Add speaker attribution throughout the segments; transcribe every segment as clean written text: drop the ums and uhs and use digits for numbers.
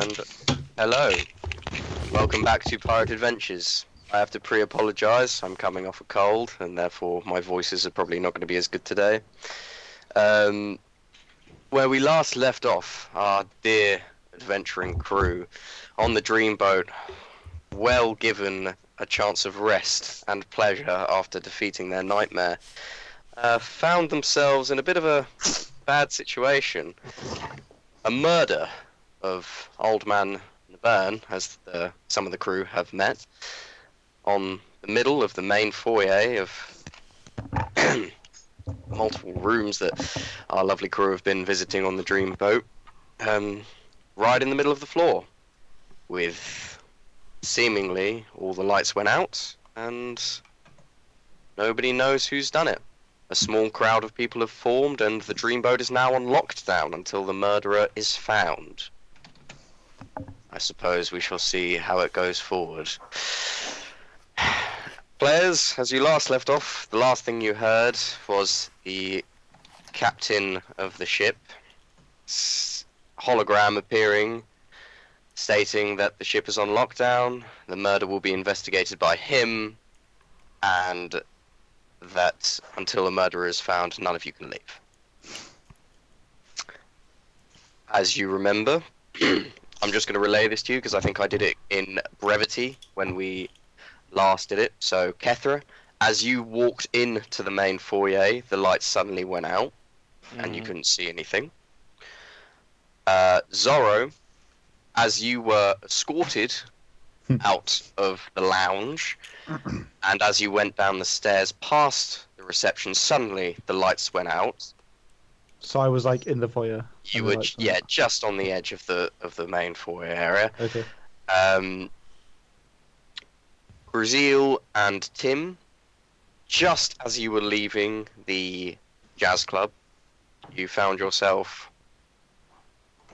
Speaker 1: And hello, welcome back to Pirate Adventures. I have to pre-apologise, I'm coming off a cold, and therefore my voices are probably not going to be as good today. Where we last left off, our dear adventuring crew on the dreamboat, well given a chance of rest and pleasure after defeating their nightmare, found themselves in a bit of a bad situation. A murder of Old Man Naburn, as some of the crew have met, on the middle of the main foyer of multiple rooms that our lovely crew have been visiting on the dreamboat, right in the middle of the floor, with seemingly all the lights went out and nobody knows who's done it. A small crowd of people have formed and the dreamboat is now on lockdown until the murderer is found. I suppose we shall see how it goes forward. Players, as you last left off, the last thing you heard was the captain of the ship hologram appearing, stating that the ship is on lockdown, the murder will be investigated by him, and that until a murderer is found, none of you can leave. As you remember, I'm just going to relay this to you because I think I did it in brevity when we last did it. So, Kethra, as you walked into the main foyer, the lights suddenly went out and you couldn't see anything. Zoro, as you were escorted out of the lounge, and as you went down the stairs past the reception, suddenly the lights went out.
Speaker 2: So I was like in the foyer.
Speaker 1: You were, just on the edge of the main foyer area.
Speaker 2: Okay.
Speaker 1: Gruzeel and Tim, just as you were leaving the jazz club, you found yourself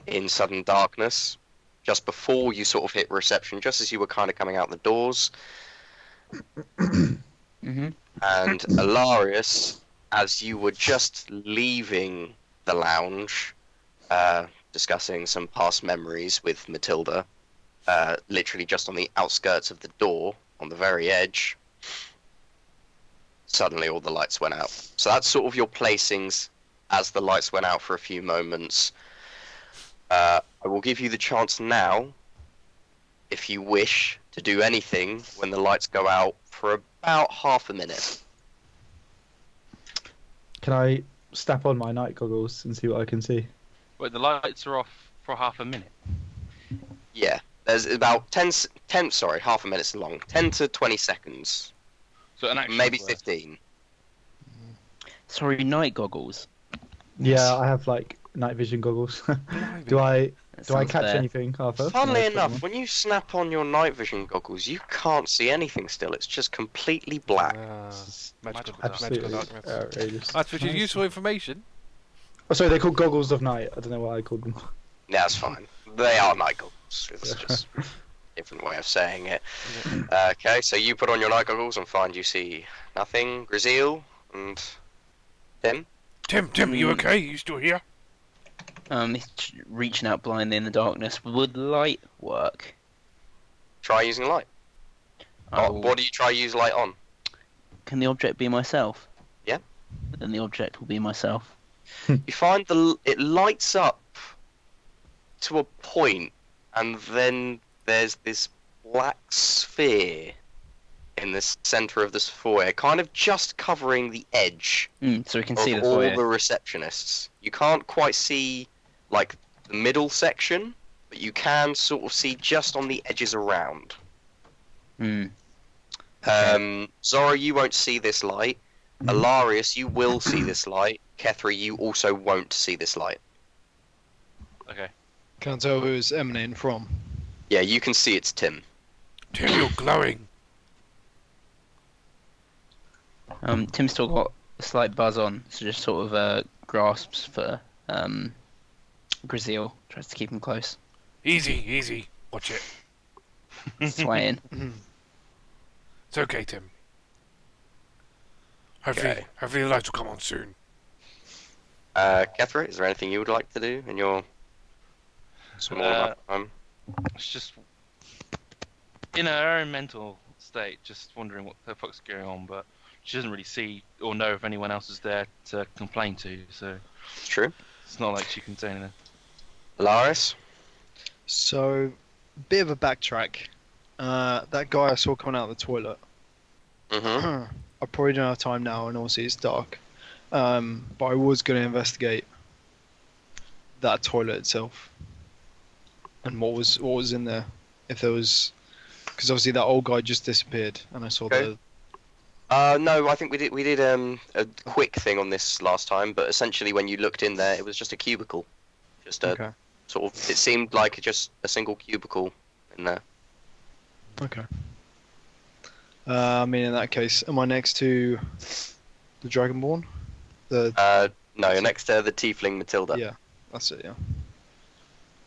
Speaker 1: in sudden darkness. Just before you sort of hit reception, just as you were kind of coming out the doors. And Alarias, as you were just leaving the lounge, discussing some past memories with Matilda, literally just on the outskirts of the door, on the very edge, suddenly all the lights went out. So that's sort of your placings as the lights went out for a few moments. I will give you the chance now, if you wish, to do anything when the lights go out for about half a minute.
Speaker 2: Can I snap on my night goggles and see what I can see?
Speaker 3: Wait, the lights are off for half a minute?
Speaker 1: Yeah, there's about half a minute's long. 10 to 20 seconds.
Speaker 3: So an action
Speaker 1: maybe
Speaker 3: worth.
Speaker 1: 15.
Speaker 4: Sorry, night goggles.
Speaker 2: Yeah, I have like night vision goggles. Do I catch anything, Arthur?
Speaker 1: Funnily enough, when you snap on your night vision goggles, you can't see anything still. It's just completely black.
Speaker 3: Magical
Speaker 2: Absolutely
Speaker 3: darkness.
Speaker 2: outrageous.
Speaker 5: That's which is useful information.
Speaker 2: Oh, sorry, they're called goggles of night. I don't know what I called them.
Speaker 1: Yeah, that's fine. They are night goggles. It's just a different way of saying it. Okay, so you put on your night goggles and find you see nothing. Gruzeel and Tim?
Speaker 5: Tim, are you okay? You still here?
Speaker 4: It's reaching out blindly in the darkness. Would light work?
Speaker 1: Try using light. What do you try to use light on?
Speaker 4: Can the object be myself?
Speaker 1: Yeah.
Speaker 4: Then the object will be myself.
Speaker 1: You find it lights up to a point, and then there's this black sphere in the center of this foyer, kind of just covering the edge
Speaker 4: So we can see
Speaker 1: of
Speaker 4: the
Speaker 1: all
Speaker 4: foyer.
Speaker 1: the receptionists. You can't quite see like the middle section, but you can sort of see just on the edges around. Zoro, you won't see this light. Alarias, you will see this light. Kethra, you also won't see this light.
Speaker 3: Okay.
Speaker 6: Can't tell who it's emanating from.
Speaker 1: Yeah, you can see it's Tim.
Speaker 5: Tim, you're glowing.
Speaker 4: Tim's still got a slight buzz on, so just sort of grasps for Gruzeel, tries to keep him close.
Speaker 5: Easy. Watch it.
Speaker 4: Swaying.
Speaker 5: It's okay, Tim.
Speaker 1: Okay.
Speaker 5: Hopefully the lights will come on soon.
Speaker 1: Kethra, is there anything you would like to do in your small amount of time?
Speaker 3: It's just in her own mental state, just wondering what the fuck's going on, but she doesn't really see or know if anyone else is there to complain to, so
Speaker 1: It's true.
Speaker 3: it's not like she can say anything.
Speaker 1: Alarias?
Speaker 6: So, bit of a backtrack. That guy I saw coming out of the toilet.
Speaker 1: Mm-hmm.
Speaker 6: I probably don't have time now, and obviously it's dark. But I was going to investigate that toilet itself and what was in there. If there was, because obviously that old guy just disappeared, and I saw
Speaker 1: Okay. No, I think we did a quick thing on this last time, but essentially when you looked in there, it was just a cubicle. Just a
Speaker 6: Okay.
Speaker 1: sort of, it seemed like just a single cubicle in there.
Speaker 6: Okay. I mean, in that case, am I next to the Dragonborn?
Speaker 1: No, you're next to the tiefling Matilda.
Speaker 6: Yeah, that's it. Yeah.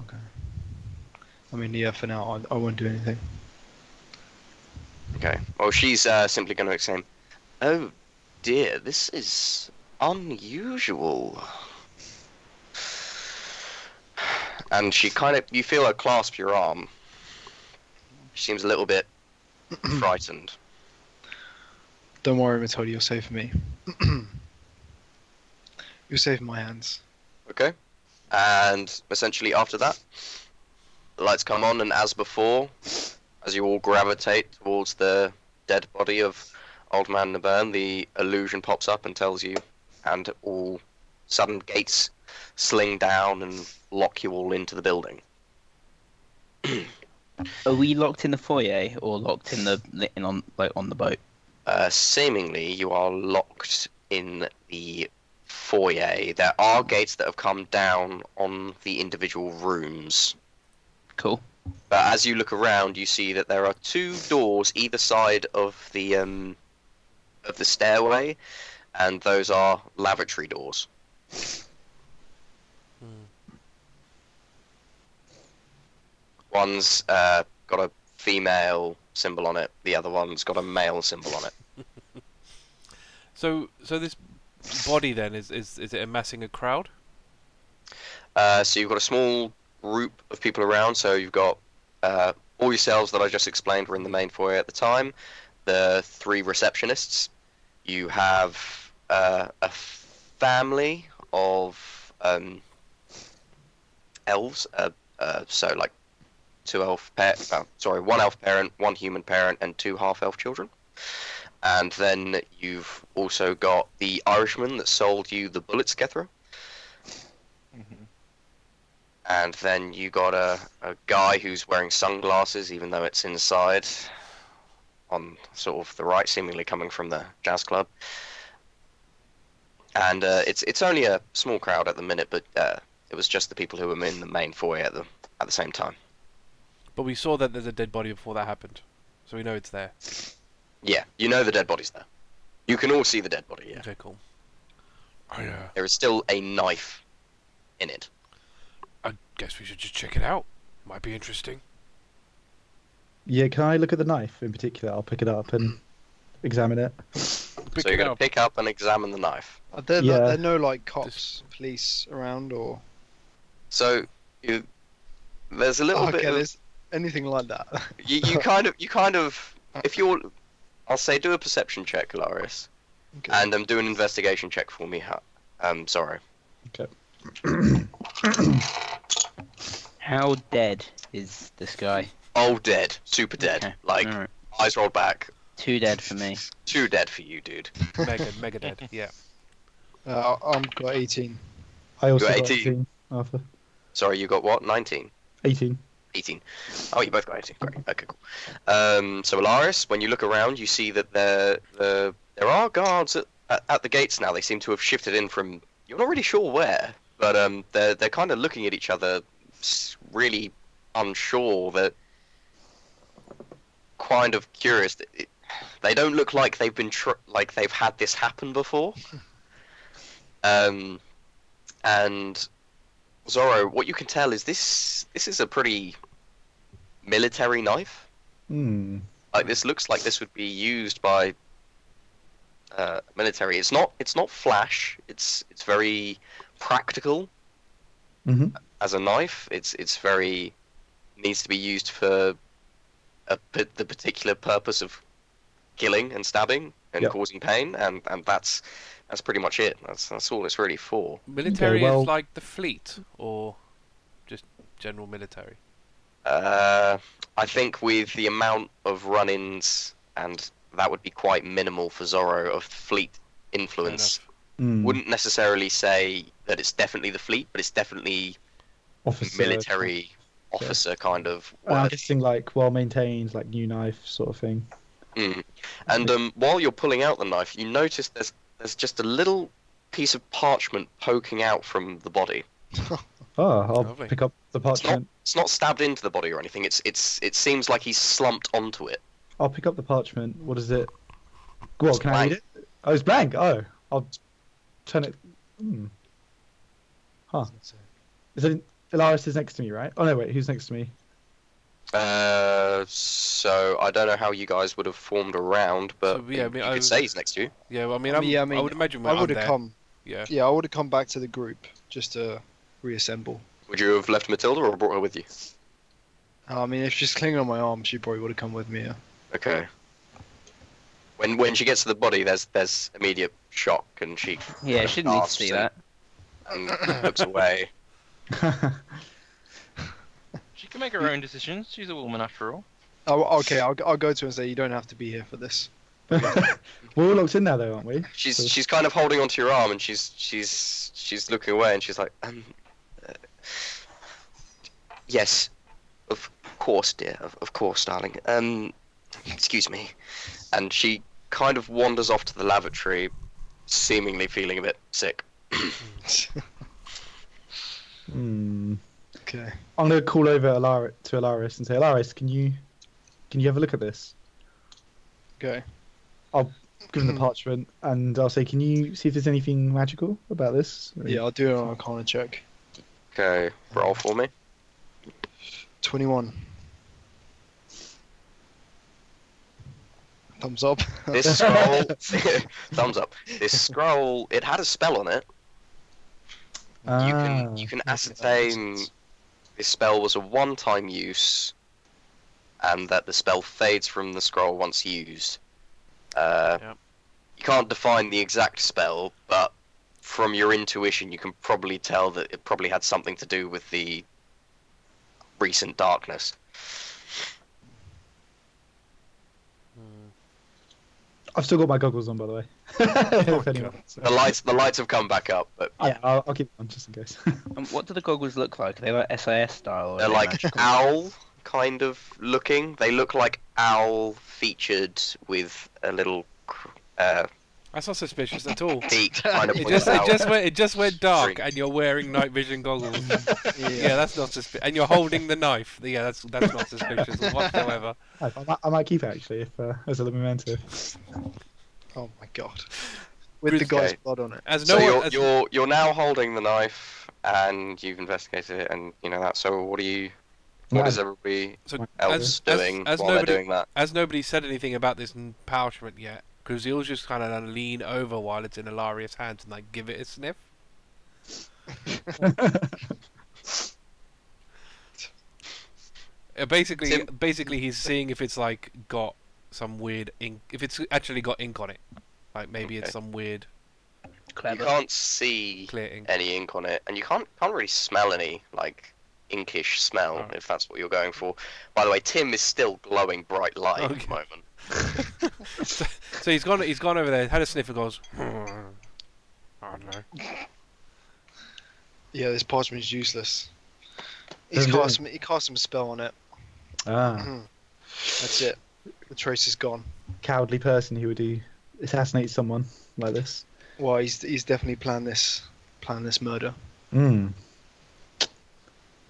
Speaker 6: Okay. I mean, yeah. For now, I won't do anything.
Speaker 1: Okay. Well, she's simply going to exclaim, "Oh dear, this is unusual." And she you feel her clasp your arm. She seems a little bit frightened.
Speaker 6: Don't worry, Matilda. You're safe for me. You're safe in my hands.
Speaker 1: Okay. And essentially after that, the lights come on, and as before, as you all gravitate towards the dead body of Old Man Nabern, the illusion pops up and tells you, and all sudden gates sling down and lock you all into the building.
Speaker 4: Are we locked in the foyer or locked in on the boat?
Speaker 1: Seemingly, you are locked in the foyer. There are gates that have come down on the individual rooms.
Speaker 4: Cool.
Speaker 1: But as you look around, you see that there are two doors either side of the stairway, and those are lavatory doors. One's got a female symbol on it. The other one's got a male symbol on it.
Speaker 5: So this body then is it amassing a crowd?
Speaker 1: So you've got a small group of people around. So you've got all yourselves that I just explained were in the main foyer at the time. The three receptionists. You have a family of elves. So like one elf parent, one human parent, and two half-elf children. And then you've also got the Irishman that sold you the bullets, Kethra. And then you got a guy who's wearing sunglasses, even though it's inside, on sort of the right, seemingly coming from the jazz club. And it's only a small crowd at the minute, but it was just the people who were in the main foyer at the same time.
Speaker 5: But we saw that there's a dead body before that happened, so we know it's there.
Speaker 1: Yeah, you know the dead body's there. You can all see the dead body, yeah.
Speaker 5: Okay, cool.
Speaker 1: There is still a knife in it.
Speaker 5: I guess we should just check it out. Might be interesting.
Speaker 2: Yeah, can I look at the knife in particular? I'll pick it up and examine it.
Speaker 1: So you're going to pick up and examine the knife.
Speaker 6: Are there,
Speaker 2: Yeah.
Speaker 6: there no like cops, police around, or?
Speaker 1: So there's a little
Speaker 6: Okay,
Speaker 1: bit of...
Speaker 6: there's anything like that.
Speaker 1: You kind of, if you're, I'll say, do a perception check, Alarias,
Speaker 6: Okay.
Speaker 1: and do an investigation check for me, Zoro.
Speaker 2: Okay.
Speaker 4: How dead is this guy?
Speaker 1: Oh, dead, super dead,
Speaker 4: Okay,
Speaker 1: like
Speaker 4: alright.
Speaker 1: eyes rolled back.
Speaker 4: Too dead for me.
Speaker 1: Too dead for you, dude.
Speaker 5: Mega dead. Yeah.
Speaker 6: I've got 18.
Speaker 2: I also
Speaker 1: You're
Speaker 2: got
Speaker 1: 18.
Speaker 2: 18, Arthur.
Speaker 1: Sorry, you got what? 19.
Speaker 2: 18.
Speaker 1: 18. Oh, you both got 18. Great. Okay, cool. So Alarias, when you look around, you see that there are guards at the gates now. They seem to have shifted in from, you're not really sure where, but they're kind of looking at each other, really unsure. That kind of curious. They don't look like they've been like they've had this happen before. And Zoro, what you can tell is this is a pretty military knife. Like, this looks like this would be used by military. It's not flash. It's very practical
Speaker 2: Mhm.
Speaker 1: as a knife. It's very needs to be used for the particular purpose of killing and stabbing and
Speaker 2: Yep.
Speaker 1: causing pain, and that's pretty much it. That's all it's really for.
Speaker 5: Military
Speaker 2: well-
Speaker 5: is like the fleet, or just general military?
Speaker 1: I think with the amount of run-ins, and that would be quite minimal for Zoro, of fleet influence. Wouldn't necessarily say that it's definitely the fleet, but it's definitely
Speaker 2: Officer,
Speaker 1: military officer kind of
Speaker 2: I'm
Speaker 1: word.
Speaker 2: guessing like well maintained, like new knife sort of thing.
Speaker 1: And while you're pulling out the knife, you notice there's just a little piece of parchment poking out from the body.
Speaker 2: Oh, I'll
Speaker 5: Lovely.
Speaker 2: pick up the parchment.
Speaker 1: It's not stabbed into the body or anything. It seems like he's slumped onto it.
Speaker 2: I'll pick up the parchment. What is it? Well,
Speaker 1: It's
Speaker 2: can I read it? Oh, it's blank. Oh, I'll turn it. Huh. Is it Alarias is next to me, right? Oh no, wait. Who's next to me?
Speaker 1: So I don't know how you guys would have formed around, but
Speaker 5: So, yeah, I mean,
Speaker 1: you could say he's next to you.
Speaker 5: Yeah, well, I mean,
Speaker 6: I
Speaker 5: I would imagine
Speaker 6: I
Speaker 5: I'm
Speaker 6: would have
Speaker 5: there.
Speaker 6: come.
Speaker 5: Yeah.
Speaker 6: Yeah, I would have come back to the group just to reassemble.
Speaker 1: Would you have left Matilda or brought her with you?
Speaker 6: I mean, if she's clinging on my arm, she probably would have come with me. Yeah.
Speaker 1: Okay. When she gets to the body, there's immediate shock, and she
Speaker 4: Yeah, she didn't need to
Speaker 1: gasps
Speaker 4: see that.
Speaker 1: and looks away.
Speaker 3: She can make her own decisions. She's a woman after all.
Speaker 6: Oh, okay, I'll go to her and say you don't have to be here for this.
Speaker 2: We're all locked in now, though, aren't we?
Speaker 1: She's kind of holding onto your arm, and she's looking away, and she's like, yes, of course, dear, of course, darling. Excuse me. And she kind of wanders off to the lavatory, seemingly feeling a bit sick.
Speaker 6: Okay.
Speaker 2: I'm gonna call over to Alarias and say, Alarias, can you have a look at this?
Speaker 6: Okay.
Speaker 2: Give him the parchment, and I'll say, can you see if there's anything magical about this?
Speaker 6: Yeah, I'll do it on a Arcana check.
Speaker 1: Okay, roll for me.
Speaker 6: 21. Thumbs up.
Speaker 1: This scroll, thumbs up. This scroll, it had a spell on it. You can ascertain this spell was a one-time use, and that the spell fades from the scroll once used. You can't define the exact spell, but from your intuition, you can probably tell that it probably had something to do with the recent darkness.
Speaker 2: I've still got my goggles on, by the way. If anyone-
Speaker 1: The lights have come back up, but
Speaker 2: Yeah, I'll keep them on just in case.
Speaker 4: What do the goggles look like? Are they like SAS style? Or are
Speaker 1: they're
Speaker 4: they
Speaker 1: like
Speaker 4: magical?
Speaker 1: owl kind of looking. They look like owl featured with a little
Speaker 5: That's not suspicious at all.
Speaker 1: beak kind of
Speaker 5: It
Speaker 1: points out.
Speaker 5: just went dark,
Speaker 1: Drink.
Speaker 5: and you're wearing night vision goggles. Yeah, that's not suspicious. And you're holding the knife. Yeah, that's not suspicious whatsoever.
Speaker 2: I might keep it actually, if as a memento.
Speaker 6: Oh my god. With the guy's
Speaker 1: Okay.
Speaker 6: blood on it.
Speaker 5: As
Speaker 1: So
Speaker 5: no one,
Speaker 1: you're now holding the knife, and you've investigated it, and you know that. So what is everybody
Speaker 5: so
Speaker 1: else doing while they're doing that?
Speaker 5: As nobody said anything about this parchment yet, Gruzeel's just kind of lean over while it's in Alarias' hands and like give it a sniff. Basically, he's seeing if it's like got some weird ink. If it's actually got ink on it, like maybe it's
Speaker 1: Okay.
Speaker 5: some weird
Speaker 1: You
Speaker 4: Clever.
Speaker 1: can't see
Speaker 5: clear ink.
Speaker 1: any ink on it, and you can't really smell any like inkish smell
Speaker 5: Alright.
Speaker 1: if that's what you're going for. By the way, Tim is still glowing bright light at
Speaker 5: Okay.
Speaker 1: the moment.
Speaker 5: So he's gone over there, had a sniff, and goes, I don't know.
Speaker 6: Yeah, this parchment is useless.
Speaker 2: Doesn't do
Speaker 6: He cast some spell on it.
Speaker 2: Ah,
Speaker 6: That's it. The trace is gone.
Speaker 2: cowardly person who would assassinate someone like this.
Speaker 6: Well, he's definitely planned this murder.
Speaker 2: Hmm.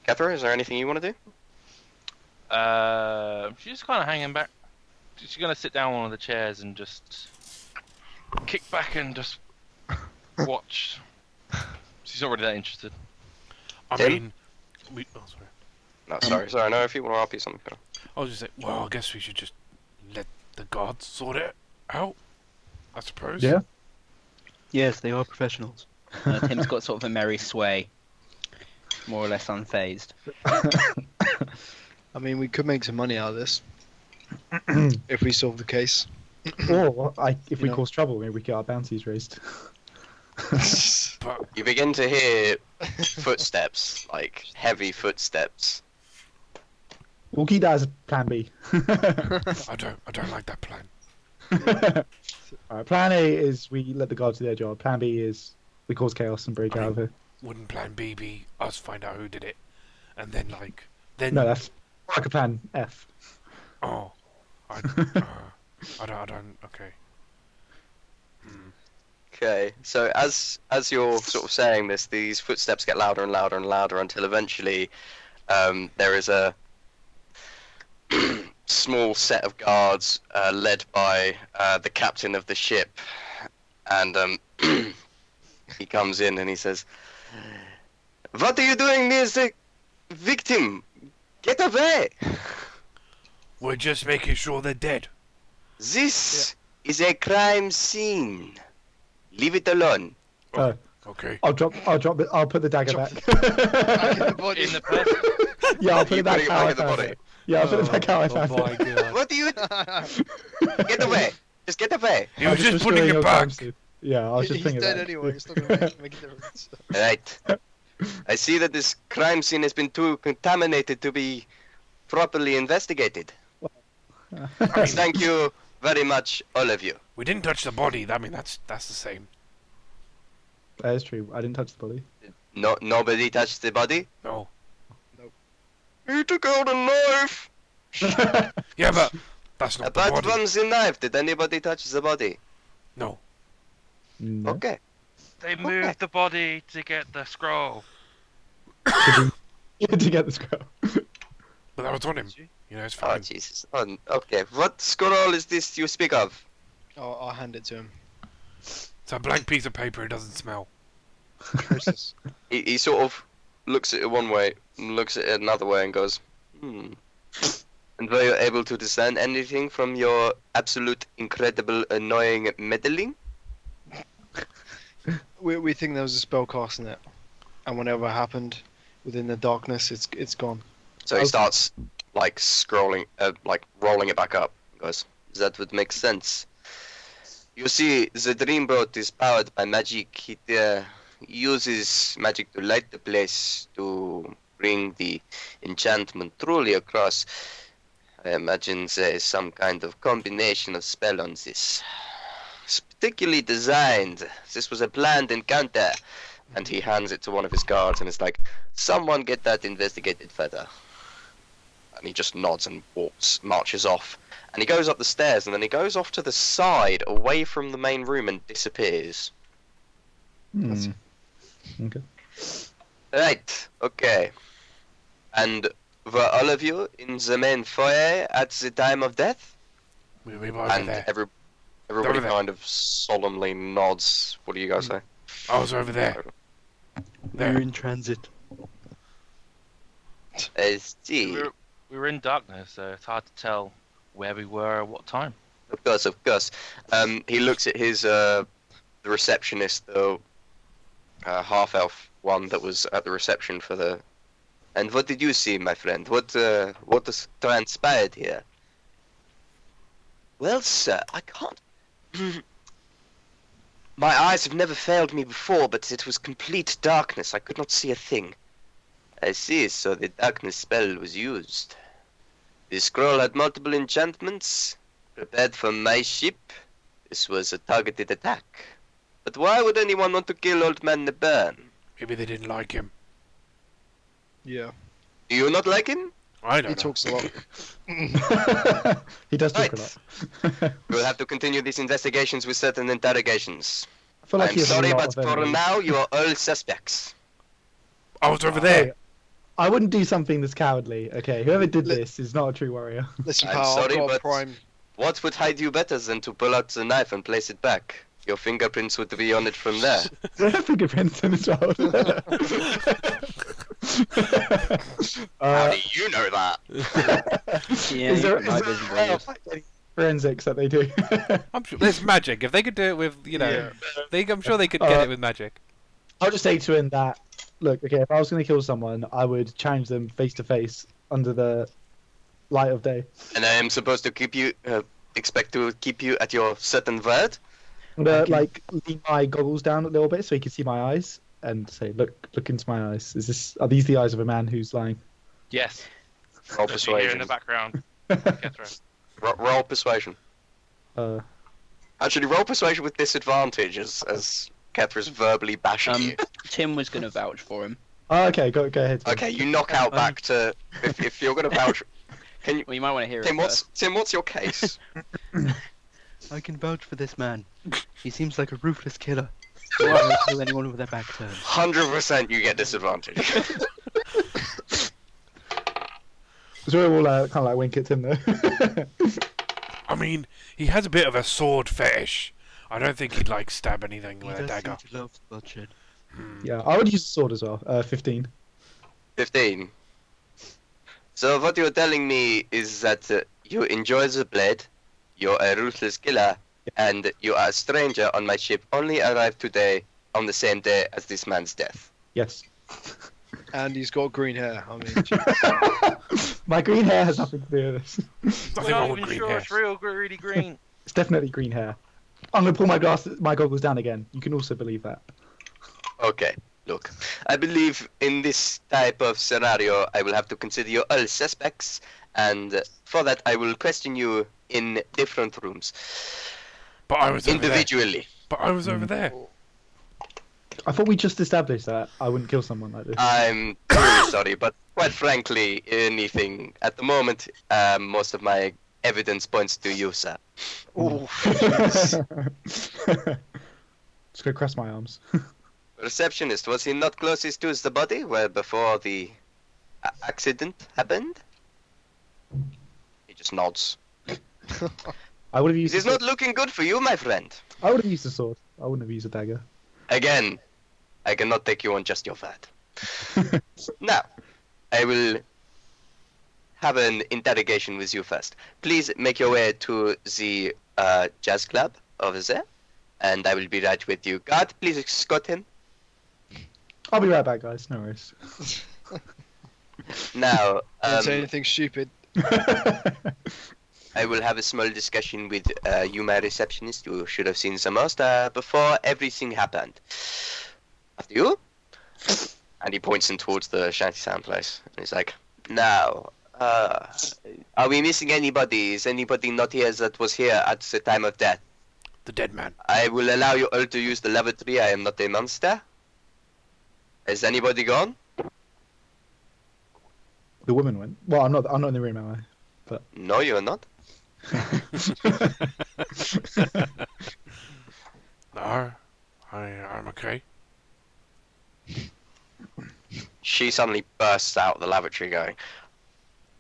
Speaker 1: Kethra, is there anything you want to do?
Speaker 3: She's just kind of hanging back. She's gonna sit down on one of the chairs and just kick back and just watch. She's not really that interested.
Speaker 5: I
Speaker 1: Tim?
Speaker 5: mean, oh, sorry.
Speaker 1: No, sorry. No, if you want to RP something.
Speaker 5: I was just like, well, I guess we should just let the gods sort it out, I suppose.
Speaker 2: Yeah.
Speaker 7: Yes, they are professionals.
Speaker 4: Tim's got sort of a merry sway, more or less unfazed.
Speaker 6: I mean, we could make some money out of this if we solve the case.
Speaker 2: Or if we
Speaker 6: know.
Speaker 2: cause trouble, maybe we get our bounties raised.
Speaker 5: But
Speaker 1: You begin to hear footsteps, like heavy footsteps.
Speaker 2: We'll keep that as plan B.
Speaker 5: I don't like that plan.
Speaker 2: Alright, plan A is we let the guards do their job. Plan B is we cause chaos and break out of it.
Speaker 5: Wouldn't plan B be us find out who did it, and then
Speaker 2: No, that's like a plan F.
Speaker 5: oh, I don't. Okay.
Speaker 1: Okay, so as you're sort of saying this, these footsteps get louder and louder and louder until eventually there is a small set of guards led by the captain of the ship, and he comes in and he says, "What are you doing near the victim? Get away!
Speaker 5: We're just making sure they're dead."
Speaker 1: This is a crime scene. Leave it alone."
Speaker 5: Okay.
Speaker 2: I'll put the dagger back.
Speaker 6: Back in the body.
Speaker 3: In the person.
Speaker 2: Yeah, I'll put
Speaker 1: You
Speaker 2: it back
Speaker 1: putting it
Speaker 2: how
Speaker 1: back
Speaker 2: I
Speaker 1: in the
Speaker 2: found
Speaker 1: body?
Speaker 2: it. Yeah, I'll put it back how I found
Speaker 5: my
Speaker 2: it.
Speaker 5: god.
Speaker 1: What do you? Get away! Just get away!
Speaker 5: He was
Speaker 2: I'm
Speaker 5: just putting
Speaker 2: restoring
Speaker 5: it
Speaker 2: your
Speaker 5: back.
Speaker 2: crime scene. Yeah, I was just
Speaker 6: He's
Speaker 2: thinking
Speaker 6: dead
Speaker 2: that.
Speaker 6: anyway. It's not gonna make a difference.
Speaker 1: Right. I see that this crime scene has been too contaminated to be properly investigated. Thank you very much, all of you.
Speaker 5: We didn't touch the body. I mean, that's the same.
Speaker 2: That is true. I didn't touch the body.
Speaker 1: No, nobody touched the body.
Speaker 5: No.
Speaker 1: He took out a knife.
Speaker 5: Yeah, but that's not the
Speaker 1: Apart
Speaker 5: body.
Speaker 1: from the knife, did anybody touch the body?
Speaker 5: No.
Speaker 2: No.
Speaker 1: Okay.
Speaker 3: They moved the body to get the scroll.
Speaker 2: to get the scroll.
Speaker 5: But that was on him. You know, it's
Speaker 1: Oh
Speaker 5: fine.
Speaker 1: Jesus. Oh, okay. What scroll is this you speak of?
Speaker 6: I'll hand it to him.
Speaker 5: It's a blank piece of paper. It doesn't smell.
Speaker 6: Process.
Speaker 1: He sort of looks at it one way, looks at it another way, and goes, "Hmm." And were you able to discern anything from your absolute, incredible, annoying meddling?
Speaker 6: We think there was a spell cast in it, and whenever it happened within the darkness, it's gone.
Speaker 1: So he starts like scrolling, like rolling it back up. He goes, "That would make sense. You see, the dreamboat is powered by magic. It uses magic to light the place to bring the enchantment truly across. I imagine there is some kind of combination of spell on this. It's particularly designed. This was a planned encounter." And he hands it to one of his guards and is like, "Someone get that investigated further." And he just nods and marches off. And he goes up the stairs and then he goes off to the side, away from the main room, and disappears.
Speaker 2: Hmm. Okay.
Speaker 1: Right, okay. And were all of you in the main foyer at the time of death?
Speaker 5: We were over
Speaker 1: And
Speaker 5: there.
Speaker 1: everybody
Speaker 5: Over there.
Speaker 1: kind of solemnly nods. What do you guys say?
Speaker 5: I was over there.
Speaker 7: We're
Speaker 5: There.
Speaker 7: in transit.
Speaker 1: I see.
Speaker 3: We were in darkness, so it's hard to tell where we were at what time.
Speaker 1: Of course, of course. He looks at his the receptionist, the half-elf one that was at the reception for the. And what did you see, my friend? What has transpired here? Well, sir, I can't. My eyes have never failed me before, but it was complete darkness. I could not see a thing. I see, so the darkness spell was used. The scroll had multiple enchantments. Prepared for my ship. This was a targeted attack. But why would anyone want to kill Old Man Naburn?
Speaker 5: Maybe they didn't like him.
Speaker 6: Yeah,
Speaker 1: Do you not like him?
Speaker 5: I don't
Speaker 6: he
Speaker 5: know.
Speaker 6: talks a lot.
Speaker 2: He does talk a
Speaker 1: Right.
Speaker 2: lot.
Speaker 1: We'll have to continue these investigations with certain interrogations.
Speaker 2: I feel like
Speaker 1: I'm
Speaker 2: he has a
Speaker 1: sorry,
Speaker 2: lot
Speaker 1: but
Speaker 2: of
Speaker 1: for
Speaker 2: enemies.
Speaker 1: now, you are all suspects.
Speaker 5: I was over there.
Speaker 2: I wouldn't do something this cowardly. Okay, whoever did this is not a true warrior.
Speaker 6: Listen,
Speaker 1: I'm
Speaker 6: pal,
Speaker 1: sorry,
Speaker 6: I've got a
Speaker 1: but-
Speaker 6: prime.
Speaker 1: What would hide you better than to pull out the knife and place it back? Your fingerprints would be on it from there.
Speaker 2: Fingerprints in as well.
Speaker 1: How do you know that?
Speaker 7: Yeah,
Speaker 2: is there,
Speaker 7: you can
Speaker 2: is
Speaker 7: night vision
Speaker 2: there
Speaker 7: bodies.
Speaker 2: forensics that they do?
Speaker 5: I'm sure there's magic. If they could do it with, I'm sure they could get it with magic.
Speaker 2: I'll just say to him that, look, okay, if I was going to kill someone, I would challenge them face to face under the light of day.
Speaker 1: And I am supposed to keep you, expect to keep you at your certain word?
Speaker 2: I'm gonna like lean my goggles down a little bit so he can see my eyes and say, "Look into my eyes. Are these the eyes of a man who's lying?"
Speaker 3: Yes.
Speaker 1: Roll
Speaker 3: As you hear in
Speaker 1: persuasion.
Speaker 3: the background. Kethra.
Speaker 1: Roll persuasion.
Speaker 2: Uh,
Speaker 1: Actually, roll persuasion with disadvantage as Kethra's verbally bashing you.
Speaker 4: Tim was gonna vouch for him.
Speaker 2: oh, okay, go ahead. Tim.
Speaker 1: Okay, you knock out back to if you're gonna vouch. Can you,
Speaker 4: Well, you might want to hear
Speaker 1: Tim?
Speaker 4: it.
Speaker 1: What's your case?
Speaker 8: I can vouch for this man. He seems like a ruthless killer. He won't kill anyone with their back turned.
Speaker 1: 100% you get disadvantage.
Speaker 2: So we'll kind of like wink at Tim though.
Speaker 5: I mean, he has a bit of a sword fetish. I don't think he'd like stab anything
Speaker 8: He
Speaker 5: with a
Speaker 8: does
Speaker 5: dagger.
Speaker 8: seem to love bloodshed.
Speaker 2: yeah, I would use a sword as well. 15.
Speaker 1: 15. So what you're telling me is that you enjoy the blade, you're a ruthless killer, and you are a stranger on my ship, only arrived today on the same day as this man's death.
Speaker 2: Yes.
Speaker 6: And he's got green hair. I mean,
Speaker 2: My green hair has nothing to do with this.
Speaker 5: Nothing
Speaker 3: We're
Speaker 5: wrong
Speaker 3: not
Speaker 5: with
Speaker 3: even
Speaker 5: green
Speaker 3: sure
Speaker 5: hair.
Speaker 3: it's real, really green.
Speaker 2: It's definitely green hair. I'm gonna pull my goggles down again. You can also believe that.
Speaker 1: Okay, look. I believe in this type of scenario, I will have to consider you all suspects, and for that, I will question you in different rooms,
Speaker 5: But I was over there.
Speaker 1: individually.
Speaker 5: But I was over there.
Speaker 2: I thought we just established that I wouldn't kill someone like this.
Speaker 1: I'm really sorry, but quite frankly, anything at the moment, most of my evidence points to you, sir.
Speaker 2: Just gonna cross my arms.
Speaker 1: Receptionist, was he not closest to the body where before the accident happened? He just nods.
Speaker 2: I would have used.
Speaker 1: It is not looking good for you, my friend.
Speaker 2: I would have used a sword. I wouldn't have used a dagger.
Speaker 1: Again, I cannot take you on just your word. Now, I will have an interrogation with you first. Please make your way to the jazz club over there, and I will be right with you. Guard, please escort him.
Speaker 2: I'll be right back, guys. No worries.
Speaker 1: Now,
Speaker 6: don't say anything stupid.
Speaker 1: I will have a small discussion with you, my receptionist. You should have seen the most before everything happened. After you. And he points in towards the shantytown place. And he's like, now, are we missing anybody? Is anybody not here that was here at the time of death?
Speaker 5: The dead man.
Speaker 1: I will allow you all to use the lavatory. I am not a monster. Is anybody gone?
Speaker 2: The woman went. Well, I'm not in the room, am
Speaker 1: No, you are not.
Speaker 5: No, I'm okay.
Speaker 1: She suddenly bursts out of the lavatory going,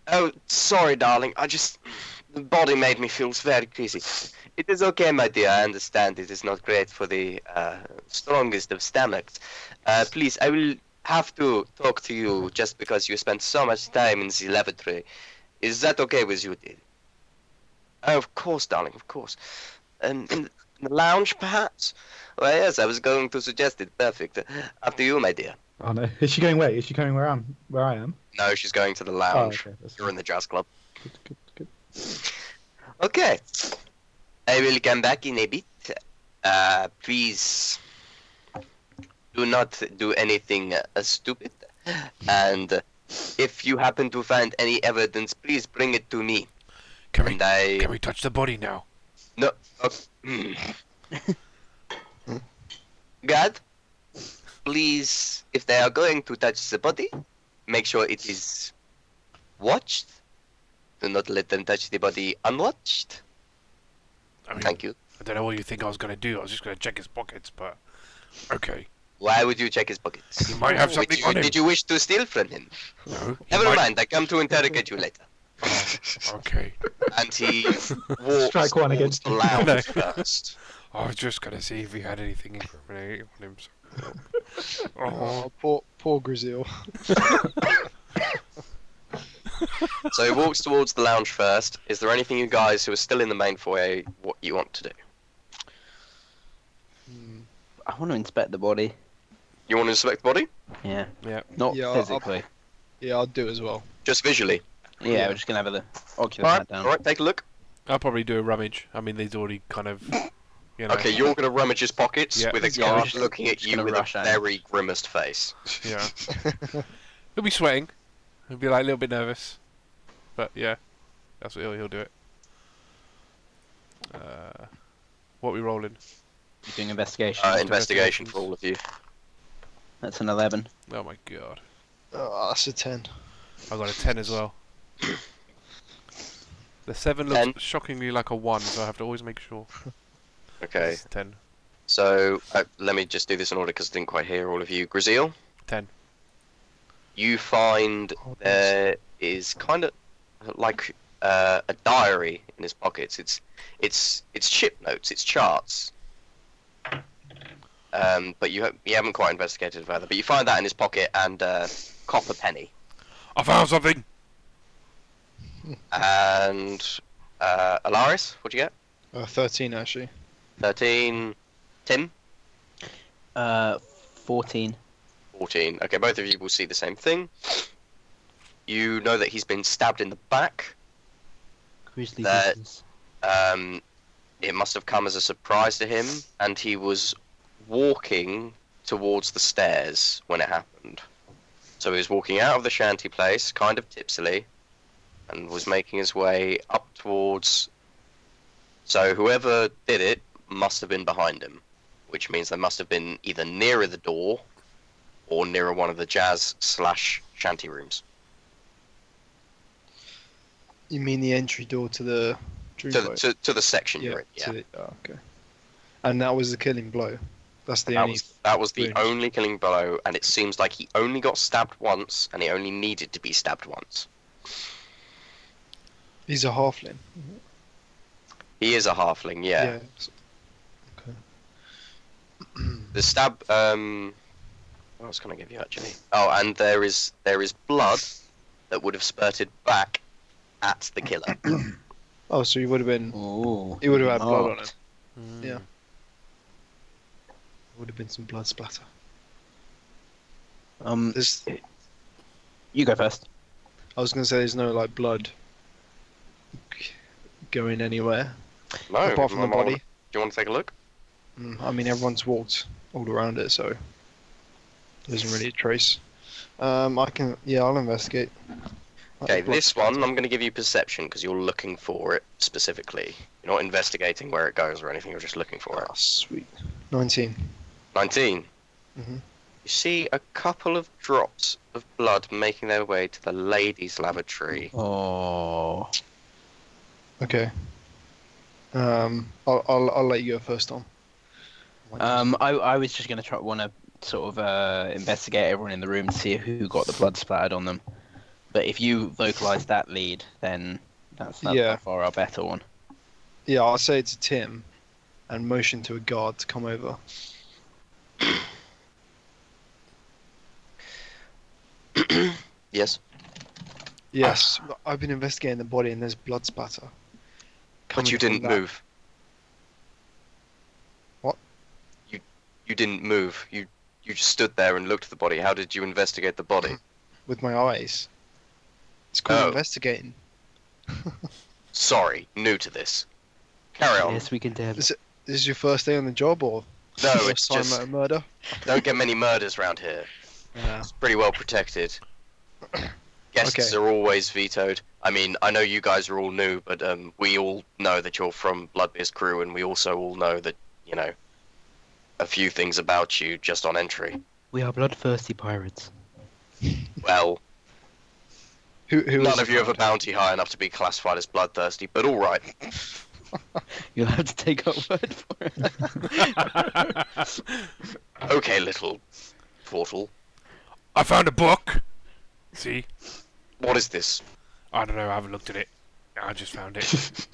Speaker 1: oh, sorry, darling. The body made me feel very queasy. It is okay, my dear. I understand it is not great for the strongest of stomachs. Please, I will have to talk to you just because you spent so much time in the lavatory. Is that okay with you, dear? Oh, of course, darling, of course. In the lounge, perhaps? Well, yes, I was going to suggest it. Perfect. After you, my dear.
Speaker 2: I? Oh no. Is she going where? Is she going where I am?
Speaker 1: No, she's going to the
Speaker 2: Oh,
Speaker 1: lounge.
Speaker 2: okay. That's
Speaker 1: You're in the jazz club.
Speaker 2: good.
Speaker 1: Okay. I will come back in a bit. Please do not do anything stupid. And if you happen to find any evidence, please bring it to me.
Speaker 5: Can we
Speaker 1: And
Speaker 5: can we touch the body now?
Speaker 1: No. God, please, if they are going to touch the body, make sure it is watched. Do not let them touch the body unwatched.
Speaker 5: I mean,
Speaker 1: Thank you.
Speaker 5: I don't know what you think I was gonna do. I was just gonna check his pockets, but okay.
Speaker 1: Why would you check his pockets?
Speaker 5: He might have something on him.
Speaker 1: Did you wish to steal from him?
Speaker 5: No. he
Speaker 1: Never
Speaker 5: might-
Speaker 1: mind, I come to interrogate you later.
Speaker 5: Okay.
Speaker 1: And he walks
Speaker 2: Strike one
Speaker 1: towards
Speaker 2: against
Speaker 1: the
Speaker 2: you.
Speaker 1: lounge first.
Speaker 5: I was just gonna see if he had anything incriminating on him. So. Oh.
Speaker 6: Poor Gruzeel.
Speaker 1: So he walks towards the lounge first. Is there anything you guys who are still in the main foyer what you want to do?
Speaker 4: I want to inspect the body.
Speaker 1: You want to inspect the body?
Speaker 4: Yeah.
Speaker 5: Yeah.
Speaker 4: Not
Speaker 6: Yeah,
Speaker 4: physically.
Speaker 6: Yeah, I'll do as well.
Speaker 1: Just visually.
Speaker 4: Yeah, we're just gonna have a look. Oculus
Speaker 1: Alright,
Speaker 4: hat down.
Speaker 1: alright, take a look.
Speaker 5: I'll probably do a rummage. I mean, he's already kind of, you know.
Speaker 1: Okay, you're gonna rummage his pockets
Speaker 5: Yeah.
Speaker 1: with a
Speaker 4: Yeah, we're
Speaker 1: guard
Speaker 4: just-
Speaker 1: looking at
Speaker 4: just
Speaker 1: you
Speaker 4: gonna
Speaker 1: with a
Speaker 4: rush at him.
Speaker 1: very grimaced face.
Speaker 5: Yeah. He'll be sweating. He'll be like a little bit nervous. But yeah, that's what he'll do it. What are we rolling?
Speaker 4: You're doing investigation.
Speaker 1: Investigation for all of you.
Speaker 4: That's an 11.
Speaker 5: Oh my god.
Speaker 6: Oh, that's a 10.
Speaker 5: I got a 10 as well. The 7 looks
Speaker 1: 10.
Speaker 5: shockingly like a 1, so I have to always make sure.
Speaker 1: Okay,
Speaker 5: It's 10.
Speaker 1: so let me just do this in order because I didn't quite hear all of you. Gruzeel,
Speaker 5: 10.
Speaker 1: you find there is kind of like a diary in his pockets. It's ship notes, it's charts. But you haven't quite investigated further. But you find that in his pocket and copper penny.
Speaker 5: I found something!
Speaker 1: And Alarias, what'd you get?
Speaker 6: 13 actually.
Speaker 1: 13. Tim?
Speaker 4: 14.
Speaker 1: 14. Okay, both of you will see the same thing. You know that he's been stabbed in the back.
Speaker 8: Grizzly
Speaker 1: That-
Speaker 8: business.
Speaker 1: It must have come as a surprise to him, and he was walking towards the stairs when it happened. So he was walking out of the shanty place, kind of tipsily, and was making his way up towards... So whoever did it must have been behind him, which means they must have been either nearer the door or nearer one of the jazz/shanty rooms.
Speaker 6: You mean the entry door to the dreamboat?
Speaker 1: To the section you're in, yeah.
Speaker 6: Okay. And that was the killing blow. That's the only.
Speaker 1: That was the
Speaker 6: wound.
Speaker 1: only killing blow, and it seems like he only got stabbed once, and he only needed to be stabbed once.
Speaker 6: He's a halfling.
Speaker 1: He is a halfling, yeah.
Speaker 6: Okay.
Speaker 1: The stab. What else can I give you actually? Oh, and there is blood that would have spurted back at the killer.
Speaker 6: Oh, so he would have been.
Speaker 4: Ooh.
Speaker 6: He would have had blood on him.
Speaker 4: marked.
Speaker 6: Yeah. Would have been some blood splatter. There's,
Speaker 4: You go first.
Speaker 6: I was gonna say there's no like blood going anywhere
Speaker 1: No,
Speaker 6: apart from the body.
Speaker 1: Do you want to take a look?
Speaker 6: I mean, everyone's walked all around it, so there isn't really a trace. I can. Yeah, I'll investigate.
Speaker 1: Okay,
Speaker 6: Blood
Speaker 1: this
Speaker 6: splatter.
Speaker 1: one I'm going to give you perception because you're looking for it specifically. You're not investigating where it goes or anything. You're just looking for it.
Speaker 6: Oh, sweet. 19.
Speaker 1: 19.
Speaker 6: Mhm.
Speaker 1: You see a couple of drops of blood making their way to the ladies' lavatory.
Speaker 4: Oh.
Speaker 6: Okay. I'll let you go first, Tom.
Speaker 4: I was just gonna want to sort of investigate everyone in the room to see who got the blood splattered on them. But if you vocalize that lead, then that's
Speaker 6: Yeah.
Speaker 4: by far our better one.
Speaker 6: Yeah, I'll say it to Tim, and motion to a guard to come over.
Speaker 1: Yes.
Speaker 6: Yes, I've been investigating the body, and there's blood spatter.
Speaker 1: But
Speaker 6: coming
Speaker 1: you
Speaker 6: from
Speaker 1: didn't
Speaker 6: that-
Speaker 1: move.
Speaker 6: What?
Speaker 1: You didn't move. You just stood there and looked at the body. How did you investigate the body?
Speaker 6: with my eyes. It's called
Speaker 1: Oh.
Speaker 6: investigating.
Speaker 1: Sorry, new to this. Carry on.
Speaker 8: Yes, we can tell.
Speaker 6: This is your first day on the job, or
Speaker 1: No,
Speaker 6: first
Speaker 1: it's
Speaker 6: time
Speaker 1: just
Speaker 6: at a murder?
Speaker 1: don't get many murders round here.
Speaker 6: Yeah.
Speaker 1: It's pretty well protected. Guests
Speaker 6: Okay.
Speaker 1: are always vetoed. I mean, I know you guys are all new, but we all know that you're from Bloodbeard's crew, and we also all know that, you know, a few things about you just on entry.
Speaker 8: We are bloodthirsty pirates.
Speaker 1: Well,
Speaker 6: Who
Speaker 1: none
Speaker 6: is
Speaker 1: of you have a
Speaker 6: found?
Speaker 1: bounty high enough to be classified as bloodthirsty, but all right.
Speaker 8: You'll have to take our word for it.
Speaker 1: Okay, little Tortle.
Speaker 5: I found a book! See?
Speaker 1: What is this?
Speaker 5: I don't know, I haven't looked at it. I just found it.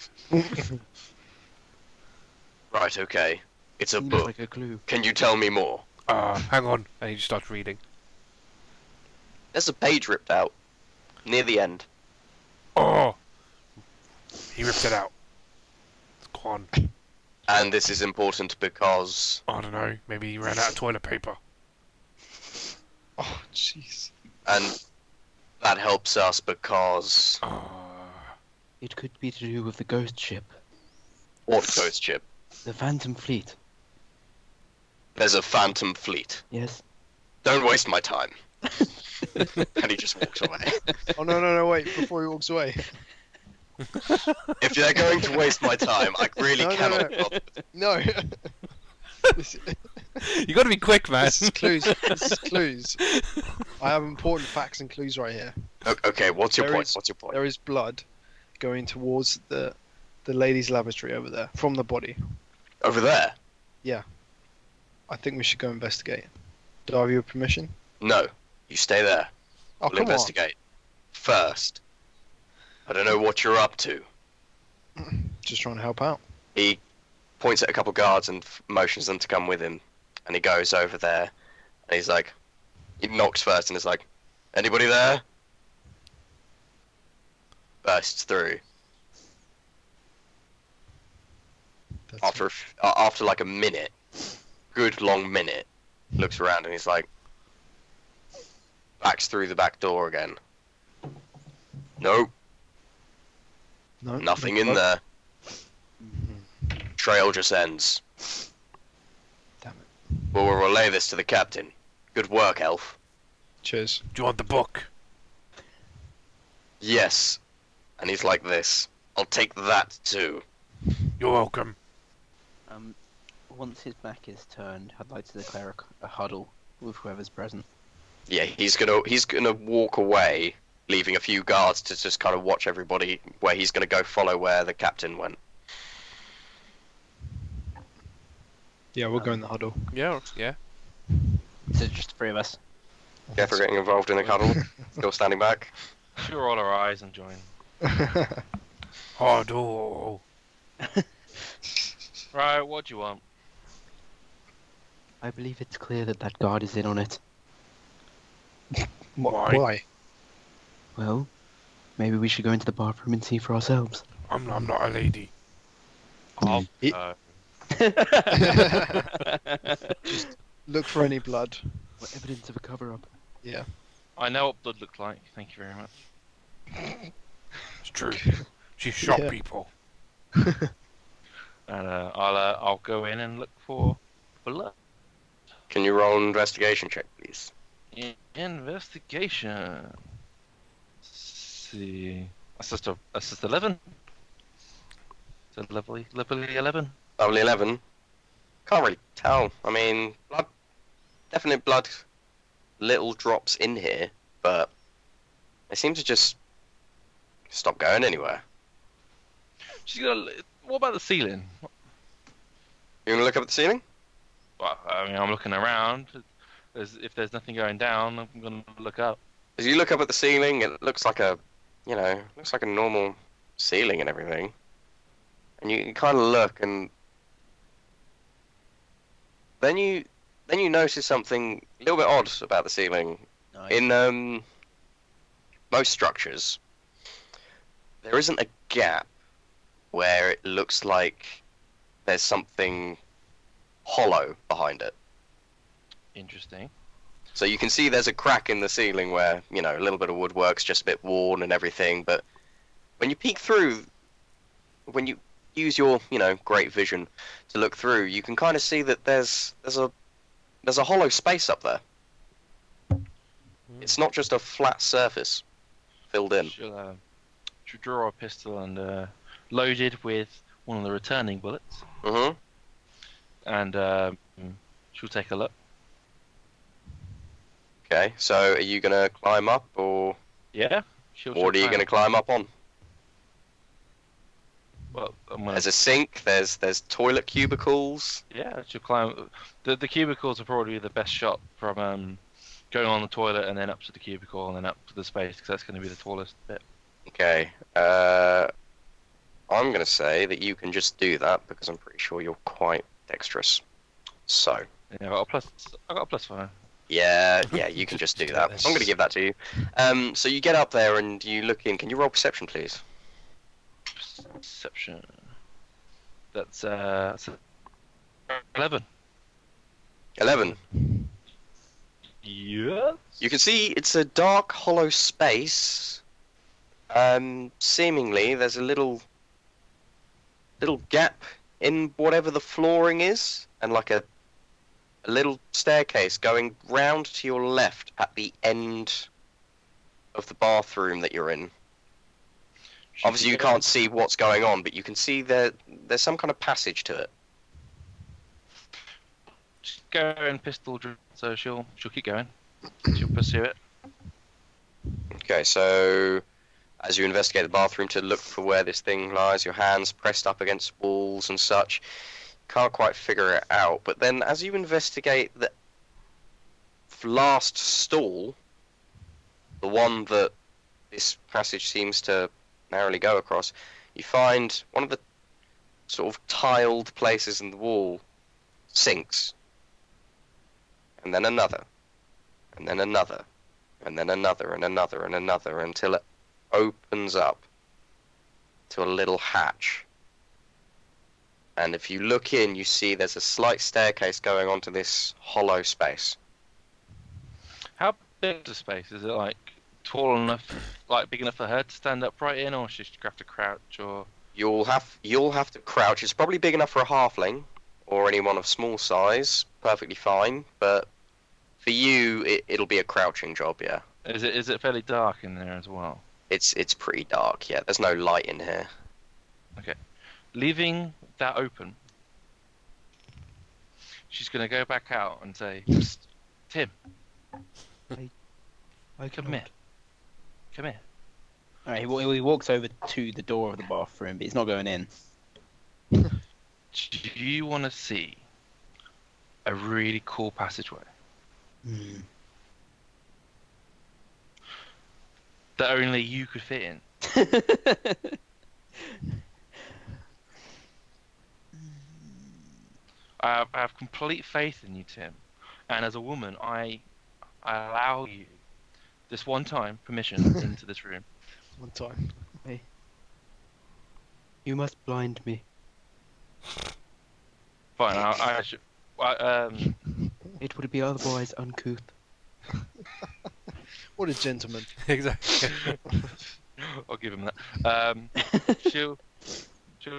Speaker 1: Right, okay. It's a
Speaker 8: Seems
Speaker 1: book.
Speaker 8: like a clue.
Speaker 1: Can you tell me more?
Speaker 5: Hang on. And he just starts reading.
Speaker 1: There's a page ripped out. Near the end.
Speaker 5: Oh! He ripped it out. It's gone.
Speaker 1: And this is important because...
Speaker 5: I don't know, maybe he ran out of toilet paper.
Speaker 6: Oh, jeez.
Speaker 1: And That helps us because
Speaker 8: It could be to do with the ghost ship,
Speaker 1: what ghost ship?
Speaker 8: the Phantom Fleet.
Speaker 1: There's a phantom fleet.
Speaker 8: Yes.
Speaker 1: Don't waste my time. And he just walks away.
Speaker 6: Oh no, wait! Before he walks away.
Speaker 1: If they're going to waste my time, I really
Speaker 6: No,
Speaker 1: cannot.
Speaker 6: no.
Speaker 1: bother.
Speaker 6: No. this,
Speaker 5: You got to be quick, man.
Speaker 6: this is clues. This is clues. I have important facts and clues right here.
Speaker 1: Okay, what's your
Speaker 6: There
Speaker 1: point?
Speaker 6: is-
Speaker 1: What's your point?
Speaker 6: There is blood going towards the ladies' lavatory over there from the body.
Speaker 1: Over there?
Speaker 6: I think we should go investigate. Do I have your permission?
Speaker 1: No. You stay there.
Speaker 6: Oh,
Speaker 1: We'll
Speaker 6: come
Speaker 1: investigate. First. I don't know what you're up to.
Speaker 6: on. Just trying to help out.
Speaker 1: He points at a couple guards and motions them to come with him. And he goes over there. And he's like, he knocks first and is like, anybody there? Bursts through.
Speaker 6: That's
Speaker 1: After like a minute, good long minute, looks around and he's like, backs through the back door again. Nope,
Speaker 6: no,
Speaker 1: nothing
Speaker 6: no
Speaker 1: in
Speaker 6: blood.
Speaker 1: there.
Speaker 6: Mhm.
Speaker 1: Trail just ends.
Speaker 6: Damn it.
Speaker 1: Well, we'll relay this to the captain. Good work, Elf.
Speaker 6: Cheers.
Speaker 5: Do you want the book?
Speaker 1: Yes. And he's like this. I'll take that too.
Speaker 5: You're welcome.
Speaker 4: Once his back is turned, I'd like to declare a huddle with whoever's present.
Speaker 1: Yeah, he's gonna walk away, leaving a few guards to just kind of watch everybody where he's gonna go follow where the captain went.
Speaker 6: Yeah, we'll go in the huddle.
Speaker 5: Yeah.
Speaker 4: So just the three of us.
Speaker 1: Kethra getting involved in a cuddle, still standing back.
Speaker 3: Should roll our eyes and join.
Speaker 5: Huddle.
Speaker 3: Right, what do you want?
Speaker 8: I believe it's clear that that guard is in on it.
Speaker 5: Why?
Speaker 6: Why?
Speaker 8: Well, maybe we should go into the bathroom and see for ourselves.
Speaker 5: I'm not a lady.
Speaker 3: I'll
Speaker 6: It-
Speaker 3: go.
Speaker 6: Look for any blood.
Speaker 8: What evidence of a cover-up?
Speaker 6: Yeah.
Speaker 3: I know what blood looks like. Thank you very much.
Speaker 5: It's true. She shot
Speaker 6: Yeah.
Speaker 5: people.
Speaker 3: And I'll go in and look for blood.
Speaker 1: Can you roll an investigation check, please?
Speaker 3: Investigation. Let's see. That's just 11. So lovely 11.
Speaker 1: Lovely 11. Can't really tell. I mean, blood, definite blood, little drops in here, but they seem to just stop going anywhere.
Speaker 3: She's got. What about the ceiling?
Speaker 1: You wanna look up at the ceiling?
Speaker 3: Well, I mean, I'm looking around. If there's nothing going down, I'm gonna look up.
Speaker 1: As you look up at the ceiling, it looks like a, looks like a normal ceiling and everything. And you kind of look, and then you notice something a little bit odd about the ceiling.
Speaker 4: Nice.
Speaker 1: In most structures, there isn't a gap where it looks like there's something hollow behind it.
Speaker 3: Interesting.
Speaker 1: So you can see there's a crack in the ceiling where, a little bit of woodwork's just a bit worn and everything, but when you peek through, when you use your, great vision to look through, you can kind of see that there's a hollow space up there. It's not just a flat surface filled in.
Speaker 3: She'll draw a pistol and load it with one of the returning bullets,
Speaker 1: Mm-hmm.
Speaker 3: and she'll take a look.
Speaker 1: Okay, so are you gonna climb up, or
Speaker 3: Yeah. She'll
Speaker 1: what are you
Speaker 3: climb
Speaker 1: gonna
Speaker 3: up.
Speaker 1: climb up on?
Speaker 3: Well, I'm gonna,
Speaker 1: There's a sink. There's toilet cubicles.
Speaker 3: yeah, she'll climb. The cubicles are probably the best shot from going on the toilet and then up to the cubicle and then up to the space, because that's going to be the tallest bit.
Speaker 1: Okay. I'm gonna say that you can just do that because I'm pretty sure you're quite dexterous. So.
Speaker 3: Yeah, I got a +5.
Speaker 1: Yeah, you can just do that. I'm gonna give that to you. So you get up there and you look in. Can you roll perception, please?
Speaker 3: Perception. That's 11.
Speaker 1: 11.
Speaker 3: Yeah.
Speaker 1: You can see it's a dark, hollow space. Seemingly, there's a little gap in whatever the flooring is, and like a little staircase going round to your left at the end of the bathroom that you're in. Obviously, you can't see what's going on, but you can see there's some kind of passage to it.
Speaker 3: Just go and pistol drill, so she'll keep going. She'll pursue it.
Speaker 1: Okay, so as you investigate the bathroom to look for where this thing lies, your hands pressed up against walls and such, can't quite figure it out. But then as you investigate the last stall, the one that this passage seems to narrowly go across, you find one of the sort of tiled places in the wall sinks. And then another. And then another. And then another and another and another until it opens up to a little hatch. And if you look in, you see there's a slight staircase going onto this hollow space.
Speaker 3: How big is the space? Is it like tall enough, like big enough for her to stand upright in, or she's gonna have to crouch, or?
Speaker 1: You'll have to crouch. It's probably big enough for a halfling or anyone of small size. Perfectly fine, but for you, it'll be a crouching job. Yeah.
Speaker 3: Is it fairly dark in there as well?
Speaker 1: It's pretty dark. Yeah. There's no light in here.
Speaker 3: Leaving that open, she's gonna go back out and say, "Psst, Tim,
Speaker 8: I
Speaker 3: come here. Come here."
Speaker 4: Alright, he walks over to the door of the bathroom, but he's not going in.
Speaker 3: Do you want to see a really cool passageway that only you could fit in? I have complete faith in you, Tim. And as a woman, I allow you this one time permission into this room.
Speaker 6: One time.
Speaker 8: You must blind me.
Speaker 3: Fine, I should.
Speaker 8: It would be otherwise uncouth.
Speaker 6: What a gentleman.
Speaker 5: Exactly.
Speaker 3: I'll give him that. She'll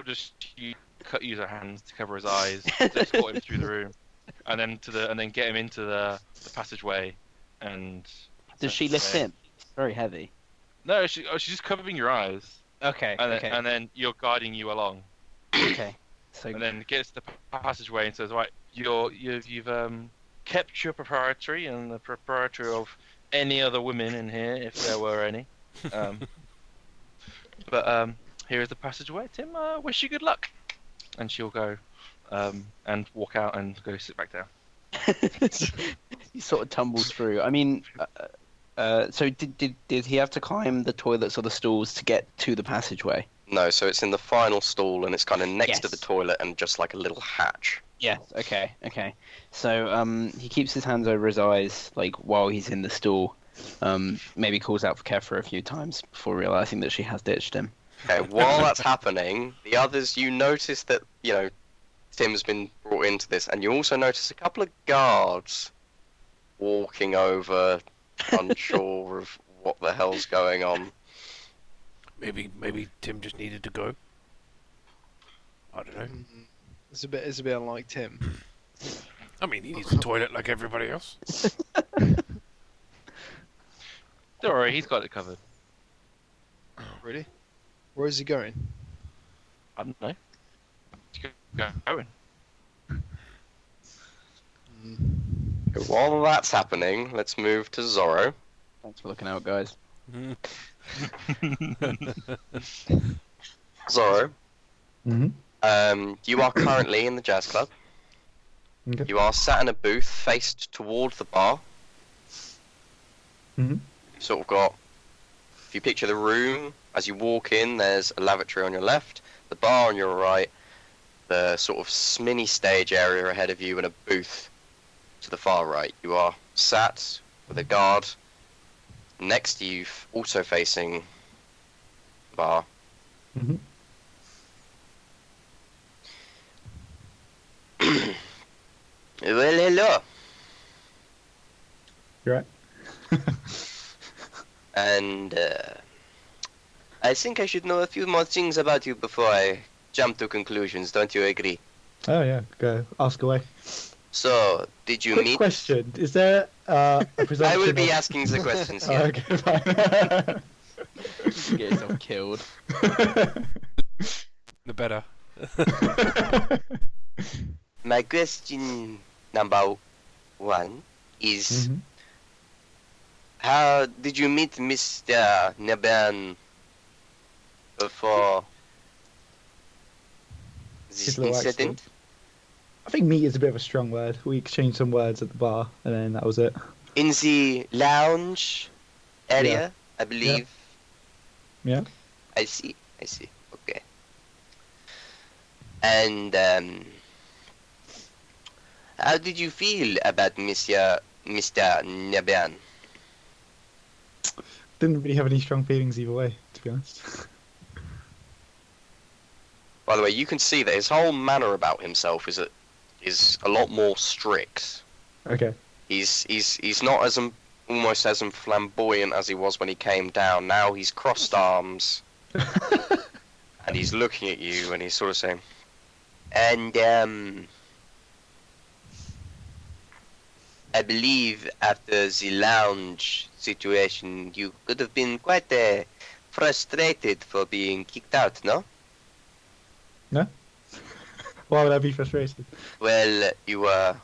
Speaker 3: just use her hands to cover his eyes, to escort him through the room, and then get him into the passageway. And
Speaker 4: Does she lift him? It's very heavy.
Speaker 3: no, she's just covering your eyes,
Speaker 4: Okay.
Speaker 3: and then you're guiding you along,
Speaker 4: Okay. So
Speaker 3: and then gets to the passageway and says, "Right, you've kept your proprietary and the proprietary of any other women in here, if there were any. But here is the passageway, Tim. Wish you good luck." And she'll go and walk out and go sit back down.
Speaker 4: he sort of tumbles through. I mean, so did he have to climb the toilets or the stools to get to the passageway?
Speaker 1: No, so it's in the final stall and it's kind of next to
Speaker 4: Yes.
Speaker 1: the toilet and just like a little hatch.
Speaker 4: Yes. Okay. So he keeps his hands over his eyes, like while he's in the stool. Maybe calls out for Kethra a few times before realizing that she has ditched him.
Speaker 1: Okay, while that's happening, the others, you notice that, Tim's been brought into this, and you also notice a couple of guards walking over, unsure of what the hell's going on.
Speaker 5: Maybe Tim just needed to go. I don't know.
Speaker 6: It's a bit unlike Tim.
Speaker 5: I mean, he needs a toilet like everybody else.
Speaker 3: Don't worry, he's got it covered.
Speaker 6: Really? Where is he going?
Speaker 3: I don't know. Going.
Speaker 1: While that's happening, let's move to Zoro.
Speaker 4: Thanks for looking out, guys.
Speaker 1: Zoro,
Speaker 2: Mm-hmm.
Speaker 1: you are currently in the jazz club.
Speaker 2: Okay.
Speaker 1: You are sat in a booth faced toward the bar.
Speaker 2: Mhm.
Speaker 1: Sort of got, if you picture the room, as you walk in, there's a lavatory on your left, the bar on your right, the sort of mini stage area ahead of you, and a booth to the far right. You are sat with a guard next to you, also facing the bar.
Speaker 2: Mm-hmm.
Speaker 1: Well, hello.
Speaker 2: You're right.
Speaker 1: And I think I should know a few more things about you before I jump to conclusions. Don't you agree?
Speaker 2: Oh yeah, go ask away.
Speaker 1: So, did you
Speaker 2: Quick
Speaker 1: meet?
Speaker 2: question: is there a presumption?
Speaker 1: I will be
Speaker 2: of...
Speaker 1: asking the questions
Speaker 2: Oh,
Speaker 1: here.
Speaker 2: okay, fine.
Speaker 4: You get yourself killed.
Speaker 5: The better.
Speaker 1: My question number 1 is:
Speaker 2: Mhm.
Speaker 1: How did you meet Mr. Neban before this
Speaker 2: His little
Speaker 1: incident?
Speaker 2: accident. I think meet is a bit of a strong word. We exchanged some words at the bar, and then that was it.
Speaker 1: In the lounge area, I believe.
Speaker 2: Yeah.
Speaker 1: I see. Okay. And how did you feel about Mr. Neban?
Speaker 2: Didn't really have any strong feelings either way, to be honest.
Speaker 1: By the way, you can see that his whole manner about himself is a lot more strict.
Speaker 2: Okay.
Speaker 1: He's not as almost as flamboyant as he was when he came down. Now he's crossed arms and he's looking at you and he's sort of saying, and I believe after the lounge situation, you could have been quite frustrated for being kicked out, no?
Speaker 2: Why would I be frustrated?
Speaker 1: Well, you were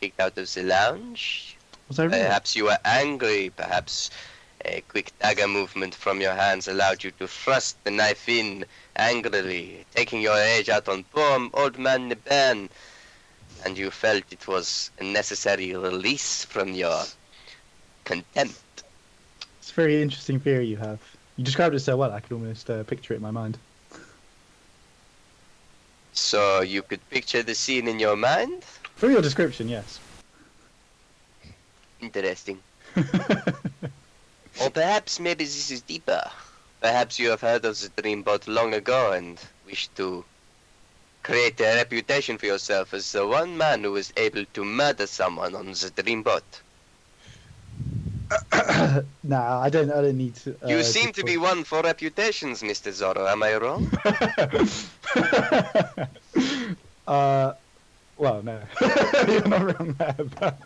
Speaker 1: kicked out of the lounge.
Speaker 2: Was I really?
Speaker 1: Perhaps you were angry. Perhaps a quick dagger movement from your hands allowed you to thrust the knife in angrily, taking your rage out on poor old man Neban. And you felt it was a necessary release from your contempt.
Speaker 2: It's a very interesting theory you have. You described it so well, I could almost picture it in my mind.
Speaker 1: So you could picture the scene in your mind?
Speaker 2: From your description, yes.
Speaker 1: Interesting. Or perhaps maybe this is deeper. Perhaps you have heard of the Dreamboat long ago and wish to create a reputation for yourself as the one man who was able to murder someone on the Dreamboat.
Speaker 2: Nah, I don't need to.
Speaker 1: You seem to be one for reputations, Mr. Zoro. Am I wrong?
Speaker 2: Well, no, you're not wrong there. But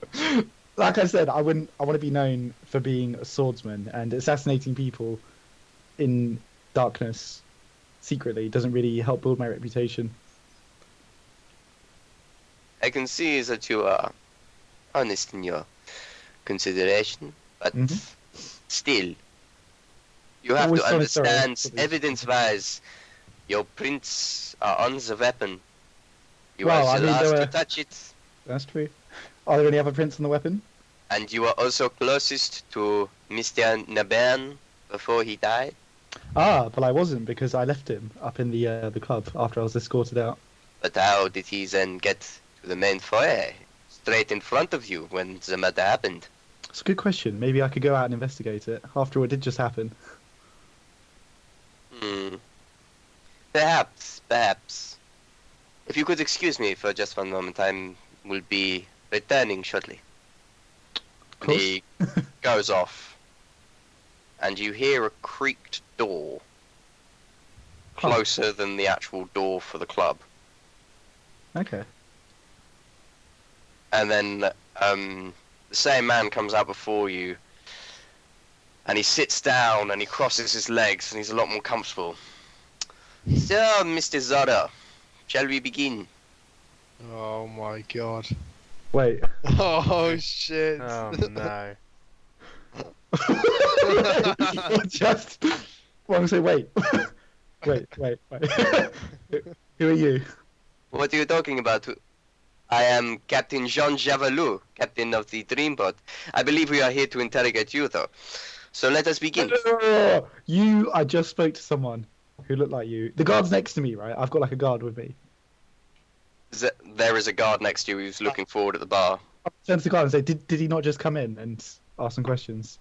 Speaker 2: like I said, I want to be known for being a swordsman, and assassinating people in darkness secretly doesn't really help build my reputation.
Speaker 1: I can see that you are honest in your consideration, but still, you have
Speaker 2: Always
Speaker 1: to
Speaker 2: honest, sorry.
Speaker 1: understand, evidence-wise, your prints are on the weapon. You
Speaker 2: Well,
Speaker 1: are
Speaker 2: I
Speaker 1: the
Speaker 2: mean,
Speaker 1: last
Speaker 2: there
Speaker 1: to
Speaker 2: were-
Speaker 1: touch it,
Speaker 2: That's true. Are there any other prints on the weapon?
Speaker 1: and you are also closest to Mr. Naban before he died.
Speaker 2: Ah, but I wasn't because I left him up in the club after I was escorted out.
Speaker 1: But how did he then get to the main foyer, straight in front of you when the murder happened?
Speaker 2: It's a good question. Maybe I could go out and investigate it. After all, it did just happen.
Speaker 1: Perhaps. If you could excuse me for just one moment, I will be returning shortly.
Speaker 2: Of course.
Speaker 1: He goes off, and you hear a creaked door closer than the actual door for the club.
Speaker 2: Okay.
Speaker 1: And then the same man comes out before you, and he sits down and he crosses his legs, and he's a lot more comfortable. So, Mr. Zoro, shall we begin?
Speaker 6: Oh my god.
Speaker 2: Wait.
Speaker 6: Oh shit.
Speaker 5: Oh no.
Speaker 2: Just. Well, I'm saying, wait. wait. Who are you?
Speaker 1: What are you talking about? I am Captain Jean Javelou, captain of the Dreamboat. I believe we are here to interrogate you, though. So let us begin.
Speaker 2: I just spoke to someone who looked like you. The guard's next to me, right? I've got like a guard with me.
Speaker 1: There is a guard next to you who's looking forward at the bar.
Speaker 2: I turn to the guard and say, did he not just come in and ask some questions?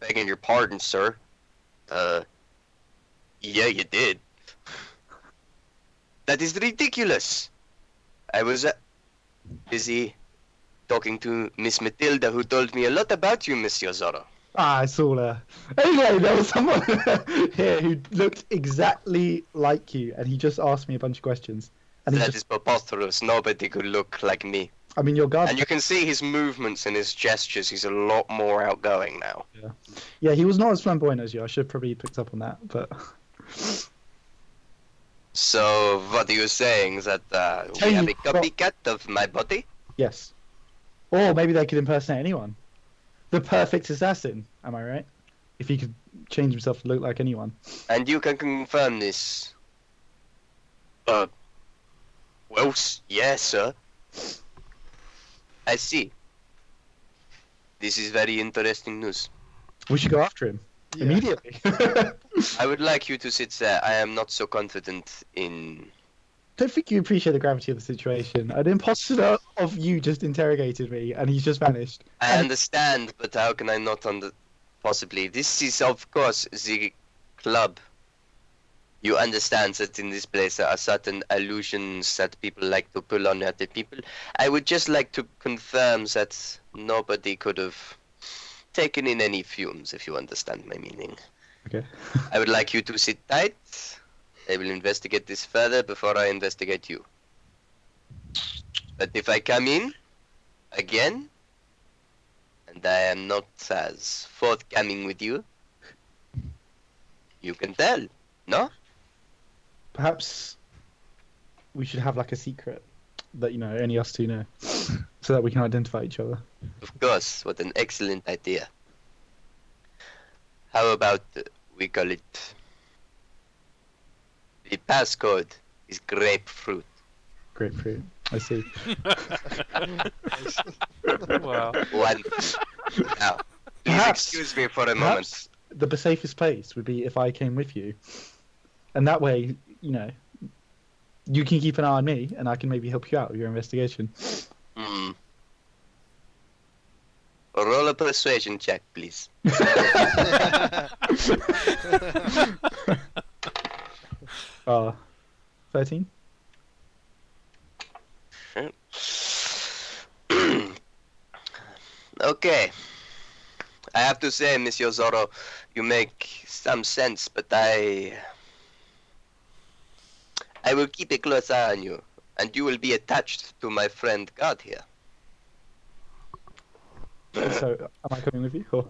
Speaker 1: Begging your pardon, sir. Yeah, you did. That is ridiculous. I was busy talking to Miss Matilda, who told me a lot about you, Monsieur Zoro.
Speaker 2: Ah, it's all Anyway, there was someone here who looked exactly like you, and he just asked me a bunch of questions. And he
Speaker 1: That
Speaker 2: just,
Speaker 1: is preposterous. Nobody could look like me.
Speaker 2: I mean, your guard.
Speaker 1: And you can see his movements and his gestures. He's a lot more outgoing now.
Speaker 2: Yeah, he was not as flamboyant as you. I should have probably picked up on that, but.
Speaker 1: So, what are you saying? That we
Speaker 2: Tell
Speaker 1: have
Speaker 2: you
Speaker 1: a copycat of my body?
Speaker 2: Yes. Or maybe they could impersonate anyone. The perfect assassin, am I right? If he could change himself to look like anyone.
Speaker 1: And you can confirm this? Well, yes, sir. I see. This is very interesting news.
Speaker 2: We should go after him.
Speaker 6: Yeah.
Speaker 2: Immediately.
Speaker 1: I would like you to sit there. I am not so confident in...
Speaker 2: Don't think you appreciate the gravity of the situation. An imposter of you just interrogated me, and he's just vanished.
Speaker 1: I understand, but how can I not possibly? This is, of course, the club. You understand that in this place there are certain allusions that people like to pull on other people. I would just like to confirm that nobody could have taken in any fumes, if you understand my meaning.
Speaker 2: Okay.
Speaker 1: I would like you to sit tight. I will investigate this further before I investigate you. But if I come in again, and I am not as forthcoming with you, you can tell, no?
Speaker 2: Perhaps we should have like a secret that, you know, only us two know. So that we can identify each other.
Speaker 1: Of course, what an excellent idea. How about we call it... The passcode is grapefruit.
Speaker 2: Grapefruit. I see.
Speaker 3: Wow.
Speaker 1: One. Now, please
Speaker 2: Perhaps-
Speaker 1: excuse me for a moment.
Speaker 2: Perhaps the safest place would be if I came with you. And that way, you know, you can keep an eye on me, and I can maybe help you out with your investigation.
Speaker 1: Hmm. Roll a persuasion check, please.
Speaker 2: 13?
Speaker 1: Okay. I have to say, Monsieur Zoro, you make some sense, but I will keep a close eye on you, and you will be attached to my friend God here.
Speaker 2: So, am I coming with you? Or...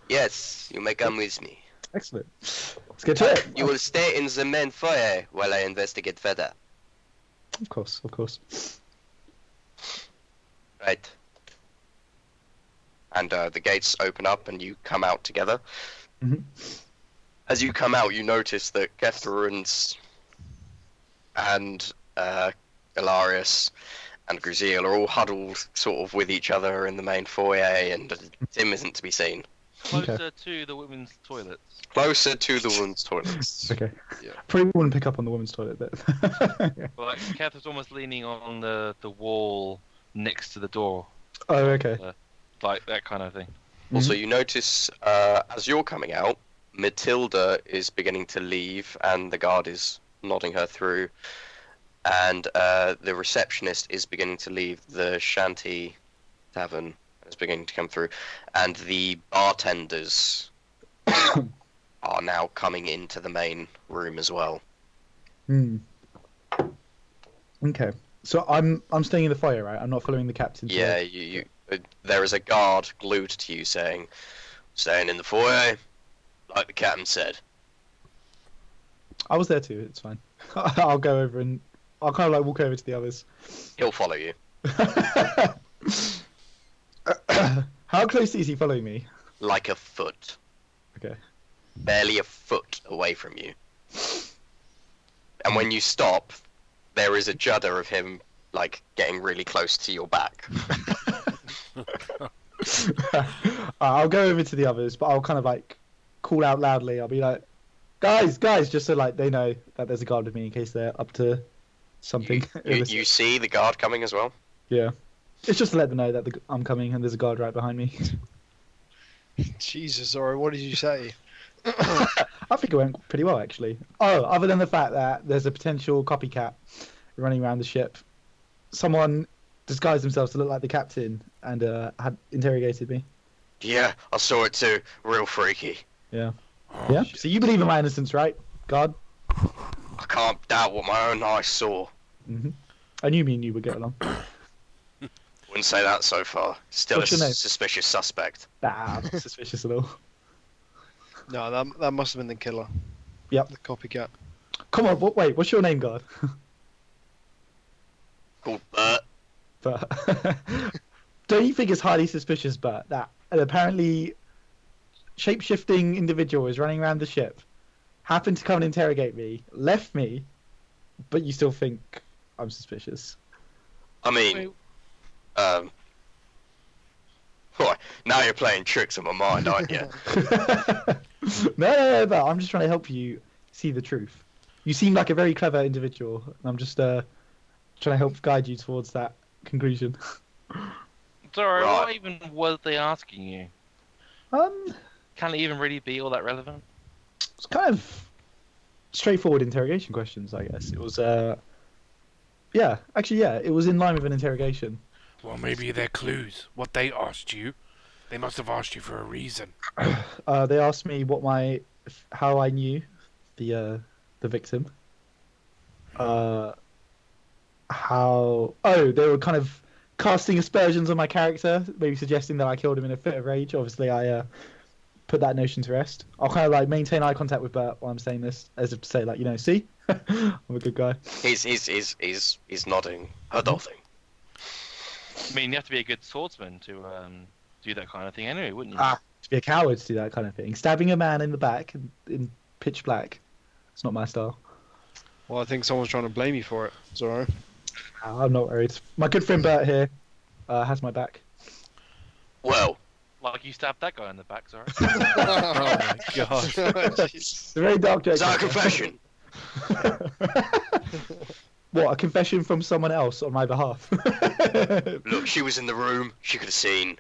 Speaker 1: Yes, you may come with me.
Speaker 2: Excellent. Let's get to it.
Speaker 1: You will stay in the main foyer while I investigate further.
Speaker 2: Of course, of course.
Speaker 1: Right. And the gates open up and you come out together.
Speaker 2: Mhm.
Speaker 1: As you come out, you notice that Kethra and Alarias and Gruzeel are all huddled sort of with each other in the main foyer, and Tim isn't to be seen.
Speaker 3: Closer to the women's toilets.
Speaker 1: Closer to the women's toilets.
Speaker 2: Okay.
Speaker 1: Yeah.
Speaker 2: Probably wouldn't pick up on the women's toilet bit.
Speaker 3: Well, like, Catherine's almost leaning on the wall next to the door.
Speaker 2: Oh, okay.
Speaker 3: Like, that kind of thing.
Speaker 1: Also, you notice as you're coming out, Matilda is beginning to leave, and the guard is nodding her through, and the receptionist is beginning to leave the shanty tavern. Is beginning to come through, and the bartenders are now coming into the main room as well.
Speaker 2: Hmm. Okay. So I'm staying in the foyer, right? I'm not following the captain. to-
Speaker 1: Yeah, you there is a guard glued to you saying, "Staying in the foyer, like the captain said."
Speaker 2: I was there too. It's fine. I'll go over and I'll kind of like walk over to the others.
Speaker 1: He'll follow you.
Speaker 2: How closely is he following me?
Speaker 1: Like a foot.
Speaker 2: Okay.
Speaker 1: Barely a foot away from you. And when you stop, there is a judder of him, like, getting really close to your back.
Speaker 2: I'll go over to the others, but I'll kind of like call out loudly. I'll be like, guys, just so like they know that there's a guard with me in case they're up to something.
Speaker 1: You see the guard coming as well?
Speaker 2: Yeah. It's just to let them know that I'm coming and there's a guard right behind me.
Speaker 6: Jesus, Zoro, what did you say?
Speaker 2: I think it went pretty well, actually. Oh, other than the fact that there's a potential copycat running around the ship. Someone disguised themselves to look like the captain and had interrogated me.
Speaker 1: Yeah, I saw it too. Real freaky.
Speaker 2: Yeah.
Speaker 5: Oh,
Speaker 2: Yeah. So you believe in my innocence, right, God?
Speaker 1: I can't doubt what my own eyes saw.
Speaker 2: Hmm. I knew me and you would get along.
Speaker 1: Wouldn't say that so far. Still
Speaker 2: What's your name?
Speaker 1: suspicious suspect.
Speaker 2: Nah, not suspicious at all.
Speaker 6: No, that must have been the killer.
Speaker 2: Yep.
Speaker 6: The copycat.
Speaker 2: Come on, wait, what's your name, God?
Speaker 1: Called Bert.
Speaker 2: But don't you think it's highly suspicious, Bert, that an apparently shape-shifting individual is running around the ship, happened to come and interrogate me, left me, but you still think I'm suspicious?
Speaker 1: I mean, boy, now you're playing tricks on my mind, aren't you?
Speaker 2: No, but I'm just trying to help you see the truth. You seem like a very clever individual, and I'm just trying to help guide you towards that conclusion.
Speaker 3: Sorry,
Speaker 1: Right.
Speaker 3: what even were they asking you? Can it even really be all that relevant?
Speaker 2: It's kind of straightforward interrogation questions, I guess. It was, yeah, it was in line with an interrogation.
Speaker 5: Well, maybe they're clues. What they asked you, they must have asked you for a reason.
Speaker 2: They asked me how I knew the victim. They were kind of casting aspersions on my character, maybe suggesting that I killed him in a fit of rage. Obviously, I put that notion to rest. I'll kind of like maintain eye contact with Bert while I'm saying this, as if to say, like, see, I'm a good guy.
Speaker 1: He's nodding. Heard the whole thing.
Speaker 3: I mean, you have to be a good swordsman to do that kind of thing anyway, wouldn't you?
Speaker 2: To be a coward to do that kind of thing, stabbing a man in the back in pitch black, it's not my style.
Speaker 6: Well, I think someone's trying to blame you for it, Zoro.
Speaker 2: I'm not worried. My good friend Bert here has my back.
Speaker 1: Well,
Speaker 3: Like you stabbed that guy in the back, sorry.
Speaker 5: Oh my god.
Speaker 2: It's a very dark joke.
Speaker 1: is that a confession?
Speaker 2: What, a confession from someone else on my behalf?
Speaker 1: Look, she was in the room. She could have seen.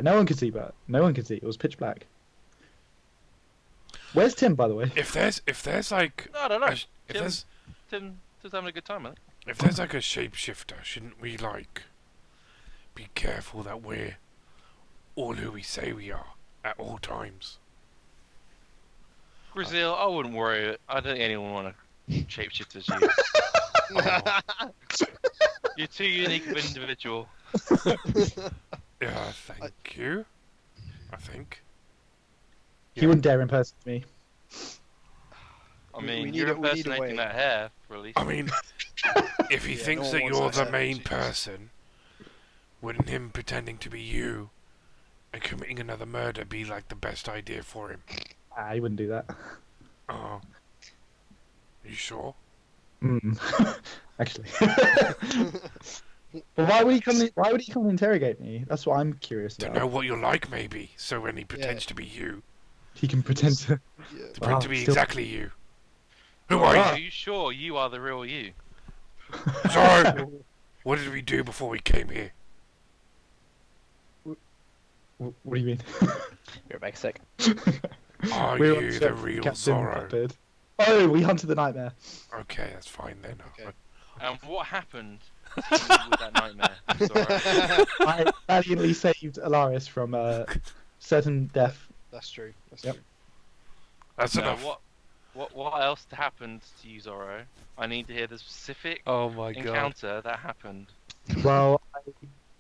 Speaker 2: No one could see, Bert. No one could see. It was pitch black. Where's Tim, by the way?
Speaker 5: If there's like
Speaker 3: No, no, no.
Speaker 5: if there's
Speaker 3: Tim's having a good time, I think.
Speaker 5: if there's like a shapeshifter, shouldn't we like be careful that we're all who we say we are at all times?
Speaker 3: Gruzeel, I wouldn't worry. I don't think anyone want to shapeshift as you. You're too unique of an individual.
Speaker 5: Yeah, thank you. I think.
Speaker 2: He wouldn't dare impersonate me.
Speaker 3: I
Speaker 6: We
Speaker 3: mean,
Speaker 6: need
Speaker 3: you're
Speaker 6: a- we need a
Speaker 3: impersonating
Speaker 6: way.
Speaker 3: that hair, for at least.
Speaker 5: I mean, if he
Speaker 6: Yeah,
Speaker 5: thinks
Speaker 6: no
Speaker 5: that
Speaker 6: one
Speaker 5: you're
Speaker 6: wants
Speaker 5: the
Speaker 6: that
Speaker 5: main
Speaker 6: hair.
Speaker 5: person, wouldn't him pretending to be you and committing another murder be like the best idea for him?
Speaker 2: He wouldn't do that.
Speaker 5: Oh, you sure?
Speaker 2: Actually. But why would he come? Why would he come and interrogate me? That's what I'm curious
Speaker 5: Don't
Speaker 2: about.
Speaker 5: know what you're like, maybe. So when he pretends to be you,
Speaker 2: He can pretend to.
Speaker 6: Yeah.
Speaker 5: to pretend to be
Speaker 2: still-
Speaker 5: exactly you. Who are
Speaker 3: Are
Speaker 5: you?
Speaker 3: you sure you are the real you?
Speaker 5: Zoro! What did we do before we came here?
Speaker 2: What do you mean?
Speaker 4: You're back sick.
Speaker 5: Are
Speaker 2: We're on
Speaker 5: you
Speaker 2: search
Speaker 5: the
Speaker 2: for
Speaker 5: real
Speaker 2: Captain
Speaker 5: Zoro?
Speaker 2: Blackbeard. Oh, we hunted the nightmare.
Speaker 5: Okay, that's fine then.
Speaker 6: Okay.
Speaker 3: And what happened to you with that nightmare? Zoro?
Speaker 2: I valiantly saved Alarias from certain death.
Speaker 6: That's true. That's
Speaker 2: Yep.
Speaker 6: true.
Speaker 5: That's
Speaker 3: No,
Speaker 5: enough.
Speaker 3: what else happened to you, Zoro? I need to hear the specific
Speaker 5: Oh my god.
Speaker 3: encounter that happened.
Speaker 2: Well, I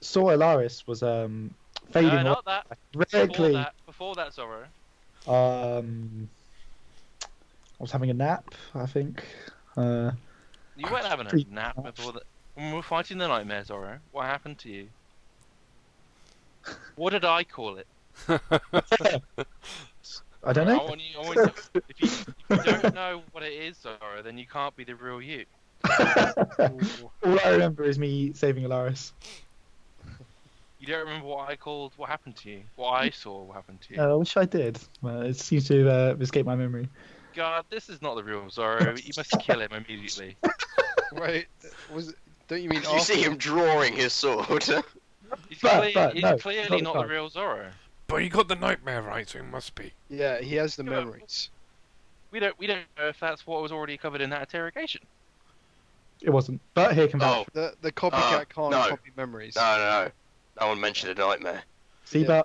Speaker 2: saw Alarias was fading
Speaker 3: No,
Speaker 2: away
Speaker 3: not that.
Speaker 2: directly.
Speaker 3: Before that, Zoro.
Speaker 2: I was having a nap, I think.
Speaker 3: You weren't having a
Speaker 2: pretty
Speaker 3: nap
Speaker 2: much.
Speaker 3: before that. When we were fighting the nightmare, Zoro, what happened to you? What did I call it?
Speaker 2: I don't
Speaker 3: I
Speaker 2: know.
Speaker 3: want you, if you don't know what it is, Zoro, then you can't be the real you.
Speaker 2: All I remember is me saving Alarias.
Speaker 3: You don't remember what I called, what happened to you? What I saw, what happened to you?
Speaker 2: I wish I did. It seems to escape my memory.
Speaker 3: God, this is not the real Zoro. You must kill him immediately.
Speaker 6: Wait, don't you mean
Speaker 1: Did you see him drawing his sword?
Speaker 3: He's,
Speaker 2: But, no,
Speaker 3: he's
Speaker 2: not
Speaker 3: clearly
Speaker 2: the
Speaker 3: not the
Speaker 2: time.
Speaker 3: real Zoro.
Speaker 5: But he got the nightmare right, so he must be.
Speaker 6: Yeah, he has the
Speaker 3: Yeah.
Speaker 6: memories.
Speaker 3: We don't know if that's what was already covered in that interrogation.
Speaker 2: It wasn't. But here can
Speaker 1: Oh,
Speaker 2: vouch.
Speaker 6: The copycat can't
Speaker 1: no.
Speaker 6: copy memories.
Speaker 1: no. No one mentioned a nightmare.
Speaker 2: See,
Speaker 6: Yeah.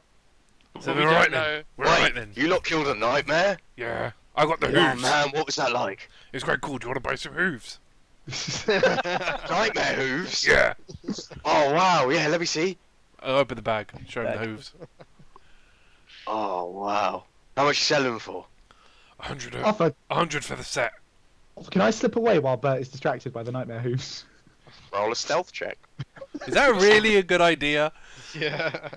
Speaker 2: but
Speaker 5: So
Speaker 3: Well,
Speaker 5: we're
Speaker 3: we
Speaker 5: right
Speaker 3: don't
Speaker 5: then.
Speaker 3: know.
Speaker 5: We're
Speaker 1: Wait,
Speaker 5: right then.
Speaker 1: you lot killed a nightmare?
Speaker 5: Yeah. I got the
Speaker 1: Oh
Speaker 5: hooves.
Speaker 1: man, what was that like?
Speaker 5: It's quite cool. Do you want to buy some hooves?
Speaker 1: Nightmare hooves?
Speaker 5: Yeah.
Speaker 1: Oh wow, yeah, let me see.
Speaker 5: I open the bag. Show him the
Speaker 4: Bag.
Speaker 5: hooves.
Speaker 1: Oh wow. How much you selling them for?
Speaker 5: 100.
Speaker 2: offer.
Speaker 5: 100 for the set.
Speaker 2: Can I slip away while Bert is distracted by the nightmare hooves?
Speaker 1: Roll a stealth check.
Speaker 5: Is that really a good idea?
Speaker 6: Yeah.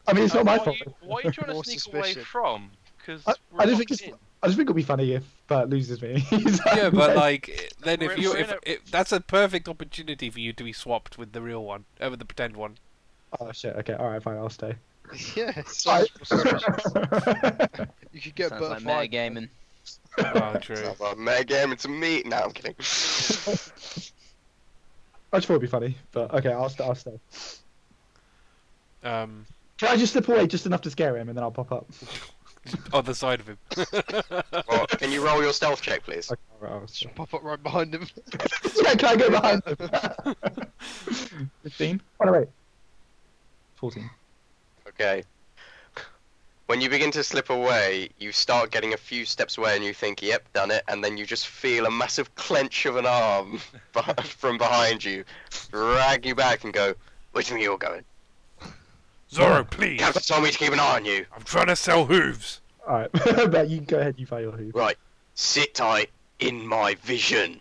Speaker 2: I mean, it's not my
Speaker 3: What
Speaker 2: fault.
Speaker 3: are you trying to
Speaker 6: More
Speaker 3: sneak away
Speaker 6: suspicion.
Speaker 3: from? Because
Speaker 2: I just think I just think it'll be funny if Bert loses me. He's like,
Speaker 5: Yeah, but
Speaker 2: "Wait."
Speaker 5: like, then
Speaker 3: We're-
Speaker 5: if you,
Speaker 3: we're
Speaker 5: if,
Speaker 3: in a-
Speaker 5: if that's a perfect opportunity for you to be swapped with the real one, with the pretend one.
Speaker 2: Oh shit. Okay. All right. Fine. I'll stay.
Speaker 6: Yeah. It's
Speaker 2: I-
Speaker 6: so suspicious. You could get
Speaker 4: Sounds
Speaker 6: Bert
Speaker 4: like
Speaker 6: fired.
Speaker 4: metagaming.
Speaker 5: Oh, true.
Speaker 1: So, mega game into meat. No, I'm kidding.
Speaker 2: I just thought it'd be funny, but okay. I'll stay.
Speaker 5: Um,
Speaker 2: Can I just slip away just enough to scare him, and then I'll pop up?
Speaker 5: on the side of him.
Speaker 1: Well, can you roll your stealth check, please?
Speaker 2: Okay, all right, I'll stay.
Speaker 6: Just pop up right behind him.
Speaker 2: Yeah, can I go behind him? 15? Oh, no, wait. 14.
Speaker 1: Okay. When you begin to slip away, you start getting a few steps away and you think, yep, done it, and then you just feel a massive clench of an arm from behind you, drag you back and go, where do you think you're going?
Speaker 5: Zoro, please.
Speaker 1: Captain told me to keep an eye on you.
Speaker 5: I'm trying to sell hooves.
Speaker 2: Alright, but you go ahead, you fire your hoof.
Speaker 1: Right, sit tight in my vision.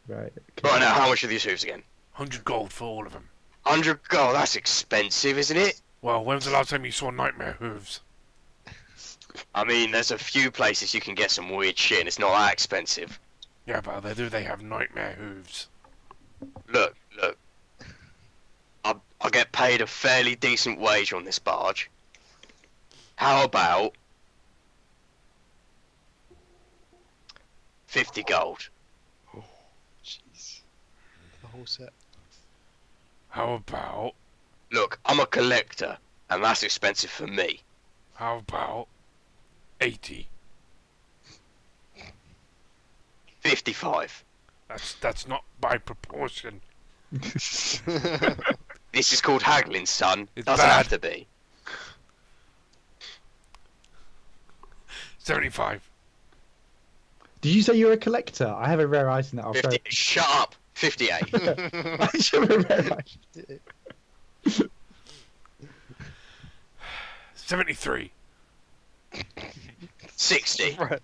Speaker 2: Right.
Speaker 1: Right now, how much are these hooves again?
Speaker 5: 100 gold for all of them.
Speaker 1: 100 gold, that's expensive, isn't it?
Speaker 5: Well, when was the last time you saw nightmare hooves?
Speaker 1: I mean, there's a few places you can get some weird shit and it's not that expensive.
Speaker 5: Yeah, but they have nightmare hooves.
Speaker 1: Look. I get paid a fairly decent wage on this barge. How about 50 gold?
Speaker 6: Jeez. The whole set.
Speaker 5: How about
Speaker 1: Look, I'm a collector, and that's expensive for me.
Speaker 5: 80?
Speaker 1: 55.
Speaker 5: That's not by proportion.
Speaker 1: This is called haggling, son.
Speaker 5: It's
Speaker 1: Doesn't
Speaker 5: bad.
Speaker 1: have to be.
Speaker 5: 75.
Speaker 2: Did you say you're a collector? I have a rare item that I'll
Speaker 1: 50. Shut up. 58.
Speaker 2: I should have a rare item.
Speaker 5: 73.
Speaker 1: 60.
Speaker 6: Right.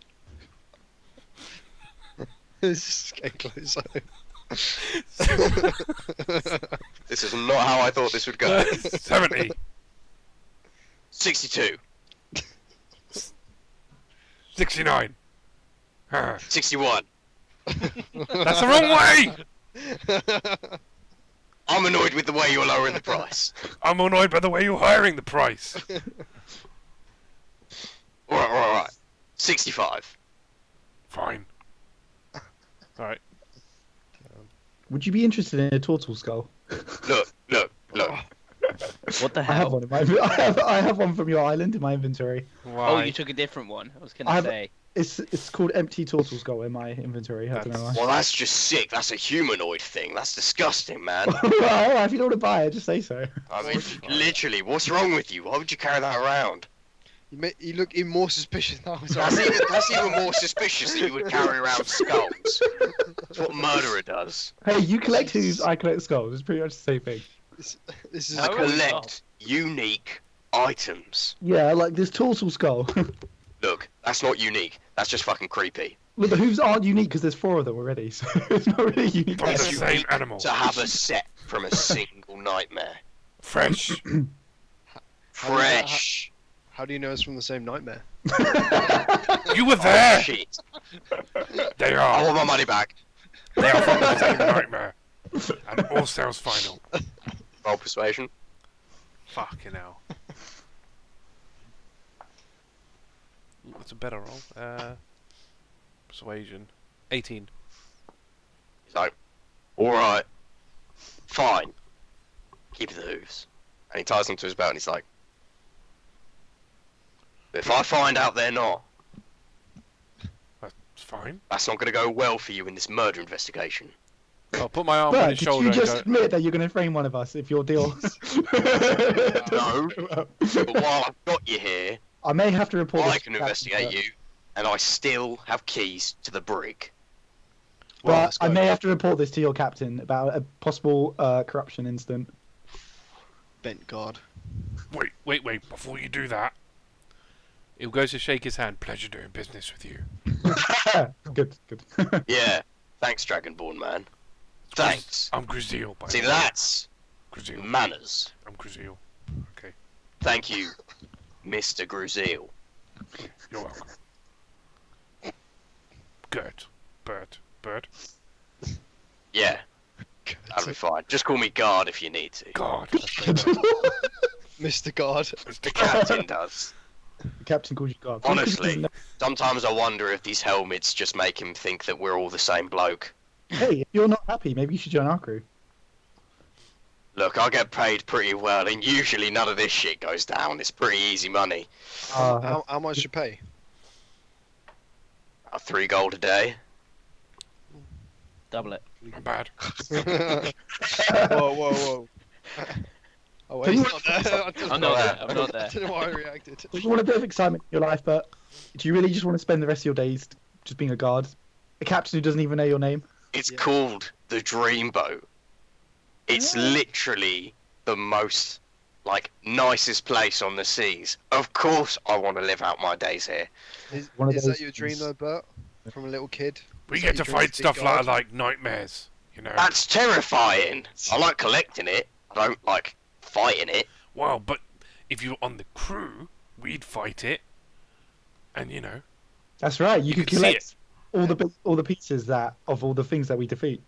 Speaker 6: It's just getting closer.
Speaker 1: This is not how I thought this would go.
Speaker 5: 70.
Speaker 1: 62.
Speaker 5: 69. Huh.
Speaker 1: 61.
Speaker 5: That's the wrong way!
Speaker 1: I'm annoyed with the way you're lowering the price.
Speaker 5: I'm annoyed by the way you're hiring the price.
Speaker 1: Alright. 65.
Speaker 5: Fine. Alright.
Speaker 2: Would you be interested in a Tortle skull?
Speaker 1: Look.
Speaker 4: What the
Speaker 2: I have
Speaker 4: hell?
Speaker 2: one in my I have one from your island in my inventory.
Speaker 5: Why?
Speaker 4: Oh, you took a different one. I was
Speaker 2: I
Speaker 4: gonna
Speaker 2: have-
Speaker 4: say.
Speaker 2: It's called empty Tortle skull in my inventory. I don't know why.
Speaker 1: Well, that's just sick. That's a humanoid thing. That's disgusting, man.
Speaker 2: Well, if you don't want to buy it, just say so.
Speaker 1: I mean, literally, what's wrong with you? Why would you carry that around?
Speaker 6: You look even more suspicious now.
Speaker 1: That's even more suspicious that you would carry around skulls. That's what a murderer does.
Speaker 2: Hey, you collect hooves, I collect skulls. It's pretty much the same thing.
Speaker 6: This is
Speaker 1: I
Speaker 3: Oh,
Speaker 1: collect unique items.
Speaker 2: Yeah, like this Tortle skull.
Speaker 1: Look, that's not unique. That's just fucking creepy.
Speaker 2: Look, the hooves aren't unique because there's 4 of them already, so it's not really unique.
Speaker 5: From the
Speaker 1: It's
Speaker 5: same
Speaker 1: unique
Speaker 5: animal.
Speaker 1: to have a set from a single nightmare.
Speaker 5: Fresh.
Speaker 1: Fresh.
Speaker 6: How do you know it's from the same nightmare?
Speaker 5: You were
Speaker 1: Oh,
Speaker 5: there!
Speaker 1: shit.
Speaker 5: They
Speaker 1: I
Speaker 5: are.
Speaker 1: want my money back.
Speaker 5: They are from the same nightmare. And all sales final.
Speaker 1: Roll persuasion.
Speaker 5: Fucking hell. What's a better roll? Persuasion. 18.
Speaker 1: He's like, alright. Fine. Keep the hooves. And he ties them to his belt and he's like, if I find out they're not,
Speaker 5: It's fine.
Speaker 1: That's not going to go well for you in this murder investigation.
Speaker 5: I'll put my arm on
Speaker 2: But
Speaker 5: his
Speaker 2: did
Speaker 5: shoulder
Speaker 2: you
Speaker 5: and
Speaker 2: just
Speaker 5: go.
Speaker 2: admit that you're going to frame one of us if your deal?
Speaker 1: No. But while I've got you here,
Speaker 2: I may have to report.
Speaker 1: I
Speaker 2: this
Speaker 1: can
Speaker 2: to
Speaker 1: investigate
Speaker 2: Captain,
Speaker 1: you, and I still have keys to the brig.
Speaker 2: But I may have to report this to your captain about a possible corruption incident.
Speaker 6: Bent guard.
Speaker 5: Wait. Before you do that, he'll go to shake his hand. Pleasure doing business with you.
Speaker 2: Good.
Speaker 1: Yeah. Thanks, Dragonborn man. Thanks.
Speaker 5: I'm Gruzeel, by
Speaker 1: See,
Speaker 5: the way.
Speaker 1: that's
Speaker 5: Gruzeel.
Speaker 1: manners.
Speaker 5: I'm Gruzeel. Okay.
Speaker 1: Thank you, Mr. Gruzeel.
Speaker 5: You're welcome. Good. Bird.
Speaker 1: Yeah, that'll be fine. Just call me guard if you need to.
Speaker 5: God.
Speaker 6: Mr. Guard.
Speaker 1: The captain does.
Speaker 2: The captain calls you guard.
Speaker 1: Honestly, sometimes I wonder if these helmets just make him think that we're all the same bloke.
Speaker 2: Hey, if you're not happy, maybe you should join our crew.
Speaker 1: Look, I get paid pretty well, and usually none of this shit goes down. It's pretty easy money.
Speaker 6: How much you pay?
Speaker 1: 3 gold a day.
Speaker 4: Double it.
Speaker 5: Not bad.
Speaker 6: Whoa. Oh, wait, he's not there.
Speaker 4: I'm not there. I'm not
Speaker 6: I
Speaker 4: there.
Speaker 6: don't know why I reacted.
Speaker 2: You want a bit of excitement in your life, but do you really just want to spend the rest of your days just being a guard? A captain who doesn't even know your name?
Speaker 1: It's
Speaker 6: Yeah.
Speaker 1: called the Dreamboat. It's literally the most, nicest place on the seas. Of course I want to live out my days here.
Speaker 6: Is
Speaker 2: One of
Speaker 6: that
Speaker 2: those
Speaker 6: your dream though, Bert? From a little kid?
Speaker 5: We
Speaker 6: Is
Speaker 5: get
Speaker 6: that
Speaker 5: to
Speaker 6: your dream
Speaker 5: fight
Speaker 6: be
Speaker 5: stuff
Speaker 6: guard?
Speaker 5: like nightmares. You know.
Speaker 1: That's terrifying. I like collecting it. I don't like fighting it.
Speaker 5: Well, but if you're on the crew, we'd fight it. And
Speaker 2: That's right. You could
Speaker 5: can see
Speaker 2: collect all the pieces of all the things that we defeat.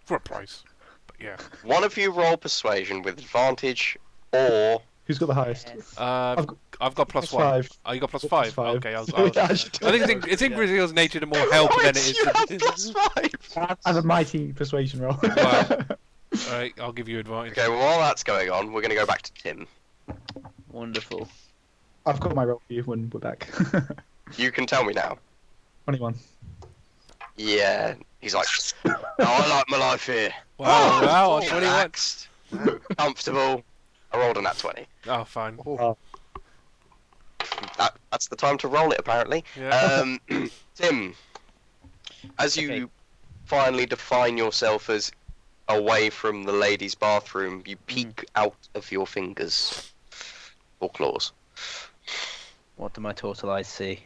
Speaker 5: for a price. But yeah.
Speaker 1: One of you roll persuasion with advantage, or
Speaker 2: Who's got the highest?
Speaker 5: I've got plus one.
Speaker 2: 5.
Speaker 5: Oh, you got plus
Speaker 2: Plus
Speaker 5: 5?
Speaker 2: five.
Speaker 5: Okay, I'll.
Speaker 2: Yeah, I should do
Speaker 5: I think
Speaker 2: that.
Speaker 5: it's in Gruzeel's nature to more help than it is.
Speaker 1: you have plus 5.
Speaker 2: I have a mighty persuasion roll.
Speaker 5: Right. Alright, I'll give you advantage.
Speaker 1: Okay, well, while that's going on, we're going to go back to Tim.
Speaker 4: Wonderful.
Speaker 2: I've got my roll for you when we're back.
Speaker 1: You can tell me now.
Speaker 2: 21.
Speaker 1: Yeah. He's like, oh, I like my life here.
Speaker 5: Wow, 21.
Speaker 1: Relaxed, comfortable. I rolled a nat 20.
Speaker 5: Oh, fine.
Speaker 1: That's the time to roll it, apparently.
Speaker 5: Yeah.
Speaker 1: Tim, as you
Speaker 4: Okay.
Speaker 1: finally define yourself as away from the ladies' bathroom, you peek out of your fingers or claws.
Speaker 4: What do my turtle eyes see?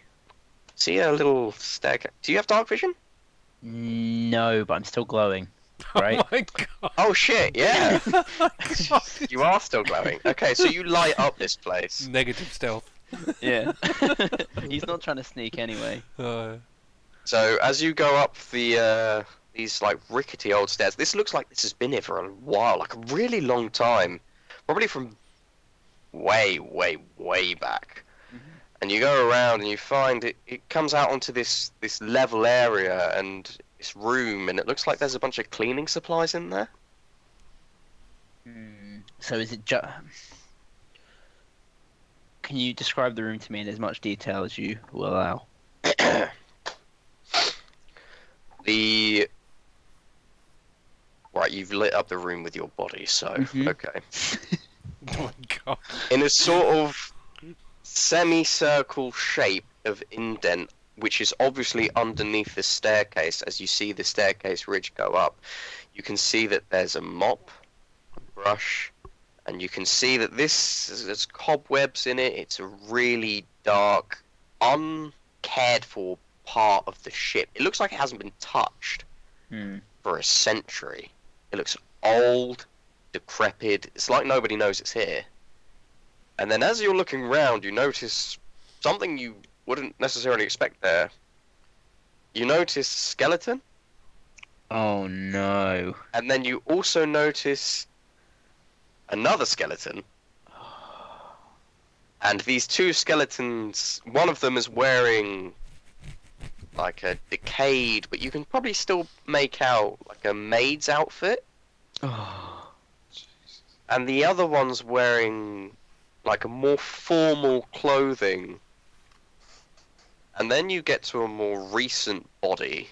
Speaker 1: See a little staircase. Do you have dark vision?
Speaker 4: No, but I'm still glowing. Right?
Speaker 5: Oh my god.
Speaker 1: Oh shit! Yeah, you are still glowing. Okay, so you light up this place.
Speaker 5: Negative stealth.
Speaker 4: Yeah. He's not trying to sneak anyway.
Speaker 1: So as you go up these rickety old stairs, this looks like this has been here for a while, like a really long time, probably from way back. And you go around and you find it comes out onto this level area and this room, and it looks like there's a bunch of cleaning supplies in there.
Speaker 4: So is it just... Can you describe the room to me in as much detail as you will allow?
Speaker 1: Right, you've lit up the room with your body, so okay.
Speaker 5: Oh my god.
Speaker 1: In a sort of semicircle shape of indent, which is obviously underneath the staircase. As you see the staircase ridge go up, you can see that there's a mop, a brush, and you can see that there's cobwebs in it. It's a really dark, uncared for part of the ship. It looks like it hasn't been touched for a century. It looks old, decrepit. It's like nobody knows it's here. And then as you're looking around, you notice something you wouldn't necessarily expect there. You notice a skeleton,
Speaker 4: Oh no.
Speaker 1: and then you also notice another skeleton. And these two skeletons, one of them is wearing like a decayed, but you can probably still make out like a maid's outfit.
Speaker 4: Oh.
Speaker 1: And the other one's wearing like a more formal clothing. And then you get to a more recent body,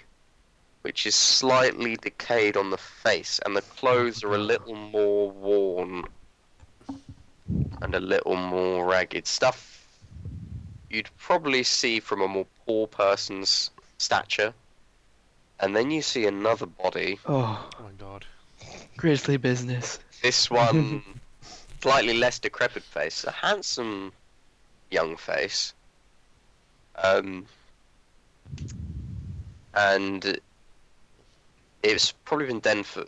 Speaker 1: which is slightly decayed on the face, and the clothes are a little more worn and a little more ragged. Stuff you'd probably see from a more poor person's stature. And then you see another body.
Speaker 8: Oh,
Speaker 5: Oh my god.
Speaker 8: grisly business.
Speaker 1: This one, slightly less decrepit face, a handsome young face. And it's probably been dead for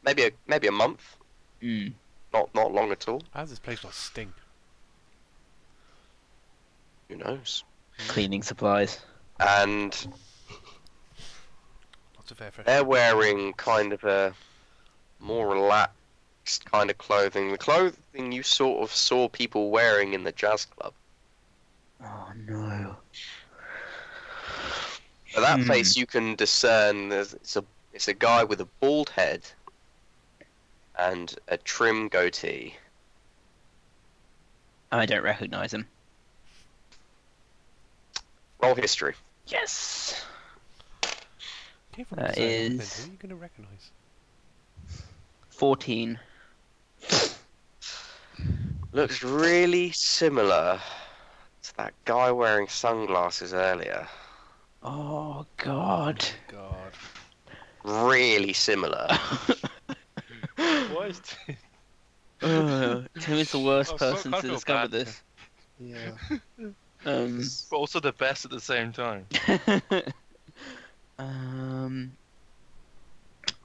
Speaker 1: maybe a month.
Speaker 4: Mm.
Speaker 1: Not long at all.
Speaker 5: How's this place not stink?
Speaker 1: Who knows?
Speaker 4: Cleaning supplies.
Speaker 1: And
Speaker 5: Lots of air fresh.
Speaker 1: they're wearing kind of a more relaxed kind of clothing. The clothing you sort of saw people wearing in the jazz club.
Speaker 4: Oh no.
Speaker 1: But that face you can discern. It's a guy with a bald head and a trim goatee.
Speaker 4: I don't recognise him.
Speaker 1: Roll history.
Speaker 4: Yes.
Speaker 5: Came from
Speaker 4: That
Speaker 5: the same island,
Speaker 4: is-
Speaker 5: Who are you going to recognise?
Speaker 4: 14.
Speaker 1: Looks really similar to that guy wearing sunglasses earlier.
Speaker 4: Oh god.
Speaker 5: God.
Speaker 1: Really similar.
Speaker 3: Why is
Speaker 4: Tim is the worst
Speaker 3: Oh,
Speaker 4: person
Speaker 3: I
Speaker 4: to
Speaker 3: feel
Speaker 4: discover
Speaker 3: bad.
Speaker 4: this.
Speaker 6: Yeah.
Speaker 3: but also the best at the same time?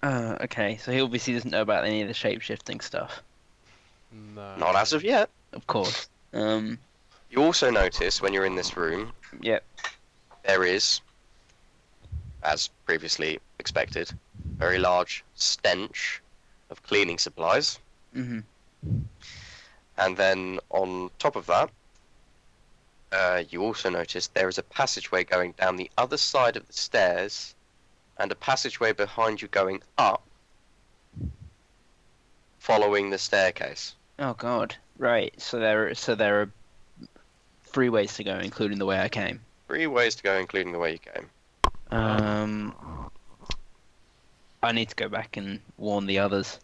Speaker 4: Okay, so he obviously doesn't know about any of the shape-shifting stuff.
Speaker 5: No.
Speaker 1: Not as of yet.
Speaker 4: Of course.
Speaker 1: You also notice when you're in this room,
Speaker 4: Yep.
Speaker 1: there is, as previously expected, very large stench of cleaning supplies.
Speaker 4: Mhm.
Speaker 1: And then on top of that, you also notice there is a passageway going down the other side of the stairs, and a passageway behind you going up, following the staircase.
Speaker 4: Oh god. Right. So there are 3 ways to go, including the way I came.
Speaker 1: 3 ways to go, including the way you came.
Speaker 4: I need to go back and warn the others.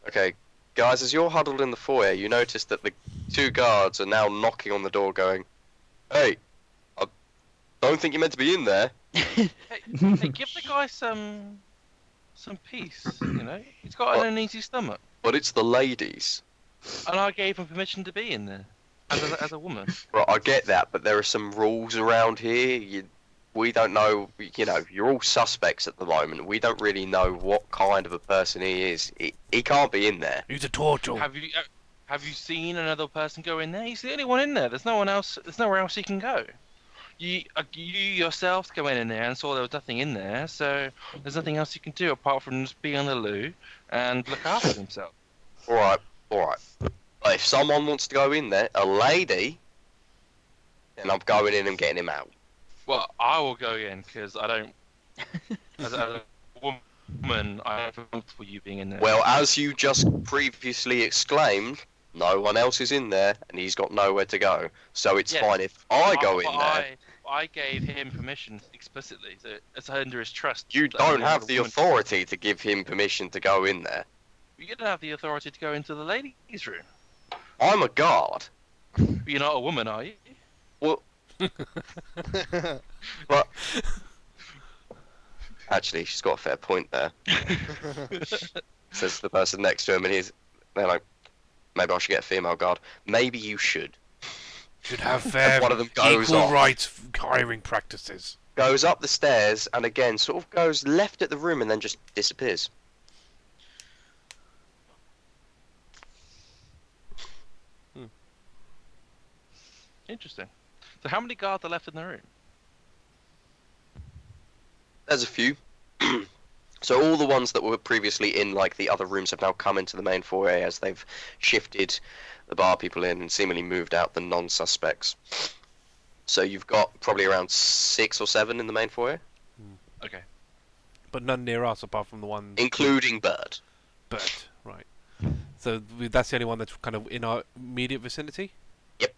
Speaker 1: Okay, guys, as you're huddled in the foyer, you notice that the 2 guards are now knocking on the door going, "Hey, I don't think you're meant to be in there."
Speaker 3: Hey, give the guy some peace. You know, he's got
Speaker 1: What?
Speaker 3: an uneasy stomach,
Speaker 1: But it's the ladies.
Speaker 3: and I gave him permission to be in there as a woman.
Speaker 1: Right, I get that, but there are some rules around here. We don't know, you're all suspects at the moment. We don't really know what kind of a person he is. He can't be in there.
Speaker 5: He's a Tortle.
Speaker 3: Have you seen another person go in there? He's the only one in there. There's no one else. There's nowhere else he can go. You yourselves go in there and saw there was nothing in there, so there's nothing else you can do apart from just be on the loo and look after himself.
Speaker 1: Alright. But if someone wants to go in there, a lady, then I'm going in and getting him out.
Speaker 3: Well, I will go in because I don't. As a woman, I don't feel comfortable you being in there.
Speaker 1: Well, as you just previously exclaimed, no one else is in there, and he's got nowhere to go. So it's
Speaker 3: Yes,
Speaker 1: fine if I go in there.
Speaker 3: I gave him permission explicitly. So it's under his trust.
Speaker 1: You
Speaker 3: that
Speaker 1: don't
Speaker 3: only
Speaker 1: have
Speaker 3: other
Speaker 1: the
Speaker 3: woman-
Speaker 1: authority to give him permission to go in there.
Speaker 3: You don't have the authority to go into the ladies' room.
Speaker 1: I'm a guard.
Speaker 3: You're not a woman, are you?
Speaker 1: But actually, she's got a fair point there. Says the person next to him, and they're like, maybe I should get a female guard. Maybe you should.
Speaker 5: Should have fair
Speaker 1: One of them goes
Speaker 5: equal
Speaker 1: off.
Speaker 5: rights hiring practices.
Speaker 1: Goes up the stairs, and again, sort of goes left at the room, and then just disappears.
Speaker 3: Interesting. So how many guards are left in the room?
Speaker 1: There's a few. So all the ones that were previously in like the other rooms have now come into the main foyer as they've shifted the bar people in and seemingly moved out the non-suspects. So you've got probably around 6 or 7 in the main foyer,
Speaker 3: Okay.
Speaker 5: But none near us apart from the one...
Speaker 1: including Bird.
Speaker 5: Bert, right. So that's the only one that's kind of in our immediate vicinity?
Speaker 1: Yep.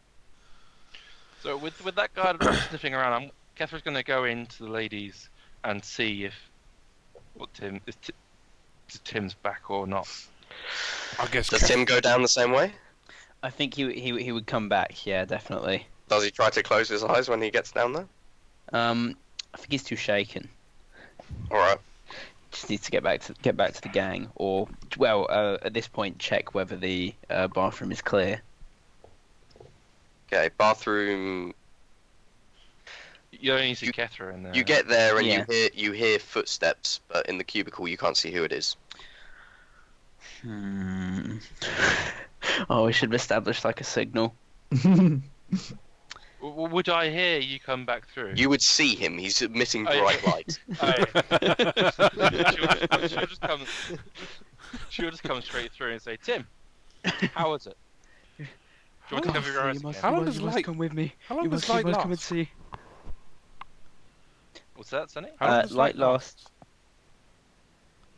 Speaker 3: So with that guard sniffing around, Kethra's going to go into the ladies and see if Tim's back or not.
Speaker 5: I guess.
Speaker 1: Does Tim go down the same way?
Speaker 4: I think he would come back. Yeah, definitely.
Speaker 1: Does he try to close his eyes when he gets down there?
Speaker 4: I think he's too shaken.
Speaker 1: All right.
Speaker 4: Just needs to get back to the gang, or at this point, check whether the bathroom is clear.
Speaker 1: Okay, bathroom.
Speaker 3: You only see Kethra in there.
Speaker 1: You get there and
Speaker 4: Yeah.
Speaker 1: you hear footsteps, but in the cubicle you can't see who it is.
Speaker 4: Oh, we should have established like a signal.
Speaker 3: Would I hear you come back through?
Speaker 1: You would see him. He's emitting
Speaker 3: Oh, yeah.
Speaker 1: bright light.
Speaker 3: She'll just come straight through and say, "Tim, how was it? Do you want to cover your eyes
Speaker 8: You must,
Speaker 3: again?"
Speaker 5: How long
Speaker 8: you
Speaker 5: does
Speaker 8: must
Speaker 5: light-
Speaker 8: come with me.
Speaker 5: How long
Speaker 8: You
Speaker 5: does
Speaker 8: must,
Speaker 5: light
Speaker 8: you must come and
Speaker 5: last?
Speaker 8: see.
Speaker 3: What's that, Sonny?
Speaker 5: How long does
Speaker 4: Light
Speaker 5: light
Speaker 4: lasts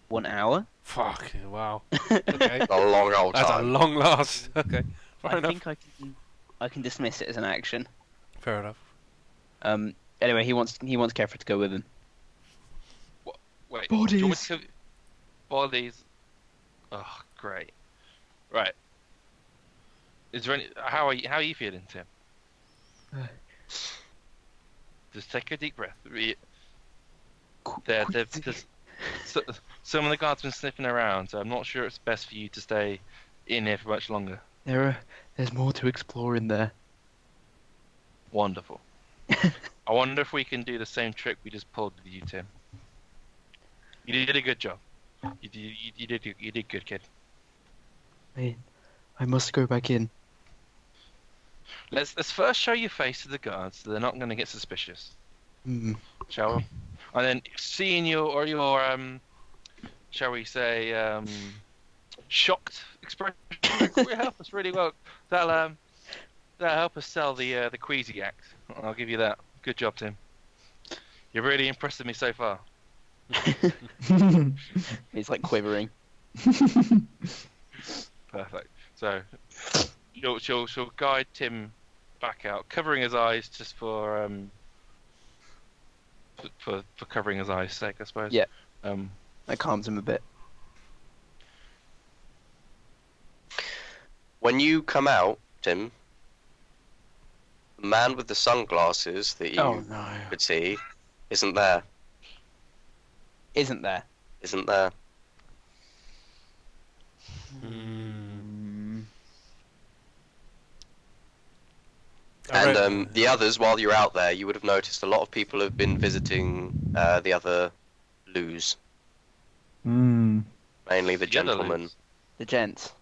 Speaker 4: 1 hour.
Speaker 5: Fuck. Wow. Okay.
Speaker 1: A long old
Speaker 5: That's a
Speaker 1: time.
Speaker 5: long last. Okay. Fair
Speaker 4: I
Speaker 5: enough.
Speaker 4: think I can dismiss it as an action.
Speaker 5: Fair enough.
Speaker 4: Anyway, he wants Kefra to go with him.
Speaker 3: Wait.
Speaker 8: Bodies.
Speaker 3: do you want me to Bodies. Oh, great. Right. Is there any? How are you feeling, Tim? Just take a deep breath. Some of the guards have been sniffing around, so I'm not sure it's best for you to stay in here for much longer.
Speaker 8: There's more to explore in there.
Speaker 3: Wonderful. I wonder if we can do the same trick we just pulled with you, Tim. You did a good job. You did good, kid.
Speaker 8: I must go back in.
Speaker 3: Let's first show your face to the guards, so they're not going to get suspicious, shall we? And then seeing your shall we say, shocked expression will help us really well. That'll help us sell the Queasy Act. I'll give you that. Good job, Tim. You're really impressed with me so far.
Speaker 4: He's like quivering.
Speaker 3: Perfect. So she'll guide Tim back out, covering his eyes just for covering his eyes' sake, I suppose.
Speaker 4: Yeah.
Speaker 3: Um.
Speaker 4: That calms him a bit.
Speaker 1: When you come out, Tim, the man with the sunglasses that you
Speaker 4: Oh no!
Speaker 1: could see isn't there.
Speaker 4: Isn't there?
Speaker 1: Isn't there. And the others, while you're out there, you would have noticed a lot of people have been visiting the other loos.
Speaker 2: Mm.
Speaker 1: Mainly the
Speaker 3: The other
Speaker 1: gentlemen,
Speaker 3: loos?
Speaker 4: The gents.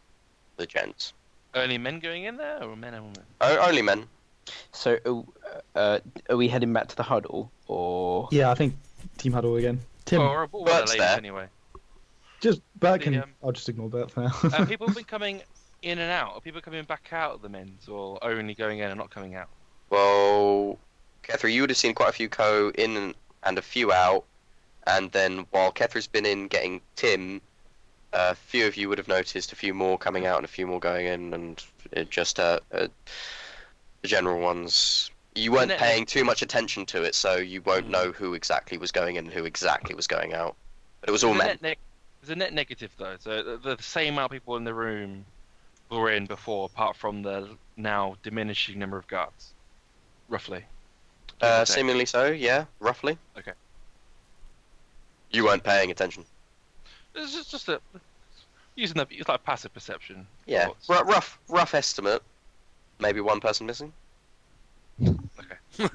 Speaker 1: the gents.
Speaker 3: Only men going in there, or men and women?
Speaker 1: Only men.
Speaker 4: So, are we heading back to the huddle, or?
Speaker 2: Yeah, I think team huddle again. Tim,
Speaker 3: Or the
Speaker 1: Bert's
Speaker 3: ladies
Speaker 1: there.
Speaker 3: anyway.
Speaker 2: just Bert can.
Speaker 3: the,
Speaker 2: I'll just ignore Bert for now.
Speaker 3: People have been coming in and out. Are people coming back out of the men's, or only going in and not coming out?
Speaker 1: Well, Kethra, you would have seen quite a few in and a few out. And then while Kethra's been in getting Tim, a few of you would have noticed a few more coming out and a few more going in, and just the general ones. You weren't
Speaker 3: Isn't it-
Speaker 1: paying too much attention to it, so you won't know who exactly was going in and who exactly was going out. But it was all men.
Speaker 3: There's a net negative though. So the same amount of people in the room were in before, apart from the now diminishing number of guards, roughly. Give or take.
Speaker 1: Seemingly so, yeah, roughly.
Speaker 3: Okay.
Speaker 1: You weren't paying attention.
Speaker 3: It's just a using it's like passive perception.
Speaker 1: Yeah,
Speaker 3: thoughts.
Speaker 1: rough estimate. Maybe one person missing.
Speaker 6: Wonder who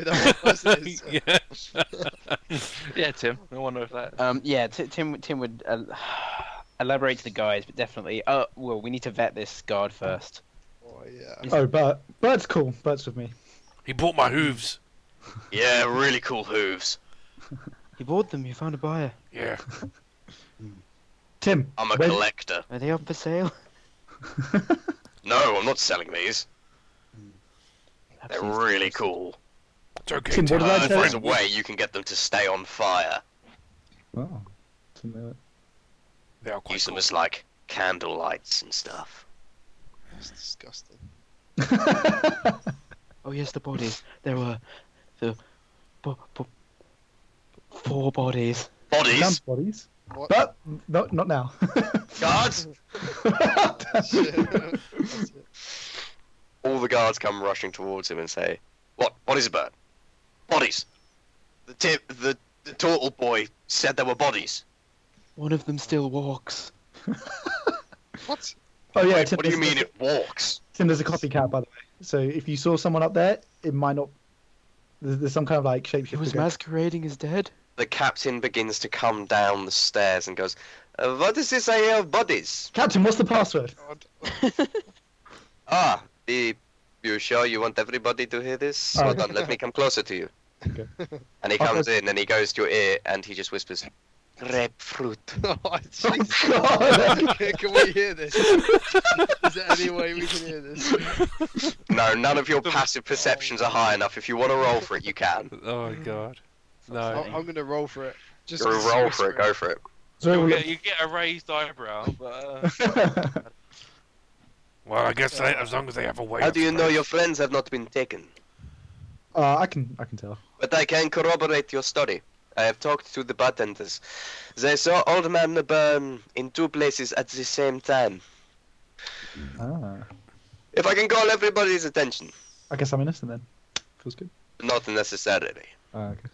Speaker 6: that one person is.
Speaker 3: Yeah, Tim. I wonder if that.
Speaker 4: Yeah. Tim would elaborate to the guys, but definitely. Oh, well, we need to vet this guard first.
Speaker 6: Oh yeah.
Speaker 2: Oh, Bert's cool. Bert's with me.
Speaker 5: He bought my hooves.
Speaker 1: Yeah, really cool hooves.
Speaker 8: You bought them. You found a buyer.
Speaker 5: Yeah.
Speaker 2: Tim,
Speaker 1: I'm a
Speaker 2: when-
Speaker 1: collector.
Speaker 8: Are they up for sale?
Speaker 1: No, I'm not selling these. They're really cool.
Speaker 5: It's okay.
Speaker 2: Tim, what did I
Speaker 1: If
Speaker 2: tell
Speaker 1: there's
Speaker 2: you?
Speaker 1: a way you can get them to stay on fire.
Speaker 2: Oh, didn't know it.
Speaker 5: They are quite
Speaker 1: Use them
Speaker 5: cool.
Speaker 1: as like candle lights and stuff.
Speaker 6: That's disgusting.
Speaker 8: Oh yes, the bodies. There were the 4 bodies.
Speaker 1: Bodies?
Speaker 2: Down to bodies.
Speaker 6: What?
Speaker 2: But not now.
Speaker 1: Guards!
Speaker 6: That's it.
Speaker 1: All the guards come rushing towards him and say, What is it, Bert? Bodies! The Tortle boy said there were bodies.
Speaker 8: One of them still walks.
Speaker 6: What?
Speaker 2: Oh yeah,
Speaker 1: Wait, what do you mean it walks?
Speaker 2: Tinder's a copycat, by the way. So if you saw someone up there, it might not. There's some kind of like
Speaker 8: He was
Speaker 2: shapeshifter.
Speaker 8: masquerading as dead.
Speaker 1: The captain begins to come down the stairs and goes, What is this I hear of bodies?
Speaker 2: Captain, what's the password?
Speaker 1: Ah, you sure you want everybody to hear this?
Speaker 2: Oh.
Speaker 1: Hold on, let me come closer to you.
Speaker 2: Okay.
Speaker 1: And he comes in and he goes to your ear and he just whispers, Grapefruit.
Speaker 6: Oh,
Speaker 2: Oh, God.
Speaker 6: Can we hear this? Is there any way we can hear this?
Speaker 1: No, none of your passive perceptions are high enough. If you want to roll for it, you can.
Speaker 5: Oh my god. No.
Speaker 6: I'm gonna roll for it. Just
Speaker 1: You're a
Speaker 6: 'cause it's
Speaker 1: roll for it,
Speaker 6: whispering.
Speaker 1: go for it.
Speaker 2: So
Speaker 3: You get a raised eyebrow, but
Speaker 5: Well, I guess as long as they have a way.
Speaker 1: How
Speaker 5: of
Speaker 1: do you know
Speaker 5: spread.
Speaker 1: your friends have not been taken?
Speaker 2: I can tell.
Speaker 1: But I can corroborate your story. I have talked to the bartenders. They saw old man burn in 2 places at the same time.
Speaker 2: Ah,
Speaker 1: If I can call everybody's attention.
Speaker 2: I guess I'm innocent then. Feels good.
Speaker 1: Not necessarily.
Speaker 2: Okay.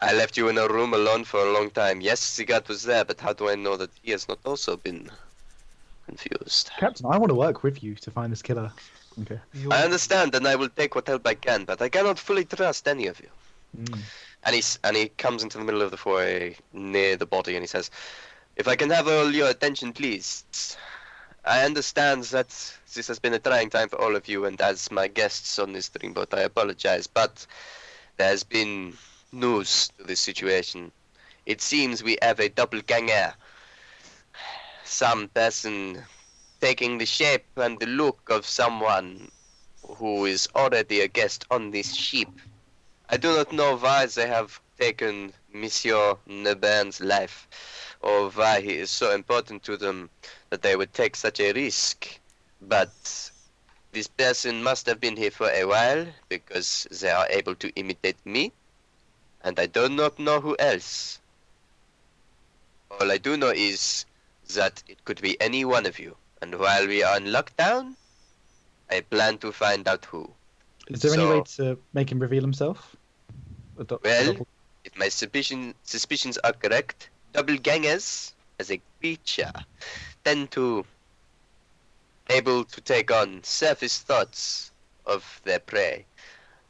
Speaker 1: I left you in a room alone for a long time. Yes, the guard was there, but how do I know that he has not also been confused?
Speaker 2: Captain, I want to work with you to find this killer. Okay.
Speaker 1: I understand, and I will take what help I can, but I cannot fully trust any of you.
Speaker 2: Mm.
Speaker 1: And he comes into the middle of the foyer near the body, and he says, "If I can have all your attention, please. I understand that this has been a trying time for all of you, and as my guests on this dreamboat, I apologize, but there has been news to this situation. It seems we have a doppelganger. Some person taking the shape and the look of someone who is already a guest on this ship. I do not know why they have taken Monsieur Nebern's life, or why he is so important to them that they would take such a risk, but this person must have been here for a while, because they are able to imitate me, and I do not know who else. All I do know is that it could be any one of you, and while we are in lockdown, I plan to find out who.
Speaker 2: Is there any
Speaker 1: So-
Speaker 2: way to make him reveal himself?
Speaker 1: Well, if my suspicions are correct, doppelgangers, as a creature, tend to able to take on surface thoughts of their prey.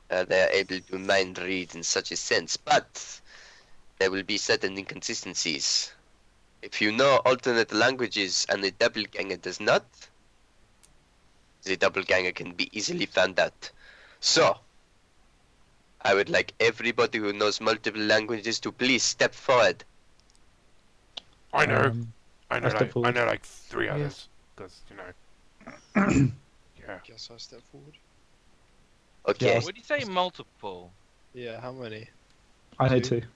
Speaker 1: They are able to mind read in such a sense, but there will be certain inconsistencies. If you know alternate languages and the doppelganger does not, the doppelganger can be easily found out. So, I would like everybody who knows multiple languages to please step forward.
Speaker 5: I know. I
Speaker 2: I step forward.
Speaker 5: know like 3 others. Because, you know. Yeah.
Speaker 6: Guess I step forward.
Speaker 1: Okay,
Speaker 2: Yes.
Speaker 3: would you say multiple?
Speaker 6: Yeah, how many?
Speaker 2: I know
Speaker 6: Two.
Speaker 2: too.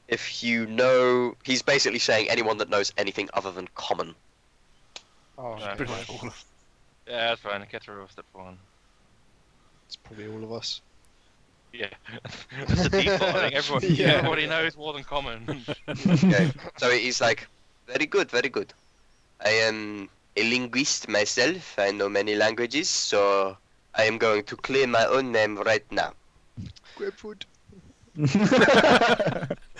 Speaker 1: if you know, he's basically saying anyone that knows anything other than common.
Speaker 6: Oh,
Speaker 3: Yeah.
Speaker 5: Pretty much all of
Speaker 3: Yeah, that's fine. Kethra will step forward.
Speaker 6: it's probably all of us.
Speaker 3: Yeah, that's the default. I think everyone,
Speaker 6: Yeah.
Speaker 3: everybody knows more than common.
Speaker 1: Okay, so he's like, very good, very good. I am a linguist myself. I know many languages, so I am going to clear my own name right now.
Speaker 6: Grapefruit.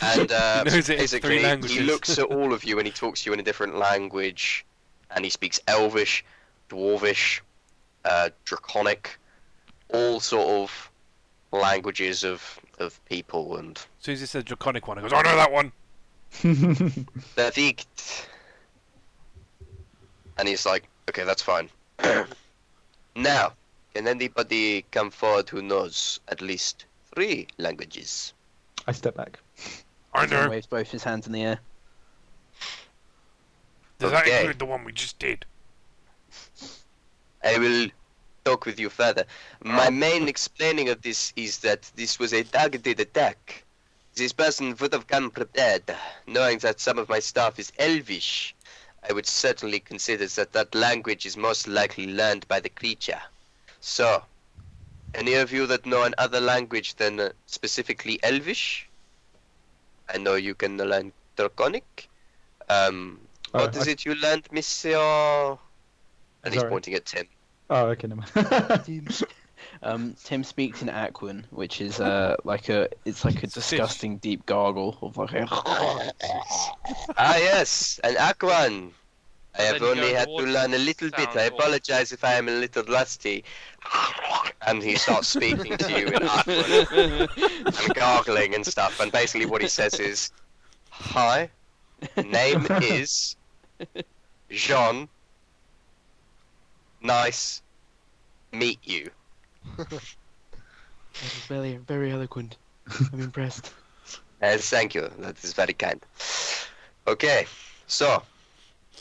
Speaker 1: And
Speaker 5: knows it in 3
Speaker 1: basically, he
Speaker 5: languages.
Speaker 1: looks at all of you and he talks to you in a different language, and he speaks Elvish, Dwarvish, Draconic, all sort of languages of people. And
Speaker 5: As soon as he said draconic one, I goes, I know that one!
Speaker 1: Perfect. And he's like, okay, that's fine. Now, can anybody come forward who knows at least 3 languages?
Speaker 2: I step back.
Speaker 5: I
Speaker 4: John
Speaker 5: know.
Speaker 4: waves both his hands in the air.
Speaker 5: Does that
Speaker 1: Okay.
Speaker 5: include the one we just did?
Speaker 1: I will talk with you further. My main explaining of this is that this was a targeted attack. This person would have come prepared, knowing that some of my staff is elvish. I would certainly consider that that language is most likely learned by the creature. So, any of you that know another language than specifically Elvish? I know you can learn Draconic. What is it you learned, Monsieur? And he's
Speaker 2: Sorry.
Speaker 1: pointing at Tim.
Speaker 2: Oh, okay, never mind.
Speaker 4: Tim speaks in Aquan, which is like a disgusting deep gargle of like a...
Speaker 1: Ah, yes, an Aquan. I have
Speaker 3: Then you
Speaker 1: only
Speaker 3: go
Speaker 1: had to
Speaker 3: towards
Speaker 1: learn a
Speaker 3: the
Speaker 1: little bit.
Speaker 3: sound
Speaker 1: I
Speaker 3: of-
Speaker 1: apologize if I am a little rusty. And he starts speaking to you in Aquan and gargling and stuff. And basically what he says is, "Hi, name is Jean. Nice meet you."
Speaker 8: That is very, very eloquent. I'm impressed.
Speaker 1: Thank you. That is very kind. Okay, so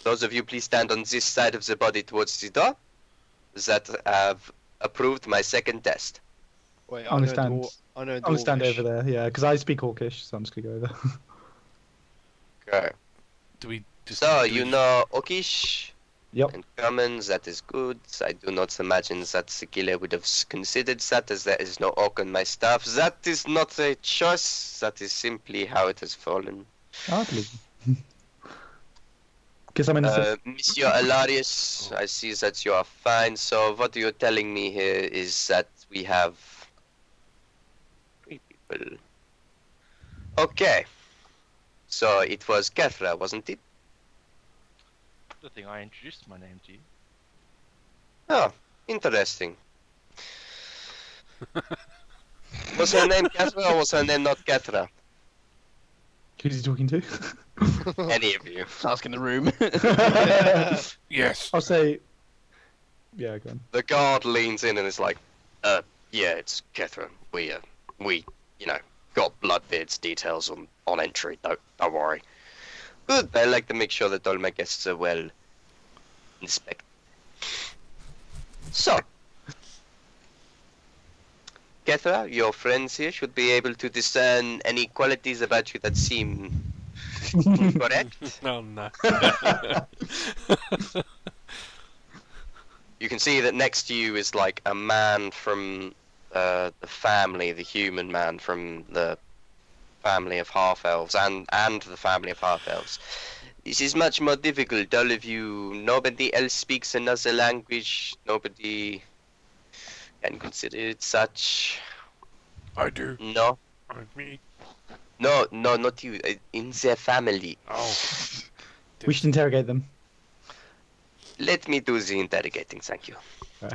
Speaker 1: those of you please stand on this side of the body towards the door that have approved my second test.
Speaker 6: Wait,
Speaker 2: I'm gonna stand.
Speaker 6: I know
Speaker 2: I'm gonna stand
Speaker 6: Dwarvish.
Speaker 2: over there, yeah, because I speak Orcish, so I'm just gonna go over.
Speaker 1: Okay.
Speaker 5: Do we just
Speaker 1: So
Speaker 5: do
Speaker 1: you
Speaker 5: we-
Speaker 1: know Orcish
Speaker 2: Yep.
Speaker 1: and common, that is good. I do not imagine that the killer would have considered that, as there is no orc on my staff. That is not a choice, that is simply how it has fallen.
Speaker 2: I believe you. Guess I'm innocent.
Speaker 1: Monsieur Alarias, I see that you are fine. So what you're telling me here is that we have 3 people. Okay. So it was Kethra, wasn't it?
Speaker 3: I think I introduced my name to you.
Speaker 1: Oh, interesting. Was her name Kethra or was her name not Kethra?
Speaker 2: Who's he talking to?
Speaker 1: Any of you.
Speaker 4: Asking the room.
Speaker 5: Yes.
Speaker 2: I'll say. Yeah, go on.
Speaker 1: The guard leans in and is like, yeah, it's Kethra. We, got Bloodbeard's details on entry. Don't worry. Good. I like to make sure that all my guests are well inspected. So, Kethra, your friends here should be able to discern any qualities about you that seem correct.
Speaker 5: No, no.
Speaker 1: You can see that next to you is like a man from the family, the human man from the family of half-elves and the family of half-elves. This is much more difficult. All of you, nobody else speaks another language. Nobody can consider it such.
Speaker 5: I do.
Speaker 1: No,
Speaker 5: Me.
Speaker 1: no, not you. In their family.
Speaker 5: Oh.
Speaker 2: We should interrogate them.
Speaker 1: Let me do the interrogating, thank you.
Speaker 2: Right.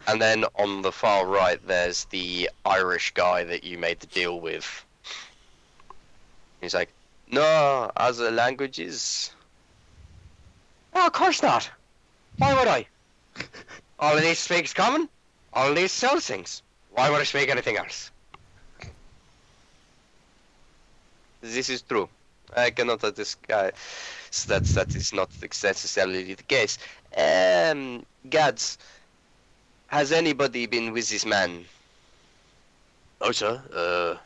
Speaker 1: And then on the far right, there's the Irish guy that you made the deal with. He's like, no, other languages? Oh, of course not. Why would I? All of these speaks common. All of these sell things. Why would I speak anything else? This is true. I cannot let this guy. That is not necessarily the case. Gads, has anybody been with this man? No, sir.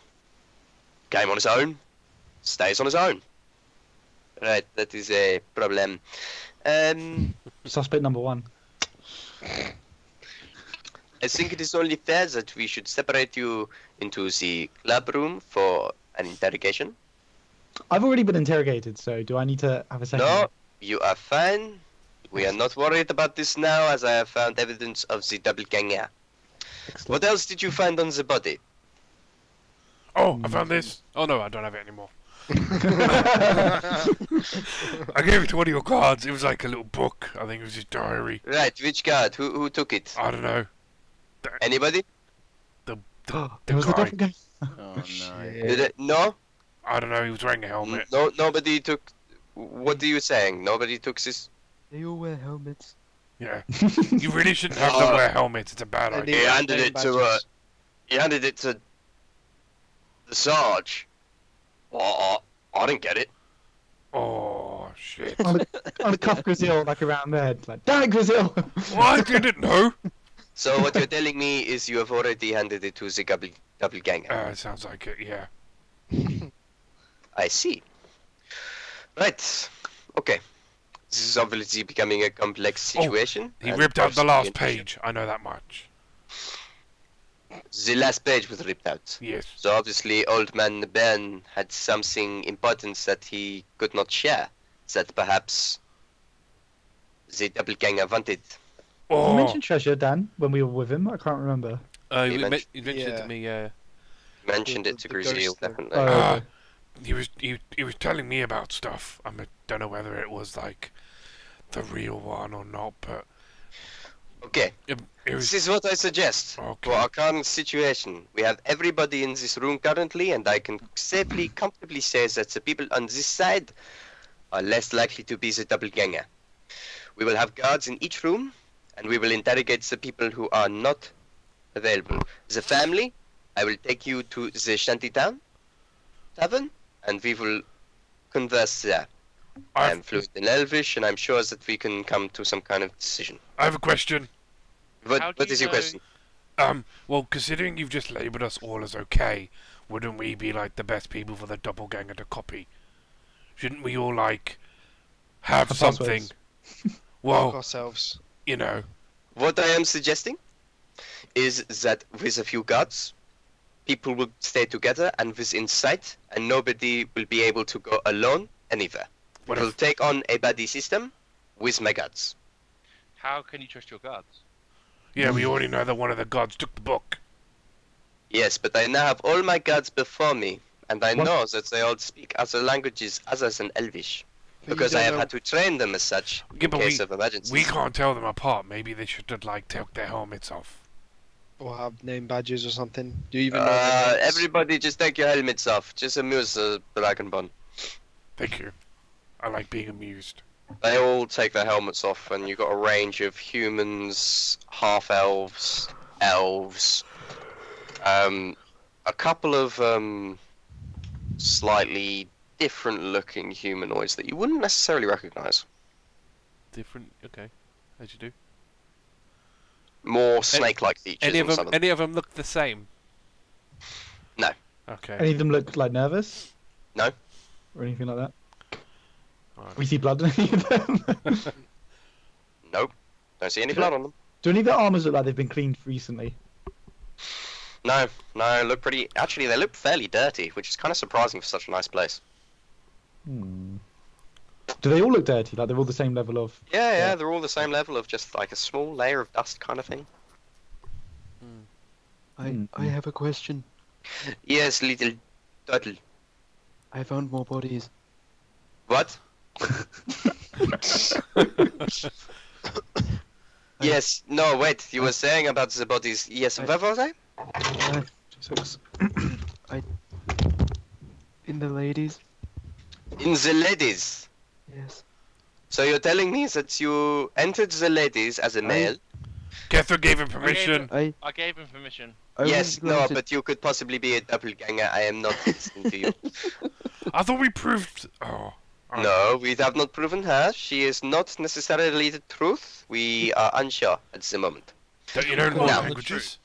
Speaker 1: Came on his own. Stays on his own. Right, that is a problem.
Speaker 2: Suspect number 1.
Speaker 1: I think it is only fair that we should separate you into the club room for an interrogation.
Speaker 2: I've already been interrogated, so do I need to have a second?
Speaker 1: No, you are fine. We are not worried about this now, as I have found evidence of the doppelganger.
Speaker 2: Excellent.
Speaker 1: What else did you find on the body?
Speaker 5: Oh, I found this. Oh no, I don't have it anymore. I gave it to one of your guards. It was like a little book. I think it was his diary.
Speaker 1: Right, which guard? Who took it?
Speaker 5: I don't know.
Speaker 1: Anybody?
Speaker 5: The
Speaker 2: There was the
Speaker 5: guy.
Speaker 2: doppelganger.
Speaker 4: Oh no.
Speaker 1: Did it? No?
Speaker 5: I don't know. He was wearing a helmet.
Speaker 1: No, nobody took... What are you saying? Nobody took this...
Speaker 8: They all wear helmets.
Speaker 5: Yeah. You really shouldn't have them wear helmets. It's a bad
Speaker 6: And
Speaker 5: idea.
Speaker 1: He
Speaker 6: Yeah,
Speaker 1: handed
Speaker 6: name
Speaker 1: it to,
Speaker 6: badges.
Speaker 1: he handed it to... the Sarge. Oh, I didn't get it.
Speaker 5: Oh shit.
Speaker 2: On the cuff Gruzeel, like around the head. Like, damn it, Gruzeel!
Speaker 5: Well, I didn't know.
Speaker 1: So what you're telling me is you have already handed it to the doppelganger.
Speaker 5: It sounds like it. Yeah.
Speaker 1: I see. Right. Okay. This is obviously becoming a complex situation.
Speaker 5: He
Speaker 1: and
Speaker 5: ripped out the
Speaker 1: possibly
Speaker 5: last
Speaker 1: interesting.
Speaker 5: page. I know that much.
Speaker 1: The last page was ripped out.
Speaker 5: Yes.
Speaker 1: So obviously, old man Ben had something important that he could not share. That perhaps the doppelganger wanted.
Speaker 2: You
Speaker 5: Oh,
Speaker 2: mentioned treasure, Dan, when we were with him. I can't remember.
Speaker 1: He
Speaker 5: you
Speaker 1: mentioned-
Speaker 5: mentioned it to
Speaker 6: Yeah.
Speaker 5: me.
Speaker 1: Mentioned it to
Speaker 6: The
Speaker 1: Gruzeel,
Speaker 6: ghost thing.
Speaker 1: definitely.
Speaker 2: Oh,
Speaker 5: Ah,
Speaker 2: okay.
Speaker 5: he was telling me about stuff. Don't know whether it was like the real one or not, but
Speaker 1: Okay,
Speaker 5: it
Speaker 1: this
Speaker 5: was
Speaker 1: is what I suggest. For
Speaker 5: okay.
Speaker 1: our current situation, we have everybody in this room currently, and I can safely, comfortably say that the people on this side are less likely to be the doppelganger. We will have guards in each room, and we will interrogate the people who are not available. The family, I will take you to the shantytown tavern, and we will converse there. I
Speaker 5: I've-
Speaker 1: am fluent in Elvish, and I'm sure that we can come to some kind of decision.
Speaker 5: I have a question.
Speaker 3: How do
Speaker 1: What
Speaker 3: you
Speaker 1: is your
Speaker 3: know-
Speaker 1: question?
Speaker 5: Well, considering you've just labelled us all as okay, wouldn't we be like the best people for the doppelganger to copy? Shouldn't we all like have
Speaker 2: Have
Speaker 5: something?
Speaker 2: passwords.
Speaker 6: Mark
Speaker 5: Well,
Speaker 6: ourselves.
Speaker 5: you know,
Speaker 1: What I am suggesting is that with a few guards, people will stay together and within sight, and nobody will be able to go alone anywhere.
Speaker 5: What
Speaker 1: We'll
Speaker 5: if-
Speaker 1: take on a buddy system with my guards.
Speaker 3: How can you trust your guards?
Speaker 5: yeah, we already know that one of the gods took the book.
Speaker 1: Yes, but I now have all my guards before me, and I
Speaker 2: What?
Speaker 1: know that they all speak other languages other than Elvish,
Speaker 6: But you
Speaker 1: because I
Speaker 6: don't
Speaker 1: have
Speaker 6: know-
Speaker 1: had to train them as such
Speaker 5: Yeah,
Speaker 1: in
Speaker 5: but
Speaker 1: case of emergencies.
Speaker 5: We can't tell them apart. Maybe they should have like took their helmets off.
Speaker 6: Or have name badges or something. Do you even know their names?
Speaker 1: Everybody just take your helmets off. Just amuse the Dragonborn.
Speaker 5: Thank you. I like being amused.
Speaker 1: They all take their helmets off, and you've got a range of humans, half-elves, elves, a couple of slightly different-looking humanoids that you wouldn't necessarily recognize.
Speaker 5: Different. Okay, as you do.
Speaker 1: More snake-like features
Speaker 5: Any
Speaker 1: on
Speaker 5: of
Speaker 1: some
Speaker 5: them?
Speaker 1: of them.
Speaker 5: Any of them look the same?
Speaker 1: No.
Speaker 5: Okay.
Speaker 2: Any of them look like nervous?
Speaker 1: No.
Speaker 2: Or anything like that?
Speaker 5: Alright.
Speaker 2: We see blood in any of them?
Speaker 1: Nope. Don't see any blood on them.
Speaker 2: Do any of their armors look like they've been cleaned recently?
Speaker 1: No, look pretty... Actually, they look fairly dirty, which is kind of surprising for such a nice place.
Speaker 2: Hmm. Do they all look dirty? Like they're all the same level of...
Speaker 1: Yeah, they're all the same level of just like a small layer of dust kind of thing.
Speaker 8: I have a question.
Speaker 1: Yes, little turtle.
Speaker 8: I found more bodies.
Speaker 1: What? Yes, no, wait, you were saying about the bodies. Yes, where were they?
Speaker 8: In the ladies.
Speaker 1: In the ladies.
Speaker 8: Yes.
Speaker 1: So you're telling me that you entered the ladies as a male?
Speaker 5: Kethra gave him permission.
Speaker 8: I
Speaker 3: gave him permission.
Speaker 1: Yes,
Speaker 8: wouldn't
Speaker 1: no,
Speaker 8: like to-
Speaker 1: but you could possibly be a doppelganger. I am not listening to you.
Speaker 5: I thought we proved. Oh. Alright.
Speaker 1: No, we have not proven her. She is not necessarily the truth. We are unsure at the moment.
Speaker 5: Don't you know more
Speaker 1: No.
Speaker 5: languages?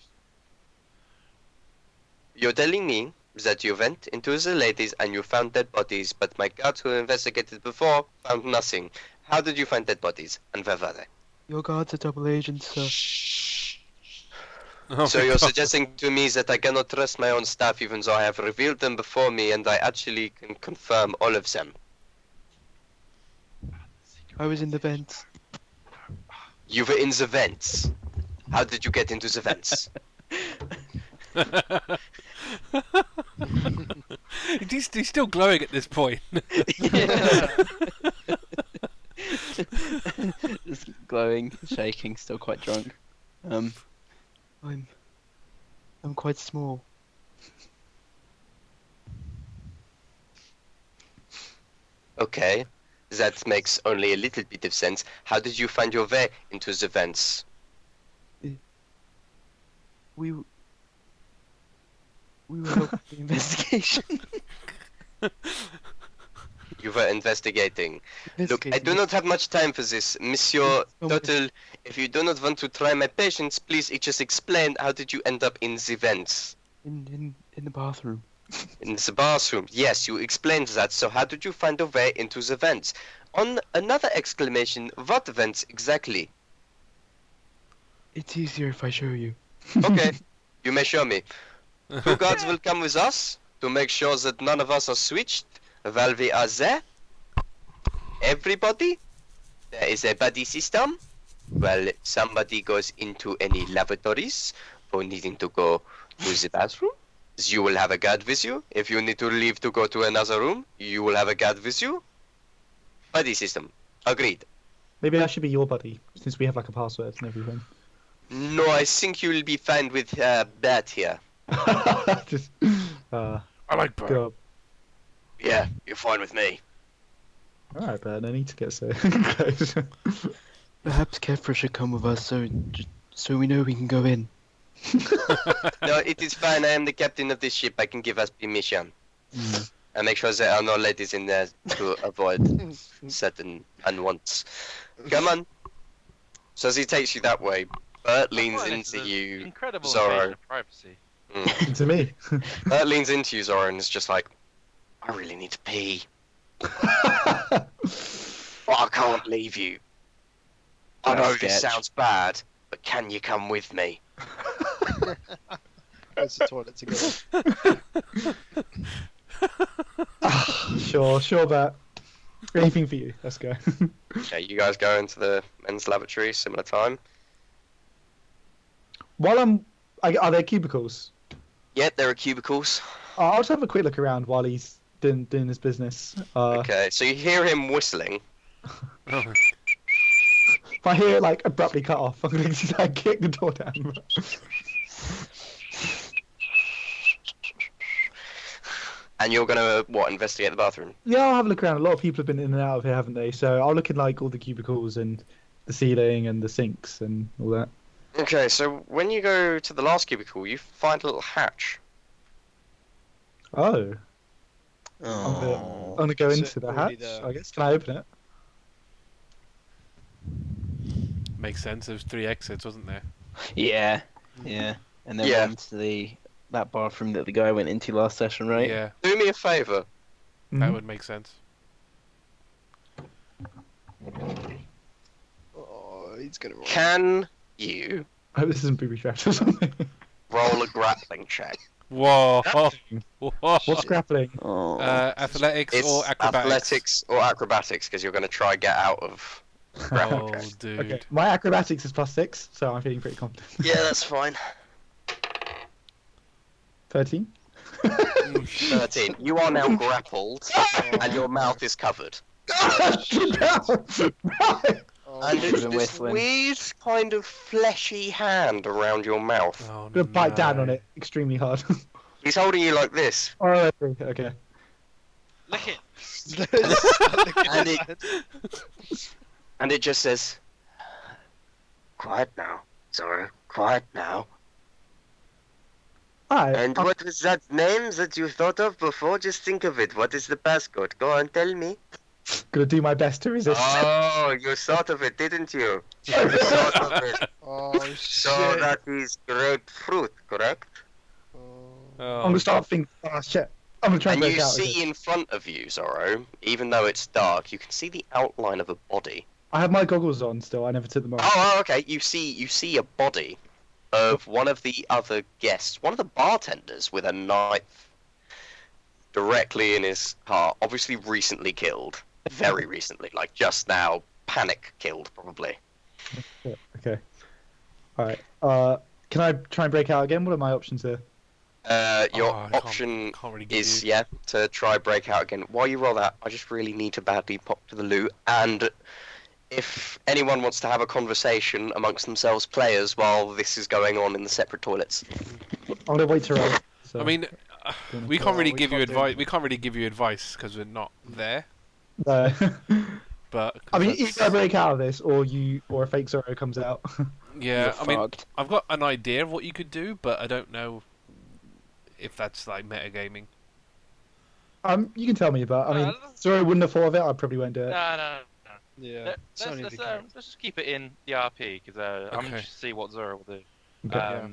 Speaker 1: You're telling me that you went into the ladies and you found dead bodies, but my guards who investigated before found nothing. How did you find dead bodies, and where were they?
Speaker 8: Your guards are double agents, sir.
Speaker 5: Oh
Speaker 1: So
Speaker 5: my
Speaker 1: you're
Speaker 5: God.
Speaker 1: suggesting to me that I cannot trust my own staff even though I have revealed them before me and I actually can confirm all of them.
Speaker 8: I was in the vents.
Speaker 1: You were in the vents. How did you get into the vents?
Speaker 5: He's still glowing at this point.
Speaker 4: Just glowing, shaking, still quite drunk.
Speaker 8: I'm quite small.
Speaker 1: Okay, that makes only a little bit of sense. How did you find your way into the vents?
Speaker 8: We were helping the investigation.
Speaker 1: You were investigating. Look, I do not have much time for this. Monsieur
Speaker 8: Oh,
Speaker 1: Tortle, if you do not want to try my patience, please just explain how did you end up in the vents?
Speaker 8: In the bathroom.
Speaker 1: In the bathroom. Yes, you explained that. So how did you find a way into the vents? On another exclamation, what vents exactly?
Speaker 8: It's easier if I show you.
Speaker 1: Okay, you may show me. 2 guards will come with us to make sure that none of us are switched while we are there. Everybody, there is a buddy system. Well, somebody goes into any lavatories for needing to go to the bathroom. You will have a guard with you. If you need to leave to go to another room, you will have a guard with you. Buddy system. Agreed.
Speaker 2: Maybe I should be your buddy, since we have like a password and everything.
Speaker 1: No, I think you will be fine with that here.
Speaker 2: Just,
Speaker 5: I like Bert.
Speaker 2: go up.
Speaker 1: Yeah, you're fine with me.
Speaker 2: Alright, but I need to get so close.
Speaker 8: Perhaps Kethra should come with us so we know we can go in.
Speaker 1: No, it is fine. I am the captain of this ship. I can give us permission. And make sure there are no ladies in there to avoid certain unwants. Come on. So as he takes you that way, Bert leans
Speaker 3: Quite
Speaker 1: into
Speaker 3: an
Speaker 1: you,
Speaker 3: Incredible
Speaker 1: Zoro.
Speaker 3: invasion of privacy.
Speaker 2: To me.
Speaker 1: Bert leans into you, Zoro, and is just like, I really need to pee. But I can't leave you. I know this
Speaker 4: Sketch.
Speaker 1: sounds bad, but can you come with me?
Speaker 6: Go to the toilet together.
Speaker 2: Sure, but anything for you. Let's go.
Speaker 1: Okay, you guys go into the men's lavatory, similar time.
Speaker 2: Are there cubicles?
Speaker 1: Yep, there are cubicles.
Speaker 2: I'll just have a quick look around while he's doing his business.
Speaker 1: Okay, so you hear him whistling.
Speaker 2: If I hear it like abruptly cut off, I'm going to like, kick the door down.
Speaker 1: And you're gonna, what, investigate the bathroom?
Speaker 2: Yeah, I'll have a look around. A lot of people have been in and out of here, haven't they? So I'll look in like all the cubicles and the ceiling and the sinks and all that.
Speaker 1: Okay, so when you go to the last cubicle, you find a little hatch.
Speaker 2: Oh,
Speaker 4: Oh.
Speaker 2: I'm gonna go
Speaker 6: Is
Speaker 2: into
Speaker 6: it
Speaker 2: the
Speaker 6: already
Speaker 2: hatch.
Speaker 6: there?
Speaker 2: I guess. Can I open it?
Speaker 5: Makes sense. There's 3 exits, wasn't there?
Speaker 4: Yeah. And then
Speaker 1: Yeah.
Speaker 4: one's that bathroom that the guy went into last session, right?
Speaker 5: Yeah,
Speaker 1: Do me a favour.
Speaker 2: Mhm.
Speaker 5: that would make sense.
Speaker 6: Oh, he's gonna roll.
Speaker 1: Can you
Speaker 2: I hope this isn't booby trapped or something.
Speaker 1: roll a grappling check?
Speaker 5: Whoa! Whoa.
Speaker 2: What's grappling?
Speaker 4: Oh.
Speaker 5: Athletics
Speaker 1: It's
Speaker 5: or acrobatics?
Speaker 1: athletics or acrobatics, because you're going to try get out of grappling
Speaker 5: Oh,
Speaker 1: check.
Speaker 5: dude.
Speaker 2: Okay, my acrobatics is +6, so I'm feeling pretty confident.
Speaker 1: Yeah, that's fine.
Speaker 2: 13.
Speaker 1: 13. You are now grappled, and your mouth is covered.
Speaker 2: Right.
Speaker 6: Oh,
Speaker 1: And it's
Speaker 4: Even
Speaker 1: this
Speaker 4: whistling.
Speaker 1: weird kind of fleshy hand around your mouth.
Speaker 5: Oh,
Speaker 2: I'm gonna bite down
Speaker 5: no.
Speaker 2: on it extremely hard.
Speaker 1: He's holding you like this.
Speaker 2: Oh, okay.
Speaker 3: Lick it.
Speaker 1: And And it just says, quiet now, Zoro, quiet now.
Speaker 2: Alright,
Speaker 1: And what was that name that you thought of before? Just think of it. What is the passcode? Go on, tell me.
Speaker 2: gonna do my best to resist.
Speaker 1: Oh, you thought of it, didn't you? You thought of it.
Speaker 6: Oh
Speaker 1: So
Speaker 6: shit.
Speaker 1: that is grapefruit, correct?
Speaker 6: Oh.
Speaker 5: Oh,
Speaker 2: I'm gonna start thinking, oh shit. I'm gonna try and
Speaker 1: And
Speaker 2: break
Speaker 1: you
Speaker 2: out. of
Speaker 1: see
Speaker 2: it.
Speaker 1: in front of you, Zoro, even though it's dark, you can see the outline of a body.
Speaker 2: I have my goggles on still, I never took them off.
Speaker 1: Oh, okay. You see a body of one of the other guests, one of the bartenders, with a knife directly in his heart. Obviously, recently killed, very recently, like just now, panic killed probably.
Speaker 2: Okay. Alright. Can I try and break out again? What are my options here?
Speaker 1: Your
Speaker 5: I
Speaker 1: option
Speaker 5: can't really give
Speaker 1: is
Speaker 5: you...
Speaker 1: to try break out again. While you roll that, I just really need to badly pop to the loot, and if anyone wants to have a conversation amongst themselves, players, while this is going on in the separate toilets.
Speaker 2: I'm gonna wait to roll. So.
Speaker 5: I mean, we
Speaker 6: Oh,
Speaker 5: can't really
Speaker 6: we
Speaker 5: give you
Speaker 6: can't do
Speaker 5: advice.
Speaker 6: it.
Speaker 5: We can't really give you advice because we're not there.
Speaker 2: No.
Speaker 5: But
Speaker 2: I mean,
Speaker 5: that's-
Speaker 2: either I break out of this, or a fake Zoro comes out.
Speaker 5: yeah,
Speaker 4: You're
Speaker 5: I mean,
Speaker 4: fucked.
Speaker 5: I've got an idea of what you could do, but I don't know if that's like metagaming.
Speaker 2: You can tell me, but I mean, Zoro wouldn't have thought of it. I probably won't do it.
Speaker 3: No.
Speaker 6: Yeah. it's only
Speaker 3: Let's
Speaker 6: the character.
Speaker 3: let's just keep it in the RP because I'm
Speaker 5: Okay.
Speaker 3: interested to see what Zoro will do.
Speaker 2: Okay.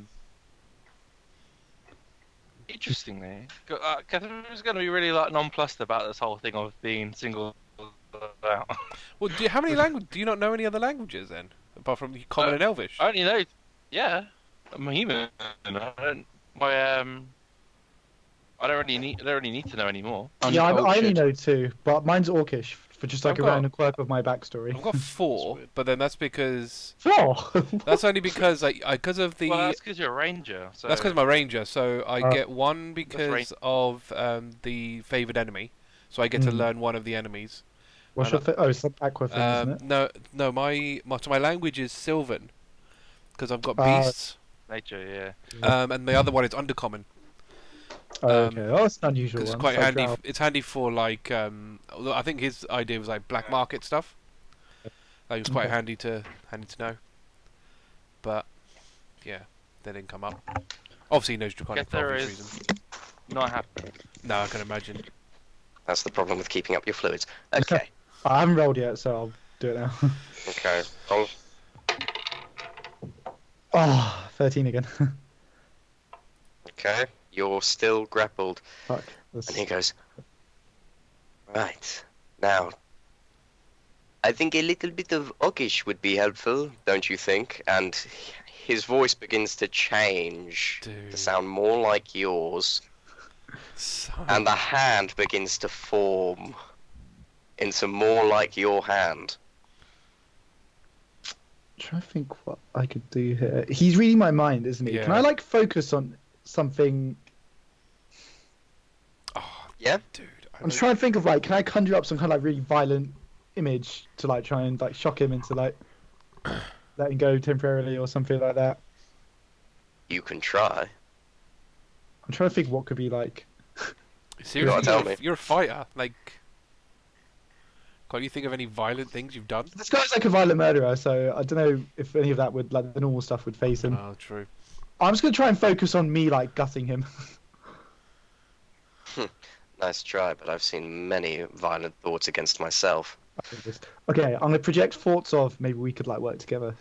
Speaker 3: Interestingly, Catherine's going to be really like nonplussed about this whole thing of being single out.
Speaker 5: Well, how many languages? Do you not know any other languages then, apart from Common and Elvish?
Speaker 3: I only know. Yeah, I'm a human. I don't. I don't really need to know anymore.
Speaker 2: Yeah, I only
Speaker 4: Uncultured.
Speaker 2: know 2, but mine's Orcish for just like
Speaker 5: I've
Speaker 2: a
Speaker 5: got-
Speaker 2: random quirk of my backstory.
Speaker 5: I've got 4, but then that's because
Speaker 2: 4.
Speaker 5: that's only because because of the.
Speaker 3: Well, that's because you're a ranger. So
Speaker 5: That's because I'm a ranger, so I get 1 because
Speaker 3: range.
Speaker 5: of the favoured enemy, so I get to
Speaker 2: Hmm.
Speaker 5: learn one of the enemies.
Speaker 2: What's your oh, it's an aqua thing, isn't it?
Speaker 5: No, my language is Sylvan, because I've got
Speaker 2: Ah.
Speaker 5: beasts,
Speaker 3: nature, yeah.
Speaker 5: and the other one is Undercommon.
Speaker 2: Okay, oh, it's an unusual
Speaker 5: 'Cause it's
Speaker 2: one.
Speaker 5: quite
Speaker 2: like
Speaker 5: handy.
Speaker 2: Drow.
Speaker 5: It's handy for like although I think his idea was like black market stuff. Like, it was quite
Speaker 2: Okay.
Speaker 5: handy to know. But yeah, they didn't come up. Obviously, he knows Draconic for
Speaker 3: Kethra
Speaker 5: obvious
Speaker 3: is-
Speaker 5: reason.
Speaker 3: Not happy.
Speaker 5: No, I can imagine.
Speaker 1: That's the problem with keeping up your fluids. Okay.
Speaker 2: I haven't rolled yet, so I'll do it now.
Speaker 1: Okay. Oh,
Speaker 2: Oh, 13 again.
Speaker 1: okay. You're still grappled.
Speaker 2: Fuck. That's...
Speaker 1: And he goes, right, now, I think a little bit of Orcish would be helpful, don't you think? And his voice begins to change
Speaker 5: Dude.
Speaker 1: to sound more like yours, and the hand begins to form into more like your hand.
Speaker 2: trying to think what I could do here. He's reading my mind, isn't he? Can
Speaker 5: Yeah.
Speaker 2: I like focus on something?
Speaker 5: Oh,
Speaker 1: Yeah?
Speaker 5: dude.
Speaker 2: I'm trying to think of like, can I conjure up some kind of like really violent image to like try and like shock him into like letting go temporarily or something like that?
Speaker 1: You can try.
Speaker 2: I'm trying to think what could be like.
Speaker 5: Seriously,
Speaker 1: tell me.
Speaker 5: you're a fighter. Like, can't you think of any violent things you've done?
Speaker 2: This guy's like a violent murderer, so I don't know if any of that would like the normal stuff would phase him.
Speaker 5: Oh, true.
Speaker 2: I'm just gonna try and focus on me like gutting him.
Speaker 1: Nice try, but I've seen many violent thoughts against myself.
Speaker 2: Okay, I'm gonna project thoughts of maybe we could like work together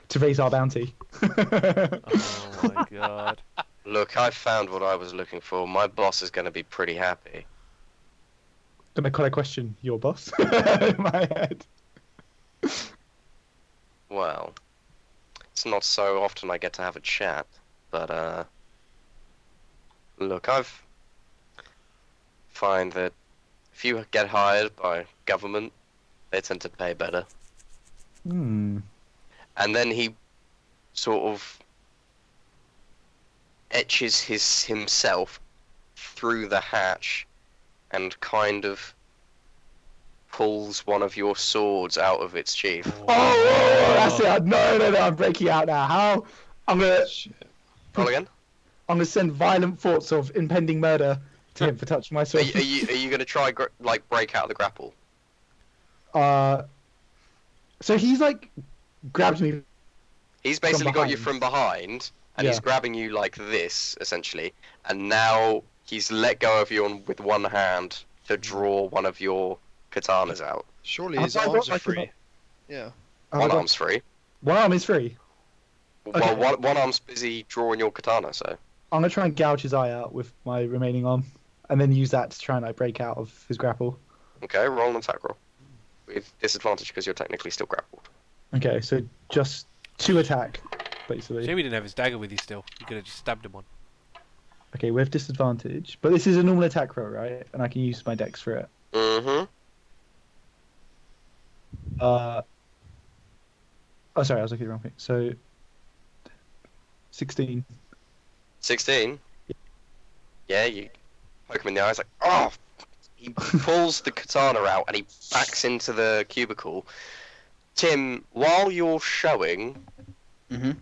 Speaker 2: to raise our bounty.
Speaker 5: Oh my god.
Speaker 1: Look, I found what I was looking for. My boss is going to be pretty happy.
Speaker 2: Can I question your boss? In my head.
Speaker 1: Well, it's not so often I get to have a chat, but look, I've find that if you get hired by government, they tend to pay better.
Speaker 2: Hmm.
Speaker 1: And then he sort of etches himself through the hatch and kind of pulls one of your swords out of its sheath.
Speaker 2: Oh, that's it. No, I'm breaking out now. How? I'm gonna
Speaker 1: Roll again.
Speaker 2: send violent thoughts of impending murder to him for touching my
Speaker 1: Are
Speaker 2: sword.
Speaker 1: you going to try like break out of the grapple?
Speaker 2: So he's like grabbed me.
Speaker 1: He's basically got you
Speaker 2: behind.
Speaker 1: from behind, and he's
Speaker 2: Yeah.
Speaker 1: grabbing you like this, essentially. And now he's let go of you with one hand to draw one of your katanas out.
Speaker 6: Surely
Speaker 2: Have
Speaker 6: his
Speaker 2: I got,
Speaker 6: arms are
Speaker 2: like,
Speaker 6: free. Yeah.
Speaker 1: One arm's free.
Speaker 2: One arm is free.
Speaker 1: Well,
Speaker 2: Okay.
Speaker 1: one arm's busy drawing your katana, so.
Speaker 2: I'm gonna try and gouge his eye out with my remaining arm, and then use that to try and like break out of his grapple.
Speaker 1: Okay, roll an attack roll. With disadvantage because you're technically still grappled.
Speaker 2: Okay, so just 2 attack, basically.
Speaker 5: Shame he didn't have his dagger with you still. You could have just stabbed him one.
Speaker 2: Okay, with disadvantage, but this is a normal attack roll, right? And I can use my dex for it.
Speaker 1: Mm-hmm.
Speaker 2: Oh, sorry, I was looking at the wrong thing. So, 16.
Speaker 1: 16? Yeah, you poke him in the eyes like, oh! He pulls the katana out and he backs into the cubicle. Tim, while you're showing
Speaker 4: Mhm.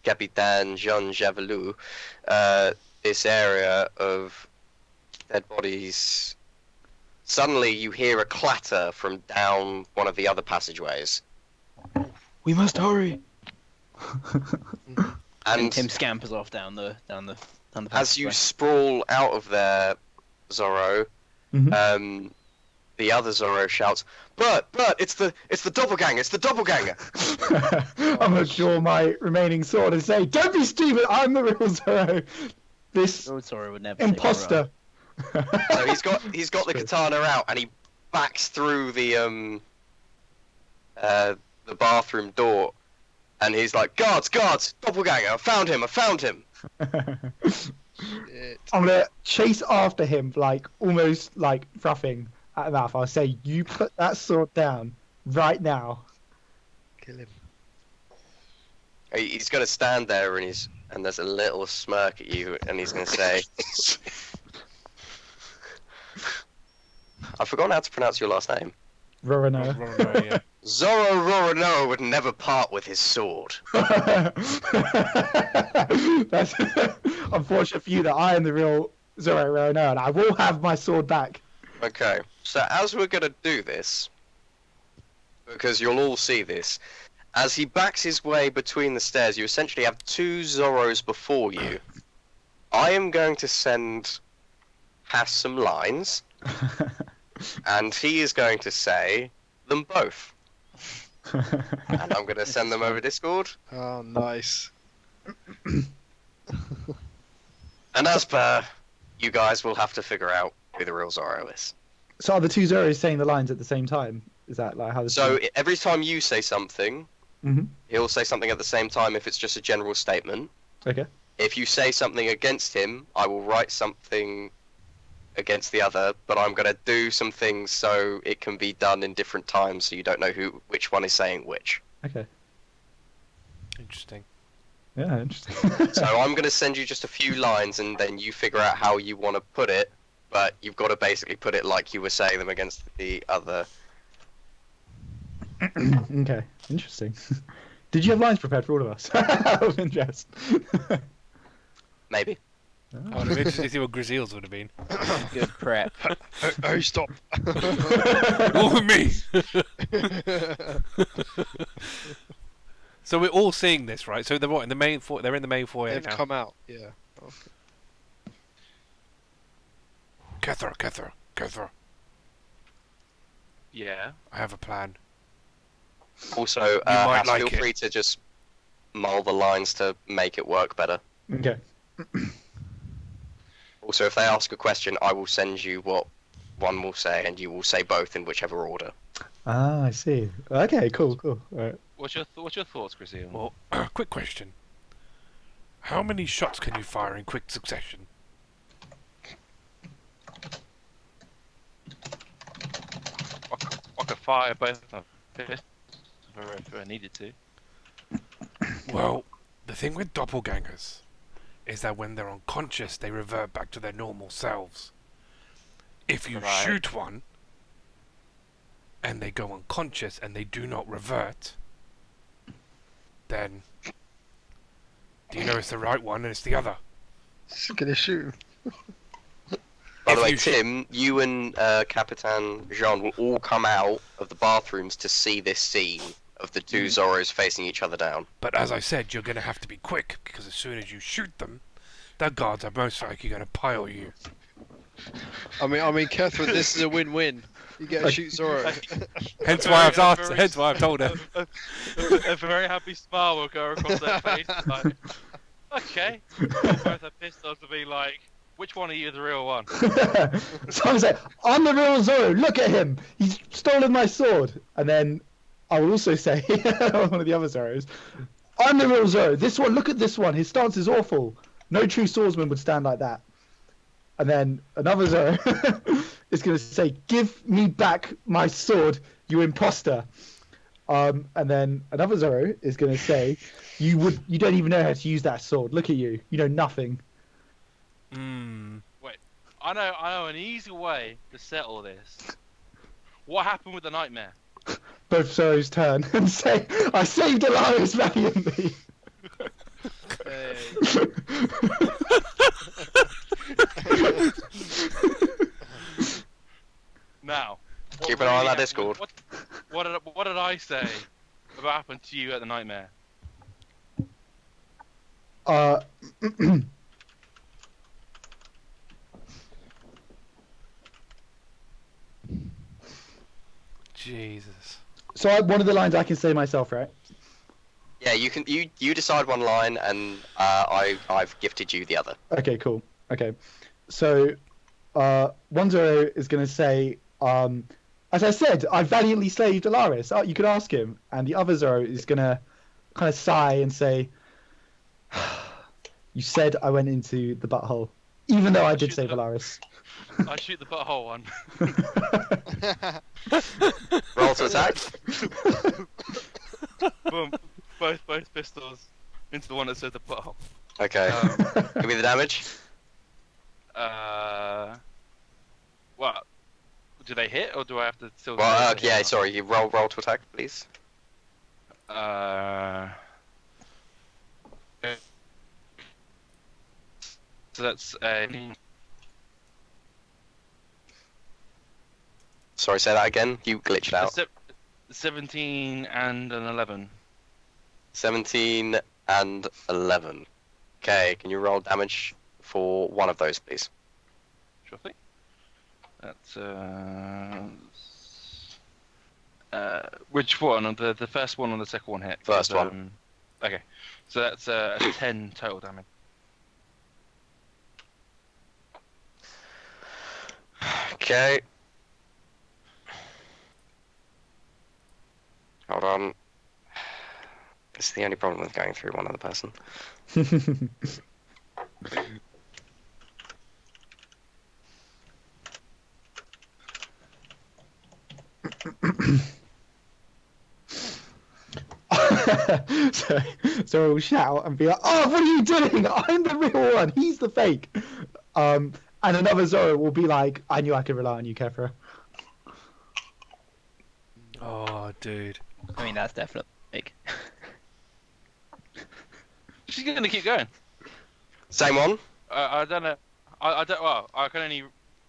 Speaker 1: Capitan Jean Javelou this area of dead bodies, suddenly you hear a clatter from down one of the other passageways.
Speaker 8: We must hurry.
Speaker 4: And
Speaker 1: And
Speaker 4: Tim scampers off down the
Speaker 1: as you
Speaker 4: passageway.
Speaker 1: sprawl out of there, Zoro,
Speaker 2: Mhm.
Speaker 1: the other Zoro shouts, Bert, it's the doppelganger, it's the doppelganger!
Speaker 2: I'm gonna draw my remaining sword and say, "Don't be stupid! I'm the real Zoro. This
Speaker 4: Oh, sorry, would never say you're
Speaker 2: imposter."
Speaker 1: So he's got the
Speaker 2: True.
Speaker 1: katana out and he backs through the bathroom door, and he's like, "Guards, guards! Doppelganger! I found him! I found him!"
Speaker 6: Shit.
Speaker 2: I'm gonna chase after him, like almost like frothing at the mouth. I'll say, "You put that sword down right now."
Speaker 6: Kill him.
Speaker 1: He's gonna stand there, and there's a little smirk at you, and he's gonna say, "I've forgotten how to pronounce your last name."
Speaker 2: Roronoa.
Speaker 5: Roronoa, yeah.
Speaker 1: Zoro Roronoa would never part with his sword.
Speaker 2: That's unfortunate for you that I am the real Zoro Roronoa, and I will have my sword back.
Speaker 1: Okay, so as we're gonna do this, because you'll all see this, as he backs his way between the stairs, you essentially have two Zoros before you. I am going to send Haiss some lines, and he is going to say them both. And I'm going to send them over Discord.
Speaker 6: Oh, nice.
Speaker 1: And as per, you guys will have to figure out who the real Zoro is.
Speaker 2: So are the two Zoros saying the lines at the same time? Is that like how this?
Speaker 1: So every time you say something,
Speaker 2: Mhm.
Speaker 1: he'll say something at the same time if it's just a general statement.
Speaker 2: Okay.
Speaker 1: If you say something against him, I will write something against the other, but I'm going to do some things so it can be done in different times so you don't know which one is saying which.
Speaker 2: Okay.
Speaker 5: Interesting.
Speaker 2: Yeah, interesting.
Speaker 1: So I'm going to send you just a few lines and then you figure out how you want to put it, but you've got to basically put it like you were saying them against the other.
Speaker 2: Okay, interesting. Did you have lines prepared for all of us? Out of interest.
Speaker 1: Maybe.
Speaker 5: I would have been interested to see what Gruzeel's would have been.
Speaker 4: Good prep.
Speaker 6: Oh, stop.
Speaker 5: All me! So we're all seeing this, right? So they're what, in the main they're in the main foyer
Speaker 6: They've
Speaker 5: now.
Speaker 6: come out, yeah. Okay.
Speaker 5: Kethra.
Speaker 3: Yeah.
Speaker 5: I have a plan.
Speaker 1: Also,
Speaker 5: might
Speaker 1: Haiss,
Speaker 5: like
Speaker 1: feel
Speaker 5: it.
Speaker 1: free to just mull the lines to make it work better.
Speaker 2: Okay.
Speaker 1: Also, if they ask a question, I will send you what one will say, and you will say both in whichever order.
Speaker 2: Ah, I see. Okay, cool. All right.
Speaker 3: What's your thoughts, Gruzeel?
Speaker 5: Well, quick question. How many shots can you fire in quick succession?
Speaker 3: I could fire both of them if I needed to.
Speaker 5: Well, the thing with doppelgangers is that when they're unconscious, they revert back to their normal selves. If you
Speaker 3: Right.
Speaker 5: shoot one, and they go unconscious and they do not revert, then do you know it's the right one and it's the other?
Speaker 6: Just gonna shoot him.
Speaker 1: By the
Speaker 5: If
Speaker 1: way,
Speaker 5: you shoot-
Speaker 1: Tim, you and Capitan Jean will all come out of the bathrooms to see this scene of the two Zoros facing each other down.
Speaker 5: But as I said, you're going to have to be quick, because as soon as you shoot them, the guards are most likely going to pile you.
Speaker 6: I mean, Kethra, this is a win-win. You get to shoot Zoro.
Speaker 5: Hence why I've asked. Hence why I've told her.
Speaker 3: A very happy smile will go across their face. Like, okay. Both their pistols will be like, which one are you the real one?
Speaker 2: So I'm saying, I'm the real Zoro. Look at him. He's stolen my sword. And then I will also say, one of the other Zoros, I'm the real Zoro. This one, look at this one. His stance is awful. No true swordsman would stand like that. And then another Zoro is going to say, give me back my sword, you imposter. And then another Zoro is going to say, you don't even know how to use that sword. Look at you. You know nothing.
Speaker 3: Wait, I know an easy way to settle this. What happened with the nightmare?
Speaker 2: Both Zoros turn and say, I saved Alarias valiantly.
Speaker 6: Hey.
Speaker 3: Now, what
Speaker 1: Keep an eye on
Speaker 3: really
Speaker 1: that
Speaker 3: happened-
Speaker 1: Discord.
Speaker 3: What did I say about happened to you at the nightmare?
Speaker 5: Jesus.
Speaker 2: So one of the lines I can say myself, right?
Speaker 1: Yeah, you can. You decide one line, and I've gifted you the other.
Speaker 2: Okay, cool. Okay. So, one Zoro is going to say, as As I said, I valiantly slaved Alarias. Oh, you could ask him. And the other Zoro is gonna kind of sigh and say, "You said I went into the butthole, even though I did
Speaker 3: Shoot
Speaker 2: save
Speaker 3: the-
Speaker 2: Alarias."
Speaker 3: I shoot the butthole one.
Speaker 1: Roll to attack.
Speaker 3: Boom. Both pistols into the one that said the butthole.
Speaker 1: Okay. Give me the damage.
Speaker 3: What? Do they hit, or do I have to still?
Speaker 1: Well,
Speaker 3: say they
Speaker 1: yeah,
Speaker 3: hit?
Speaker 1: sorry. You roll to attack, please.
Speaker 3: So that's a
Speaker 1: Sorry, say that again. You glitched out.
Speaker 3: 17 and an 11.
Speaker 1: 17 and 11. Okay, can you roll damage for one of those, please?
Speaker 3: Sure thing. That's which one? The first one or the second one hit?
Speaker 1: First
Speaker 3: 'Cause,
Speaker 1: one.
Speaker 3: Okay, so that's a 10 total damage.
Speaker 1: Okay. Hold on. This is the only problem with going through one other person.
Speaker 2: So we'll shout and be like, "Oh, what are you doing? I'm the real one. He's the fake." And another Zoro will be like, "I knew I could rely on you, Kethra."
Speaker 5: Oh, dude.
Speaker 4: I mean, that's definitely big.
Speaker 3: She's gonna keep going.
Speaker 1: Same one.
Speaker 3: I don't know. I don't. Well, I can only.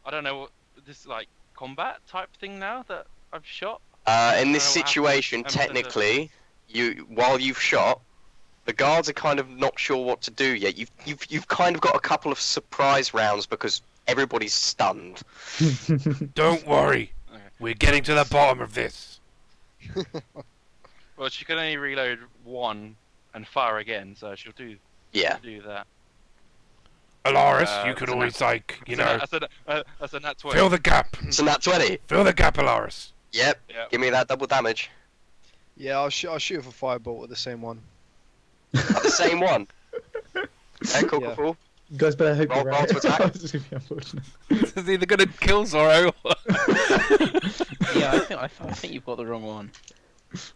Speaker 3: I don't know what this like combat type thing now that I've shot.
Speaker 1: In this
Speaker 3: I don't know what
Speaker 1: situation,
Speaker 3: happened.
Speaker 1: technically, while you've shot, the guards are kind of not sure what to do yet. You've kind of got a couple of surprise rounds because everybody's stunned.
Speaker 5: Don't worry.
Speaker 3: Okay.
Speaker 5: We're getting to the bottom of this.
Speaker 3: Well, she can only reload one and fire again, so she'll do
Speaker 1: Yeah.
Speaker 3: that.
Speaker 5: Alaris, you could
Speaker 3: that's a
Speaker 5: always, like, you know,
Speaker 3: That's a nat 20.
Speaker 5: fill the gap.
Speaker 1: So nat 20.
Speaker 5: Fill the gap, Alaris.
Speaker 1: Yep.
Speaker 3: Yeah.
Speaker 1: Give me that double damage.
Speaker 6: Yeah, I'll shoot with a firebolt with the same one.
Speaker 1: At the same one. Okay, cool,
Speaker 6: Yeah.
Speaker 1: cool.
Speaker 2: You guys better hope
Speaker 1: Roll-
Speaker 2: you're
Speaker 1: roll
Speaker 2: right.
Speaker 1: to attack.
Speaker 2: This is gonna be unfortunate.
Speaker 5: It's either gonna kill Zoro.
Speaker 4: Yeah, I think you've got the wrong one.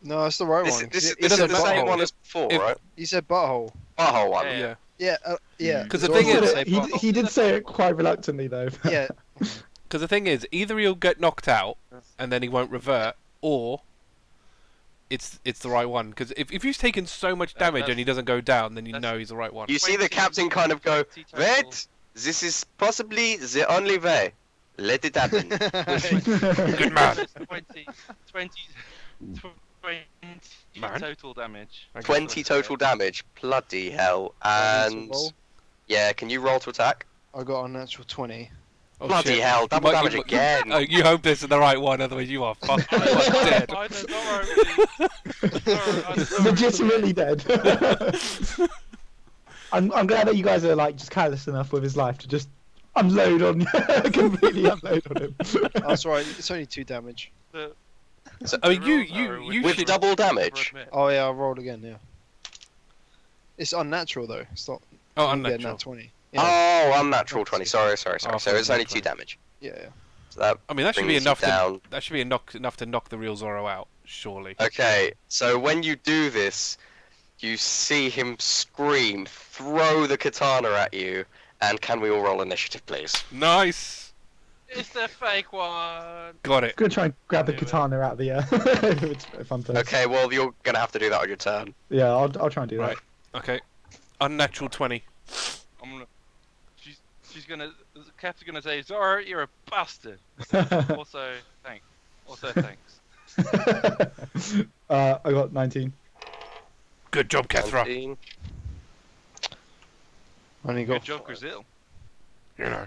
Speaker 6: No, that's the right
Speaker 1: This,
Speaker 6: one. 'cause
Speaker 1: this,
Speaker 6: he
Speaker 1: this is
Speaker 6: said
Speaker 1: the same
Speaker 6: butthole.
Speaker 1: one as before,
Speaker 5: If-
Speaker 1: right?
Speaker 6: He said butthole.
Speaker 1: Butthole one.
Speaker 3: Yeah.
Speaker 6: Yeah, yeah.
Speaker 5: Because the
Speaker 6: Zoro
Speaker 5: thing
Speaker 6: did
Speaker 5: is-
Speaker 6: say
Speaker 2: he,
Speaker 6: butthole.
Speaker 2: he did say it quite reluctantly though.
Speaker 6: Yeah,
Speaker 5: Because the thing is, either he'll get knocked out and then he won't revert, or it's the right one. Because if he's taken so much damage and he doesn't go down, then you know he's the right one.
Speaker 1: You see the captain kind of go,
Speaker 3: 20 total.
Speaker 1: wait, this is possibly the only way. Let it happen.
Speaker 5: Good man.
Speaker 3: 20
Speaker 5: Man.
Speaker 3: total damage.
Speaker 1: 20 total damage. Bloody hell. And
Speaker 6: roll.
Speaker 1: yeah, can you roll to attack?
Speaker 6: I got a natural 20.
Speaker 5: Oh,
Speaker 1: Bloody
Speaker 5: shit.
Speaker 1: hell, double
Speaker 5: You might-
Speaker 1: damage again.
Speaker 5: Oh, you hope this is the right one, otherwise you are fucked. You are dead.
Speaker 3: I know Zoro.
Speaker 2: Legitimately dead. I'm glad that you guys are like just careless enough with his life to just unload on completely unload on him.
Speaker 6: That's right. It's only 2 damage.
Speaker 5: I mean, you
Speaker 1: With
Speaker 5: should.
Speaker 1: double damage.
Speaker 6: Oh yeah, I'll roll again. Yeah. It's unnatural though. It's not.
Speaker 5: Oh,
Speaker 6: you get
Speaker 5: unnatural.
Speaker 6: nat 20. Yeah.
Speaker 1: Oh, unnatural 20. Sorry.
Speaker 5: Oh,
Speaker 1: So it's
Speaker 5: I
Speaker 1: only
Speaker 5: thought
Speaker 1: 2 damage.
Speaker 6: Yeah, yeah.
Speaker 1: So that
Speaker 5: I mean, that should be
Speaker 1: brings you
Speaker 5: enough.
Speaker 1: down.
Speaker 5: That should be enough to knock the real Zoro out, surely.
Speaker 1: Okay, so when you do this, you see him scream, throw the katana at you, and can we all roll initiative, please?
Speaker 5: Nice.
Speaker 3: It's the fake one.
Speaker 5: Got it.
Speaker 2: Gonna try and grab the
Speaker 3: Anyway.
Speaker 2: katana out of the if I'm first.
Speaker 1: Okay, well, you're gonna have to do that on your turn.
Speaker 2: Yeah, I'll try and do that.
Speaker 5: Right. Okay. Unnatural 20.
Speaker 3: I'm gonna. She's gonna. Keth's gonna say, Zoro, you're a bastard. Also, thanks.
Speaker 2: I got 19.
Speaker 5: Good job, Kethra.
Speaker 1: 19.
Speaker 6: Only
Speaker 3: Good
Speaker 6: got.
Speaker 3: job, Gruzeel.
Speaker 5: You know,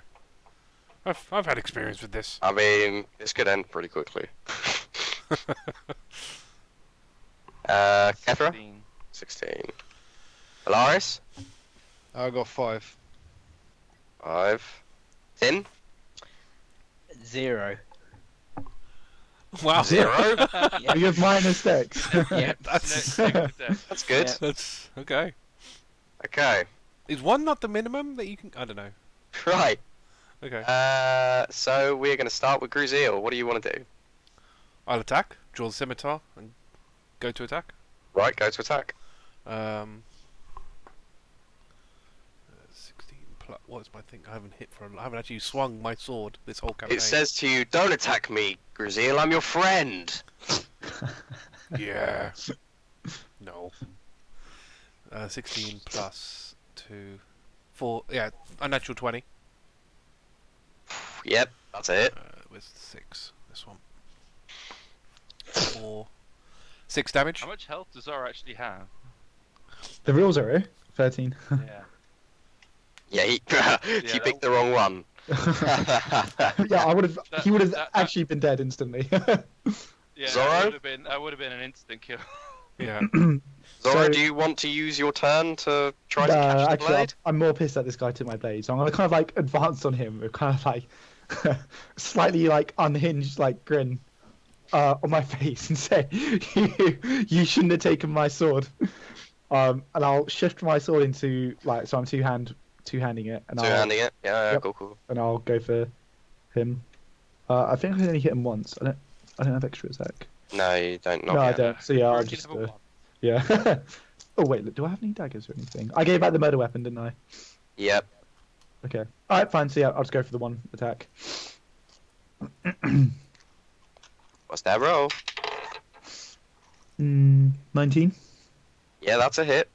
Speaker 5: I've had experience with this.
Speaker 1: I mean, this could end pretty quickly. Kethra?
Speaker 3: 16.
Speaker 1: 16. Alarias?
Speaker 6: I got 5.
Speaker 1: 5. 10?
Speaker 4: 0.
Speaker 5: Wow.
Speaker 1: 0.
Speaker 2: We have -6.
Speaker 4: Yeah.
Speaker 5: That's
Speaker 1: That's good.
Speaker 4: Yeah.
Speaker 5: that's okay.
Speaker 1: Okay.
Speaker 5: Is 1 not the minimum that you can? I don't know.
Speaker 1: Right.
Speaker 5: Okay.
Speaker 1: So we're going to start with Gruzeel. What do you want to do?
Speaker 5: I'll attack. Draw the scimitar and go to attack.
Speaker 1: Right, go to attack.
Speaker 5: 16 plus. What's my thing? I haven't I haven't actually swung my sword this whole campaign.
Speaker 1: It says to you, don't attack me, Gruzeel, I'm your friend.
Speaker 5: Yeah. No. 16 plus 2, 4. Yeah, a natural 20.
Speaker 1: Yep, that's it.
Speaker 5: With 6. This one. 4. 6 damage.
Speaker 3: How much health does Zoro actually have?
Speaker 2: The real 0, 13.
Speaker 3: Yeah.
Speaker 1: Yeah, he picked the wrong one.
Speaker 2: Yeah, I would have. He would have
Speaker 3: that-
Speaker 2: actually been dead instantly.
Speaker 3: Yeah,
Speaker 1: Zoro?
Speaker 3: that would have been an instant kill.
Speaker 5: Yeah.
Speaker 1: Zoro,
Speaker 2: So-
Speaker 1: do you want to use your turn to try to catch the
Speaker 2: actually,
Speaker 1: blade?
Speaker 2: I'm more pissed that this guy took my blade, so I'm gonna kind of like advance on him with kind of like slightly like unhinged like grin on my face and say, "You shouldn't have taken my sword." And I'll shift my sword into like so I'm two-handing it, and
Speaker 1: Two-handing it? Yeah,
Speaker 2: Yep.
Speaker 1: cool.
Speaker 2: and I'll go for him. I think I only hit him once. I don't have extra attack.
Speaker 1: No, you don't.
Speaker 2: No, I don't. So yeah, I'll
Speaker 3: Already
Speaker 2: just
Speaker 3: level 1.
Speaker 2: yeah. Oh wait, look, do I have any daggers or anything? I gave back the murder weapon, didn't I?
Speaker 1: Yep.
Speaker 2: Okay. All right, fine. So yeah, I'll just go for the 1 attack.
Speaker 1: What's that roll?
Speaker 2: 19.
Speaker 1: Yeah, that's a hit.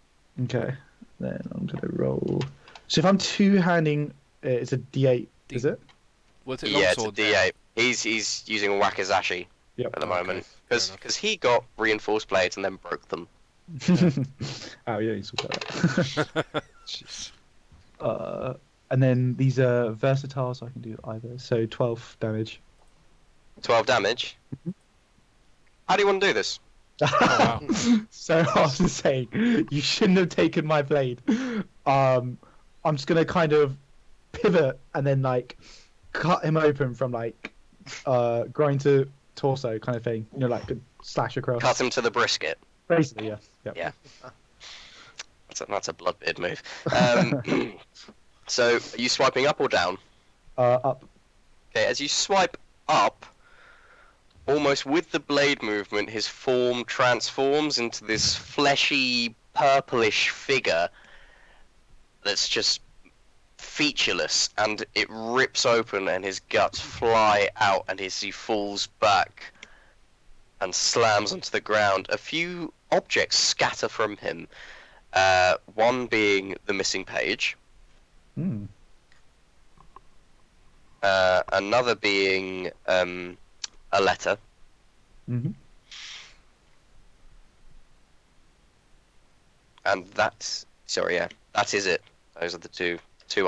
Speaker 2: Okay. Then I'm gonna roll. So if I'm two-handing, it's a D8, is it?
Speaker 5: What's it?
Speaker 1: Yeah, it's a
Speaker 5: Longsword?
Speaker 1: D8. He's using a wakizashi
Speaker 2: Yep.
Speaker 1: at the moment
Speaker 5: fair enough.
Speaker 1: because he got reinforced blades and then broke them.
Speaker 2: Oh yeah, you saw that. And then these are versatile, so I can do either. So 12 damage.
Speaker 1: 12 damage. How do you want to do this?
Speaker 5: wow.
Speaker 2: So after saying you shouldn't have taken my blade, I'm just gonna kind of pivot and then like cut him open from like groin to torso kind of thing. You know, like slash across.
Speaker 1: Cut him to the brisket.
Speaker 2: Basically, yeah. Yep.
Speaker 1: Yeah. That's a Bloodbeard move. So, are you swiping up or down?
Speaker 2: Up.
Speaker 1: Okay, as you swipe up, almost with the blade movement, his form transforms into this fleshy, purplish figure that's just featureless, and it rips open and his guts fly out, and as he falls back and slams onto the ground, a few objects scatter from him. One being the missing page,
Speaker 2: Hmm.
Speaker 1: another being a letter,
Speaker 2: Mm-hmm.
Speaker 1: and that is it. Those are the two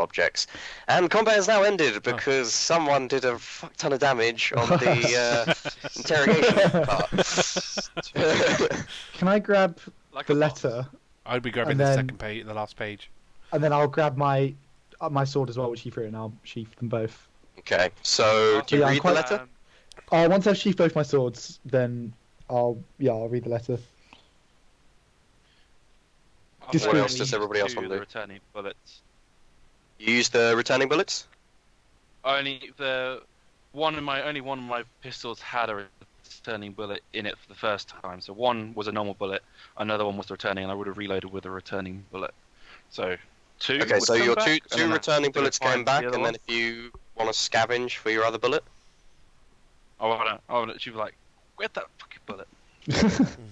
Speaker 1: objects. And combat has now ended because someone did a fuck ton of damage on the interrogation part.
Speaker 2: Can I grab
Speaker 3: Like
Speaker 2: the
Speaker 3: a boss.
Speaker 2: letter
Speaker 5: I'd be grabbing
Speaker 2: And
Speaker 5: the
Speaker 2: then-
Speaker 5: second page, the last page.
Speaker 2: and then I'll grab my sword as well, which he threw, and I'll sheath them both.
Speaker 1: Okay, so do you
Speaker 2: Yeah, I'm
Speaker 1: read the
Speaker 2: quite-
Speaker 1: letter?
Speaker 2: Once I've sheathed both my swords, then I'll read the letter.
Speaker 1: What else does everybody else
Speaker 3: to
Speaker 1: want
Speaker 3: the
Speaker 1: to do?
Speaker 3: returning bullets.
Speaker 1: You use the returning bullets?
Speaker 3: Only one of my pistols had a returning bullet in it for the first time. So one was a normal bullet, another one was the returning, and I would have reloaded with a returning bullet. So two.
Speaker 1: Okay,
Speaker 3: would
Speaker 1: so
Speaker 3: come
Speaker 1: your
Speaker 3: back, and
Speaker 1: two
Speaker 3: then I
Speaker 1: returning
Speaker 3: have to
Speaker 1: bullets
Speaker 3: find
Speaker 1: came back,
Speaker 3: the other
Speaker 1: and then
Speaker 3: one.
Speaker 1: if you want to scavenge for your other bullet,
Speaker 3: She was like, "Where's that fucking bullet?"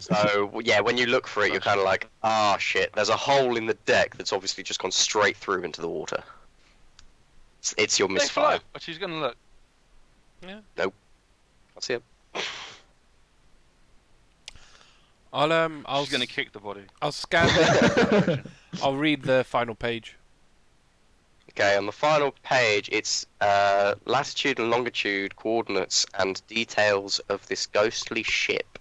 Speaker 1: so yeah, when you look for it, you're kind of like, ah, shit. There's a hole in the deck that's obviously just gone straight through into the water. It's your
Speaker 3: They
Speaker 1: misfire.
Speaker 3: float, but she's gonna look.
Speaker 1: That's it.
Speaker 5: I'll
Speaker 3: She's gonna kick the body.
Speaker 5: I'll scan. the- I'll read the final page.
Speaker 1: Okay, on the final page, it's latitude and longitude coordinates and details of this ghostly ship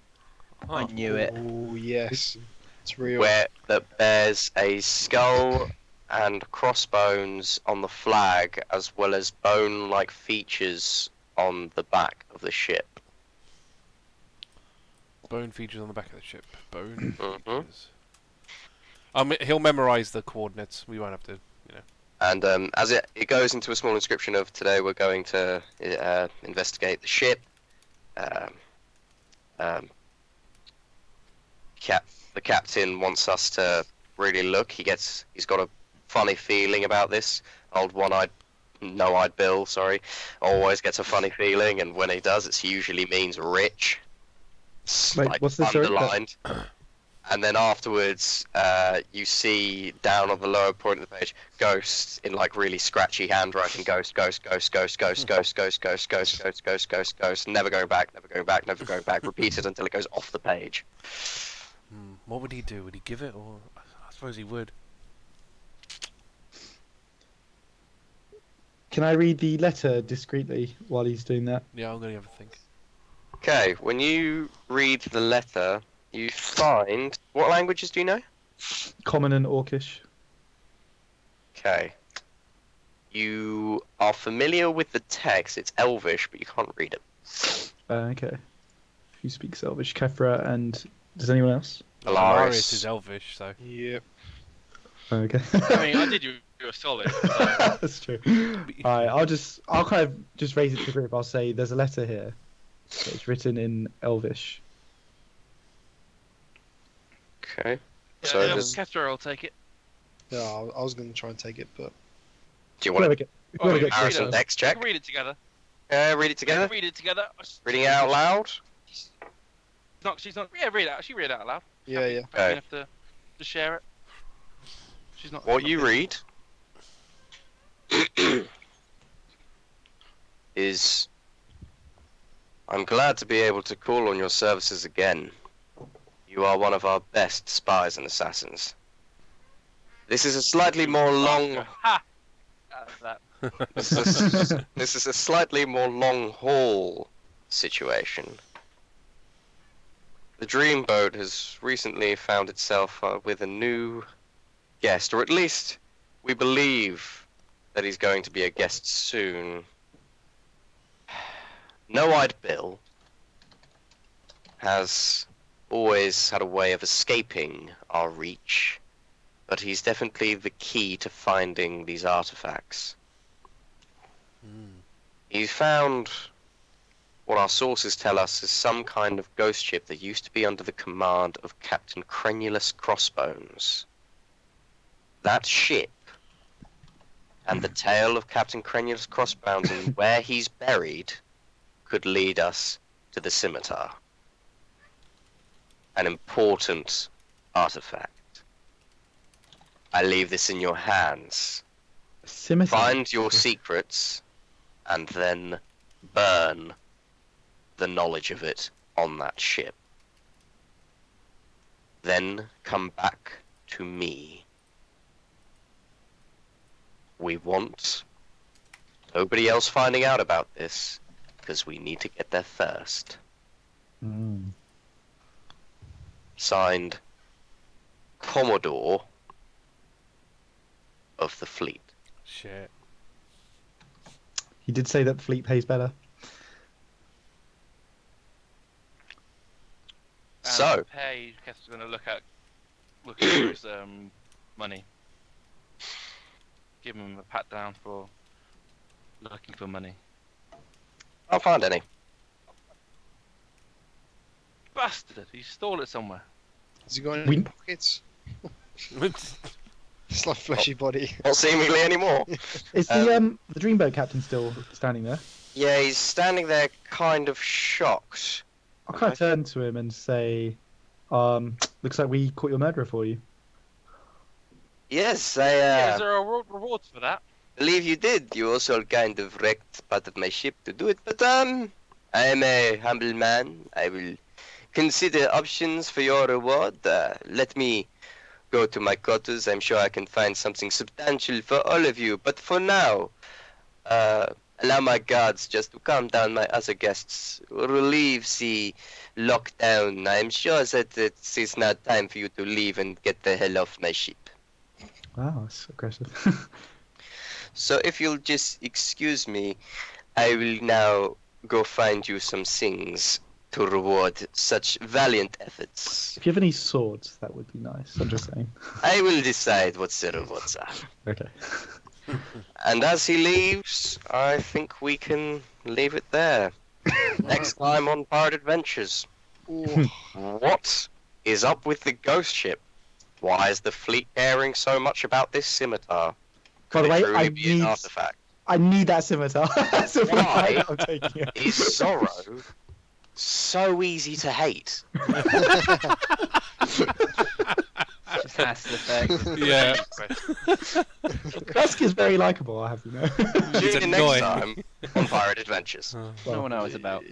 Speaker 4: I knew it.
Speaker 6: Oh yes, it's real.
Speaker 1: where that bears a skull and crossbones on the flag, as well as bone-like features on the back of the ship.
Speaker 5: Bone features on the back of the ship. Bone
Speaker 1: Mhm.
Speaker 5: features. He'll memorize the coordinates. We won't have to, you know.
Speaker 1: And as it goes into a small inscription of today, we're going to investigate the ship. Um, um, the captain wants us to really look. He's got a funny feeling about this. Old no-eyed Bill, sorry, always gets a funny feeling, and when he does, it usually means rich. It's,
Speaker 2: Wait,
Speaker 1: like,
Speaker 2: what's this, sorry?
Speaker 1: underlined. And then afterwards, you see down on the lower point of the page, ghost in like really scratchy handwriting. Ghost, ghost, ghost, ghost, ghost, ghost, ghost, ghost, ghost, ghost, ghost, ghost, ghost. Never going back, never going back, never going back. Repeated until it goes off the page.
Speaker 5: What would he do? Would he give it, or I suppose he would.
Speaker 2: Can I read the letter discreetly while he's doing that?
Speaker 5: Yeah, I'm gonna have a think.
Speaker 1: Okay, when you read the letter, you find what languages do you know?
Speaker 2: Common and Orcish.
Speaker 1: Okay. You are familiar with the text. It's Elvish, but you can't read it.
Speaker 2: Okay. Who speaks Elvish? Kethra and... Does anyone else?
Speaker 5: Alarias is Elvish, so.
Speaker 6: Yep.
Speaker 2: Okay.
Speaker 3: I mean, I did you a solid. So.
Speaker 2: That's true. Alright, I'll kind of just raise it to the group. I'll say there's a letter here. It's written in Elvish.
Speaker 1: Okay.
Speaker 3: Yeah,
Speaker 1: So
Speaker 3: yeah,
Speaker 1: does-
Speaker 3: Kethra will take it.
Speaker 6: Yeah, I was going to try and take it, but
Speaker 1: do you want to
Speaker 2: Whoever
Speaker 3: Oh,
Speaker 2: gets
Speaker 3: yeah,
Speaker 2: this
Speaker 3: read
Speaker 2: one.
Speaker 1: dex
Speaker 3: We
Speaker 1: check?
Speaker 3: can read it together.
Speaker 1: Read it together.
Speaker 3: Read it together.
Speaker 1: Reading it out loud.
Speaker 3: She's not. Yeah, read it out. She read it out loud.
Speaker 6: yeah, yeah.
Speaker 3: Happy
Speaker 1: Okay.
Speaker 3: enough to share it. She's not.
Speaker 1: What you read is, I'm glad to be able to call on your services again. You are one of our best spies and assassins. This is a slightly more long.
Speaker 3: Ha! That.
Speaker 1: This is a slightly more long haul situation. The Dreamboat has recently found itself with a new guest, or at least we believe that he's going to be a guest soon. No-Eyed Bill has always had a way of escaping our reach, but he's definitely the key to finding these artifacts. He's found what our sources tell us is some kind of ghost ship that used to be under the command of Captain Crenulus Crossbones. That ship and the tale of Captain Crenulus Crossbones and where he's buried could lead us to the scimitar. An important artifact. I leave this in your hands.
Speaker 2: Scimitar.
Speaker 1: Find your secrets and then burn the knowledge of it on that ship. Then come back to me. We want nobody else finding out about this, because we need to get there first.
Speaker 2: Mm.
Speaker 1: Signed, Commodore of the Fleet.
Speaker 5: Shit.
Speaker 2: He did say that the fleet pays better.
Speaker 3: And
Speaker 1: So,
Speaker 3: Pay Kestra's going to look at his money. Give him a pat down for looking for money.
Speaker 1: I'll find any.
Speaker 3: Bastard! He stole it somewhere.
Speaker 6: Has he got any
Speaker 2: We-
Speaker 6: pockets? It's like fleshy body.
Speaker 1: Not seemingly anymore.
Speaker 2: Is the Dreamboat captain still standing there?
Speaker 1: Yeah, he's standing there kind of shocked.
Speaker 2: I'll kind of turn to him and say, looks like we caught your murderer for you.
Speaker 1: Yes,
Speaker 3: Is there a rewards for that?
Speaker 1: believe you did. You also kind of wrecked part of my ship to do it, but I am a humble man. I will consider options for your reward. Let me go to my quarters. I'm sure I can find something substantial for all of you. But for now, allow my guards just to calm down my other guests, relieve the lockdown. I'm sure that it is now time for you to leave and get the hell off my ship.
Speaker 2: Wow, that's aggressive.
Speaker 1: So if you'll just excuse me, I will now go find you some things to reward such valiant efforts.
Speaker 2: If you have any swords, that would be nice. I'm just saying.
Speaker 1: I will decide what the rewards are.
Speaker 2: Okay.
Speaker 1: And as he leaves, I think we can leave it there. Next time on Pirate Adventures. What is up with the ghost ship? Why is the fleet caring so much about this scimitar?
Speaker 2: By the
Speaker 1: Could it
Speaker 2: way,
Speaker 1: truly
Speaker 2: I
Speaker 1: be an
Speaker 2: need
Speaker 1: artifact?
Speaker 2: I need that scimitar. So if we
Speaker 1: Why?
Speaker 2: find it, I'm taking it.
Speaker 1: Is Zoro so easy to hate?
Speaker 4: Just has the effect.
Speaker 5: Yeah.
Speaker 2: Dusk is very likable, I have you know.
Speaker 1: Tune in next
Speaker 5: annoying.
Speaker 1: time on Pirate Adventures.
Speaker 4: No one knows about.